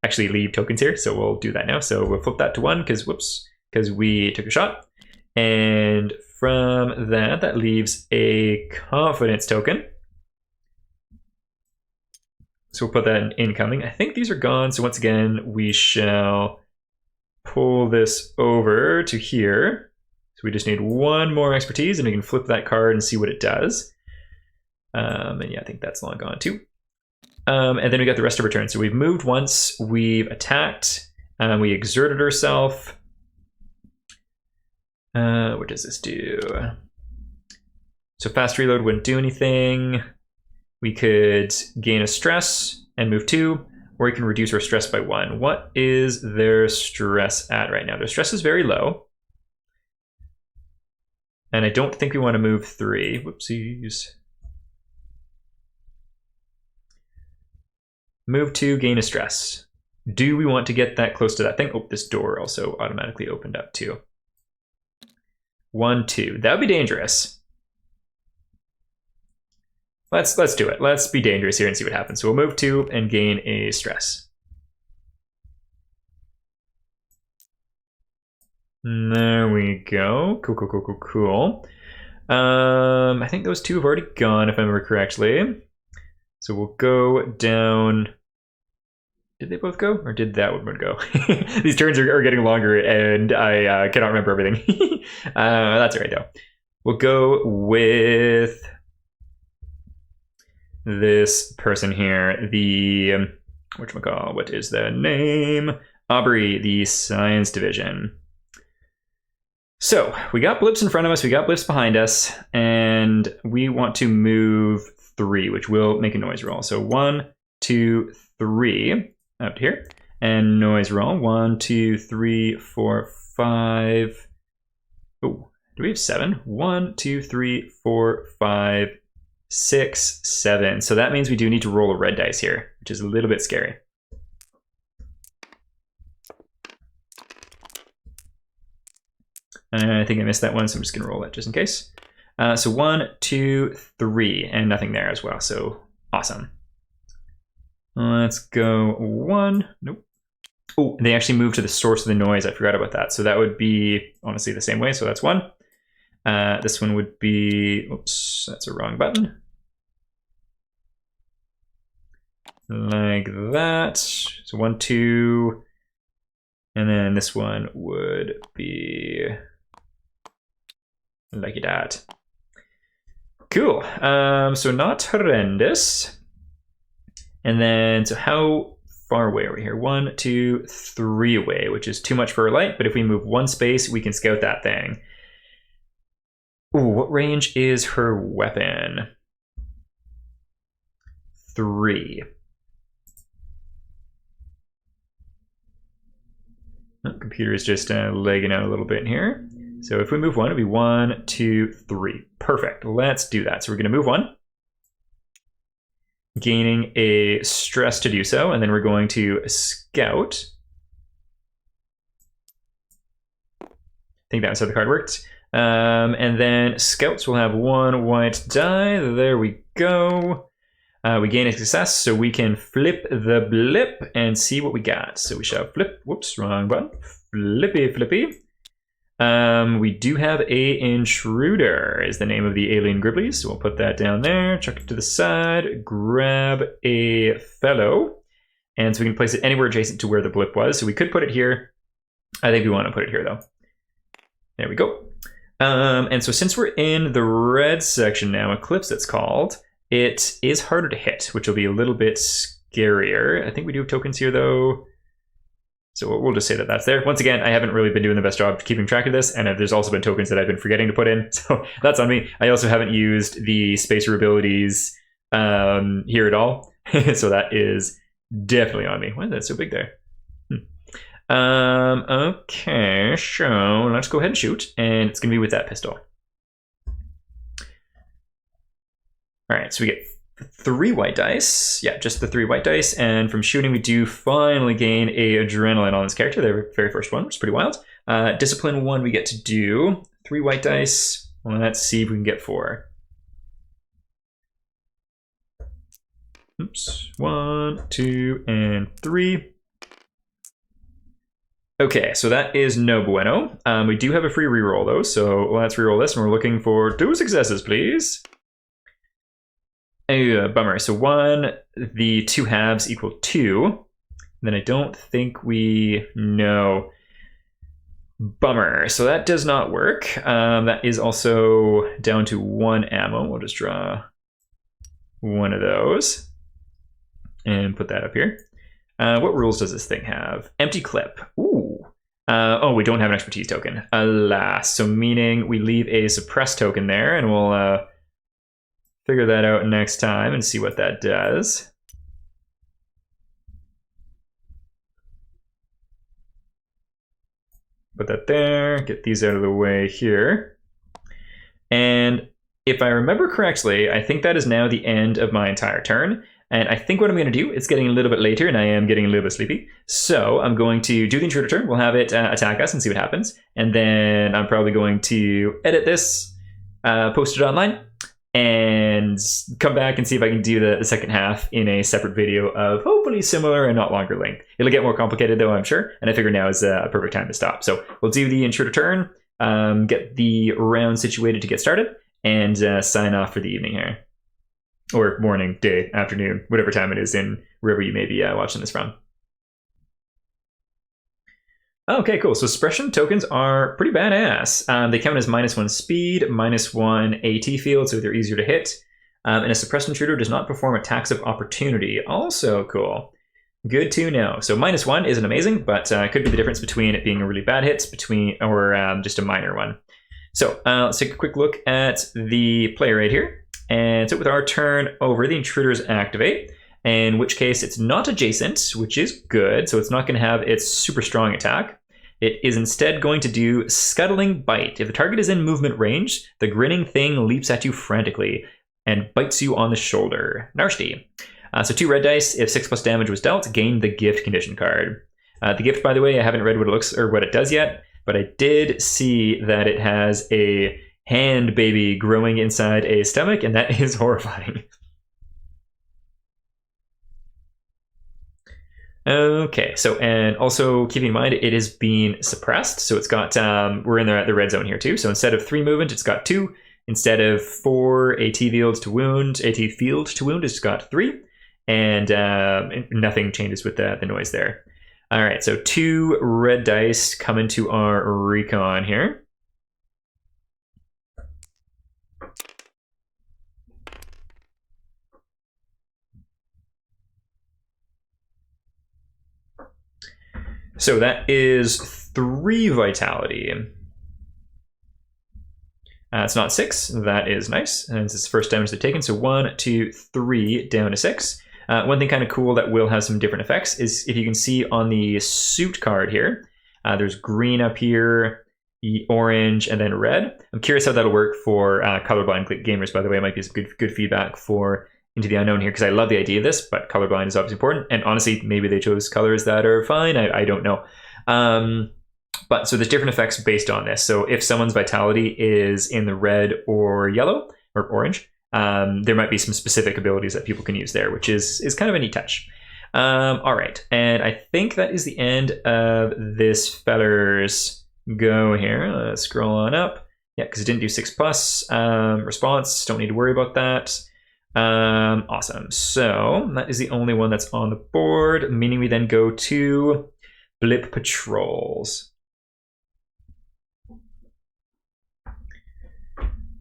actually leave tokens here. So we'll do that now. So we'll flip that to 1 because we took a shot. And from that leaves a confidence token. So we'll put that in incoming. I think these are gone. So once again, we shall pull this over to here. So we just need 1 more expertise and we can flip that card and see what it does. And yeah, I think that's long gone too. And then we got the rest of our turn. So we've moved once, we've attacked, we exerted ourselves. What does this do? So fast reload wouldn't do anything. We could gain a stress and move 2, or we can reduce our stress by 1. What is their stress at right now? Their stress is very low. And I don't think we want to move 3. Whoopsies. Move 2, gain a stress. Do we want to get that close to that thing? Oh, this door also automatically opened up too. 1, 2. That would be dangerous. Let's do it. Let's be dangerous here and see what happens. So we'll move 2 and gain a stress. There we go. Cool. I think those 2 have already gone, if I remember correctly. So we'll go down. Did they both go, or did that one go? These turns are getting longer, and I cannot remember everything. That's all right, though. We'll go with this person here, the whatchamacall, what is the name? Aubrey, the science division. So we got blips in front of us, we got blips behind us, and we want to move 3, which will make a noise roll. So 1, 2, 3 out here, and noise roll. 1, 2, 3, 4, 5. Oh, do we have 7? 1, 2, 3, 4, 5, 6, 7. So that means we do need to roll a red dice here, which is a little bit scary. I think I missed that one, so I'm just gonna roll it just in case. So 1, 2, 3, and nothing there as well. So awesome. Let's go 1. Nope. Oh, they actually moved to the source of the noise. I forgot about that. So that would be honestly the same way. So that's 1. This one would be, oops, that's a wrong button. Like that. So 1, 2. And then this one would be like that. Cool. So not horrendous. And then, so how far away are we here? 1, 2, 3 away, which is too much for our light. But if we move 1 space, we can scout that thing. Ooh, what range is her weapon? 3. Oh, computer is just lagging out a little bit here. So if we move 1, it'll be 1, 2, 3. Perfect. Let's do that. So we're going to move 1. Gaining a stress to do so, and then we're going to scout. I think that's how the card worked. And then scouts will have 1 white die. There we go. We gain a success, so we can flip the blip and see what we got. So we shall flip. Whoops, wrong button. Flippy. We do have a intruder is the name of the alien Gribblies. So we'll put that down there, chuck it to the side, grab a fellow. And so we can place it anywhere adjacent to where the blip was. So we could put it here. I think we want to put it here though. There we go. And so since we're in the red section now, Eclipse it's called, it is harder to hit, which will be a little bit scarier. I think we do have tokens here though. So we'll just say that that's there. Once again, I haven't really been doing the best job keeping track of this, and there's also been tokens that I've been forgetting to put in, so that's on me. I also haven't used the spacer abilities here at all, so that is definitely on me. Why is that so big there? Okay, so let's go ahead and shoot, and it's going to be with that pistol. All right, so we get 3 white dice. Yeah, just the 3 white dice. And from shooting, we do finally gain a adrenaline on this character. The very first one, which is pretty wild. Discipline 1, we get to do 3 white dice. Well, let's see if we can get 4. Oops. 1, 2, and 3. Okay, so that is no bueno. We do have a free reroll though, so let's reroll this, and we're looking for 2 successes, please. Bummer. So 1, the 2 halves equal 2. Then I don't think we know. Bummer. So that does not work. That is also down to 1 ammo. We'll just draw 1 of those and put that up here. What rules does this thing have? Empty clip. Ooh. Oh, we don't have an expertise token. Alas. So meaning we leave a suppress token there, and we'll figure that out next time and see what that does. Put that there, get these out of the way here. And if I remember correctly, I think that is now the end of my entire turn. And I think what I'm going to do, it's getting a little bit later and I am getting a little bit sleepy. So I'm going to do the intruder turn. We'll have it attack us and see what happens. And then I'm probably going to edit this, post it online, and come back and see if I can do the second half in a separate video of hopefully similar and not longer length. It'll get more complicated though, I'm sure, and I figure now is a perfect time to stop. So we'll do the intruder turn, get the round situated to get started, and sign off for the evening here. Or morning, day, afternoon, whatever time it is in wherever you may be watching this from. Okay, cool. So suppression tokens are pretty badass. They count as -1 speed, -1 AT field, so they're easier to hit. And a suppressed intruder does not perform attacks of opportunity. Also cool. Good to know. So -1 isn't amazing, but could be the difference between it being a really bad hit or just a minor one. So let's take a quick look at the play right here. And so with our turn over, the intruders activate. In which case it's not adjacent, which is good. So it's not going to have its super strong attack. It is instead going to do Scuttling Bite. If the target is in movement range, the grinning thing leaps at you frantically and bites you on the shoulder. Nasty. So 2 red dice. If 6+ damage was dealt, gain the gift condition card. The gift, by the way, I haven't read what it looks or what it does yet, but I did see that it has a hand baby growing inside a stomach, and that is horrifying. Okay, so and also keeping in mind it is being suppressed, so it's got we're in the red zone here too. So instead of 3 movement, it's got 2. Instead of 4 AT field to wound, it's got 3, and nothing changes with the noise there. All right, so 2 red dice come into our recon here. So that is 3 vitality. It's not 6. That is nice. And this is the first damage they've taken. So 1, 2, 3 down to 6. One thing kind of cool that will have some different effects is if you can see on the suit card here, there's green up here, orange, and then red. I'm curious how that'll work for colorblind gamers, by the way. It might be some good feedback for Into the Unknown here, because I love the idea of this, but colorblind is obviously important. And honestly, maybe they chose colors that are fine. I don't know. But so there's different effects based on this. So if someone's vitality is in the red or yellow or orange, there might be some specific abilities that people can use there, which is kind of a neat touch. All right. And I think that is the end of this feller's go here. Let's scroll on up. Yeah, because it didn't do 6+. Response, don't need to worry about that. Awesome. So that is the only one that's on the board, meaning we then go to blip patrols.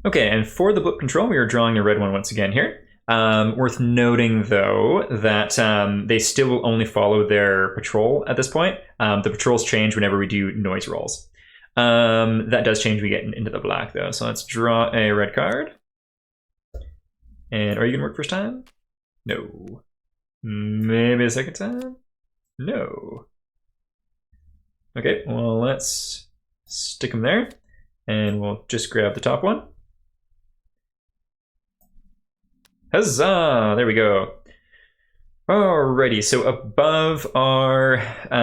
Okay, and for the blip control, we are drawing the red one once again here. Worth noting, though, that they still will only follow their patrol at this point. The patrols change whenever we do noise rolls. That does change when we get into the black, though. So let's draw a red card. And are you going to work first time? No. Maybe a second time? No. Okay, well, let's stick them there. And we'll just grab the top one. Huzzah! There we go. Alrighty, so above our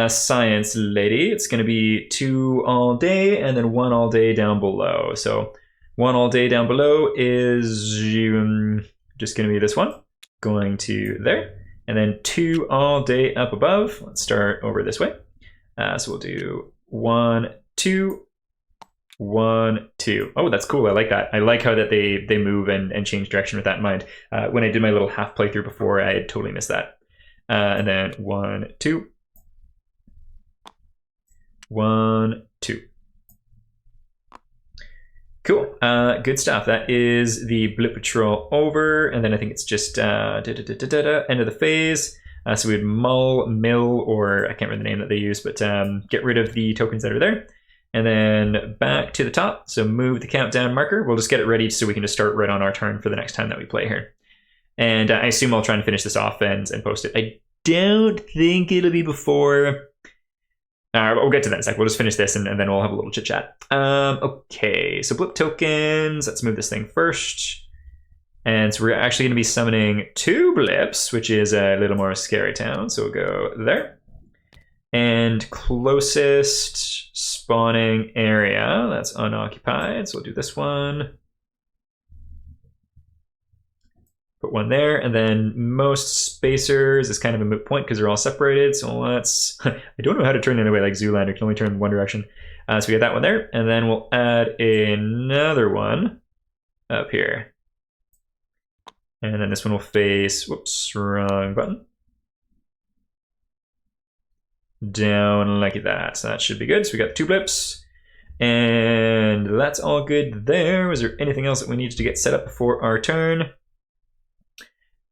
science lady, it's going to be 2 all day and then 1 all day down below. So 1 all day down below is just going to be this one, going to there. And then 2 all day up above. Let's start over this way. So we'll do 1, 2, 1, 2. Oh, that's cool. I like that. I like how that they move and change direction with that in mind. When I did my little half playthrough before, I had totally missed that. And then 1, 2, 1, 2. Cool. Good stuff. That is the blip patrol over, and then I think it's just end of the phase. So we would mill, or I can't remember the name that they use, but get rid of the tokens that are there. And then back to the top. So move the countdown marker. We'll just get it ready so we can just start right on our turn for the next time that we play here. And I assume I'll try and finish this off and post it. I don't think it'll be before. We'll get to that in a sec. We'll just finish this and then we'll have a little chit chat. Okay, so blip tokens. Let's move this thing first. And so we're actually going to be summoning 2 blips, which is a little more scary town. So we'll go there. And closest spawning area, that's unoccupied. So we'll do this one. Put 1 there. And then most spacers is kind of a moot point because they're all separated. So let's, I don't know how to turn it anyway, like Zoolander can only turn in one direction. So we get that one there. And then we'll add another one up here. And then this one will face, whoops, wrong button. Down like that. So that should be good. So we got 2 blips. And that's all good there. Was there anything else that we needed to get set up before our turn?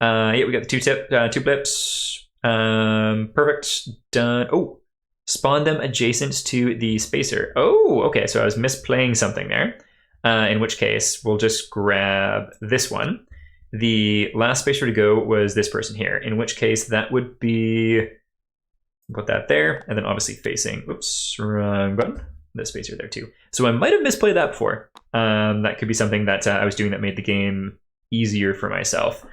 Yeah, we got the 2 blips. Perfect. Done. Oh, spawn them adjacent to the spacer. Oh, okay. So I was misplaying something there. In which case, we'll just grab this one. The last spacer to go was this person here. In which case, that would be... Put that there, and then obviously facing, oops, wrong button, the spacer there too. So I might have misplayed that before. That could be something that I was doing that made the game easier for myself.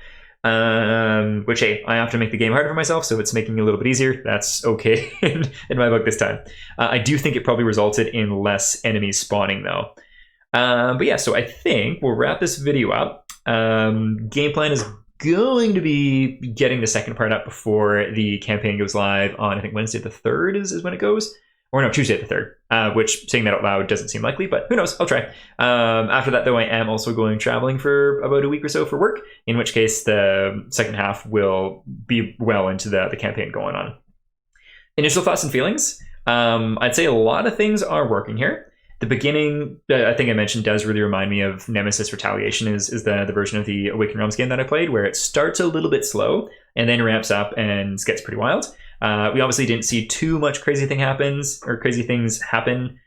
Which, hey, I have to make the game harder for myself, so if it's making it a little bit easier, that's okay in my book this time. I do think it probably resulted in less enemies spawning though. But yeah, so I think we'll wrap this video up. Game plan is going to be getting the second part up before the campaign goes live on, I think, Wednesday the 3rd is when it goes. Or no, Tuesday the 3rd, which, saying that out loud, doesn't seem likely, but who knows, I'll try. After that, though, I am also going traveling for about a week or so for work, in which case the second half will be well into the campaign going on. Initial thoughts and feelings. I'd say a lot of things are working here. The beginning, I think I mentioned, does really remind me of Nemesis Retaliation, is the version of the Awakened Realms game that I played, where it starts a little bit slow and then ramps up and gets pretty wild. We obviously didn't see too much crazy things happen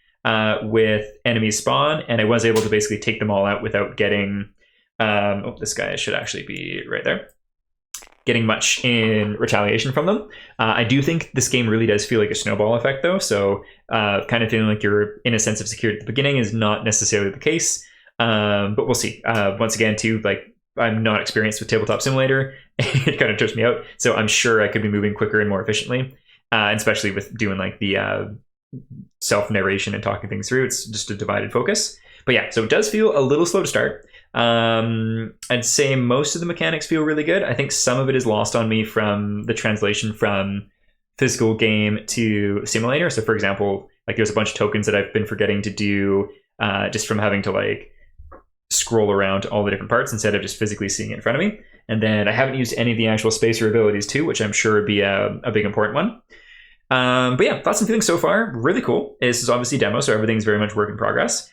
with enemies spawn, and I was able to basically take them all out without getting... oh, this guy should actually be right there. Getting much in retaliation from them. I do think this game really does feel like a snowball effect, though, so kind of feeling like you're in a sense of security at the beginning is not necessarily the case, but we'll see. Once again, too, like, I'm not experienced with Tabletop Simulator. It kind of trips me out, so I'm sure I could be moving quicker and more efficiently, and especially with doing like the self-narration and talking things through. It's just a divided focus. But yeah, so it does feel a little slow to start. I'd say most of the mechanics feel really good. I think some of it is lost on me from the translation from physical game to simulator. So for example, Like there's a bunch of tokens that I've been forgetting to do just from having to like scroll around all the different parts instead of just physically seeing it in front of me. And then I haven't used any of the actual spacer abilities too, which I'm sure would be a big important one. But yeah, thoughts and feelings so far, really cool. This is obviously a demo, so everything's very much work in progress.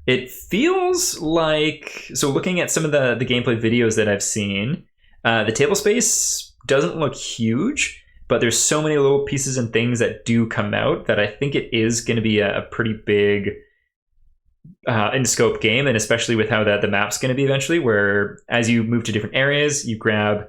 It feels like, so looking at some of the gameplay videos that I've seen, the table space doesn't look huge, but there's so many little pieces and things that do come out that I think it is going to be a pretty big in scope game, and especially with how the map's going to be eventually, where as you move to different areas, you grab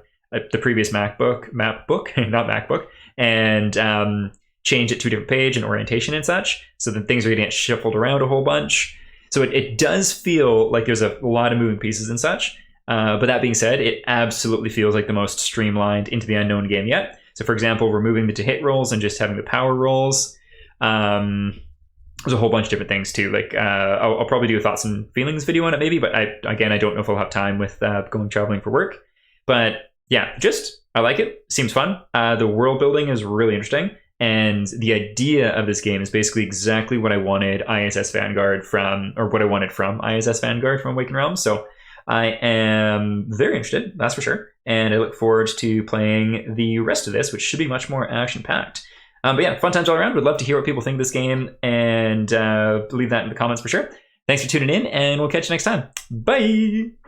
the previous map book, not MacBook, and change it to a different page and orientation and such. So then things are going to get shuffled around a whole bunch. So it does feel like there's a lot of moving pieces and such. But that being said, it absolutely feels like the most streamlined Into the Unknown game yet. So for example, removing the to hit rolls and just having the power rolls. There's a whole bunch of different things too. Like I'll probably do a thoughts and feelings video on it maybe, but I don't know if I'll have time with going traveling for work. But yeah, I like it. Seems fun. The world building is really interesting. And the idea of this game is basically exactly what I wanted ISS Vanguard from, or what I wanted from ISS Vanguard from Awakened Realms. So I am very interested, that's for sure. And I look forward to playing the rest of this, which should be much more action-packed. But yeah, fun times all around. Would love to hear what people think of this game, and leave that in the comments for sure. Thanks for tuning in, and we'll catch you next time. Bye!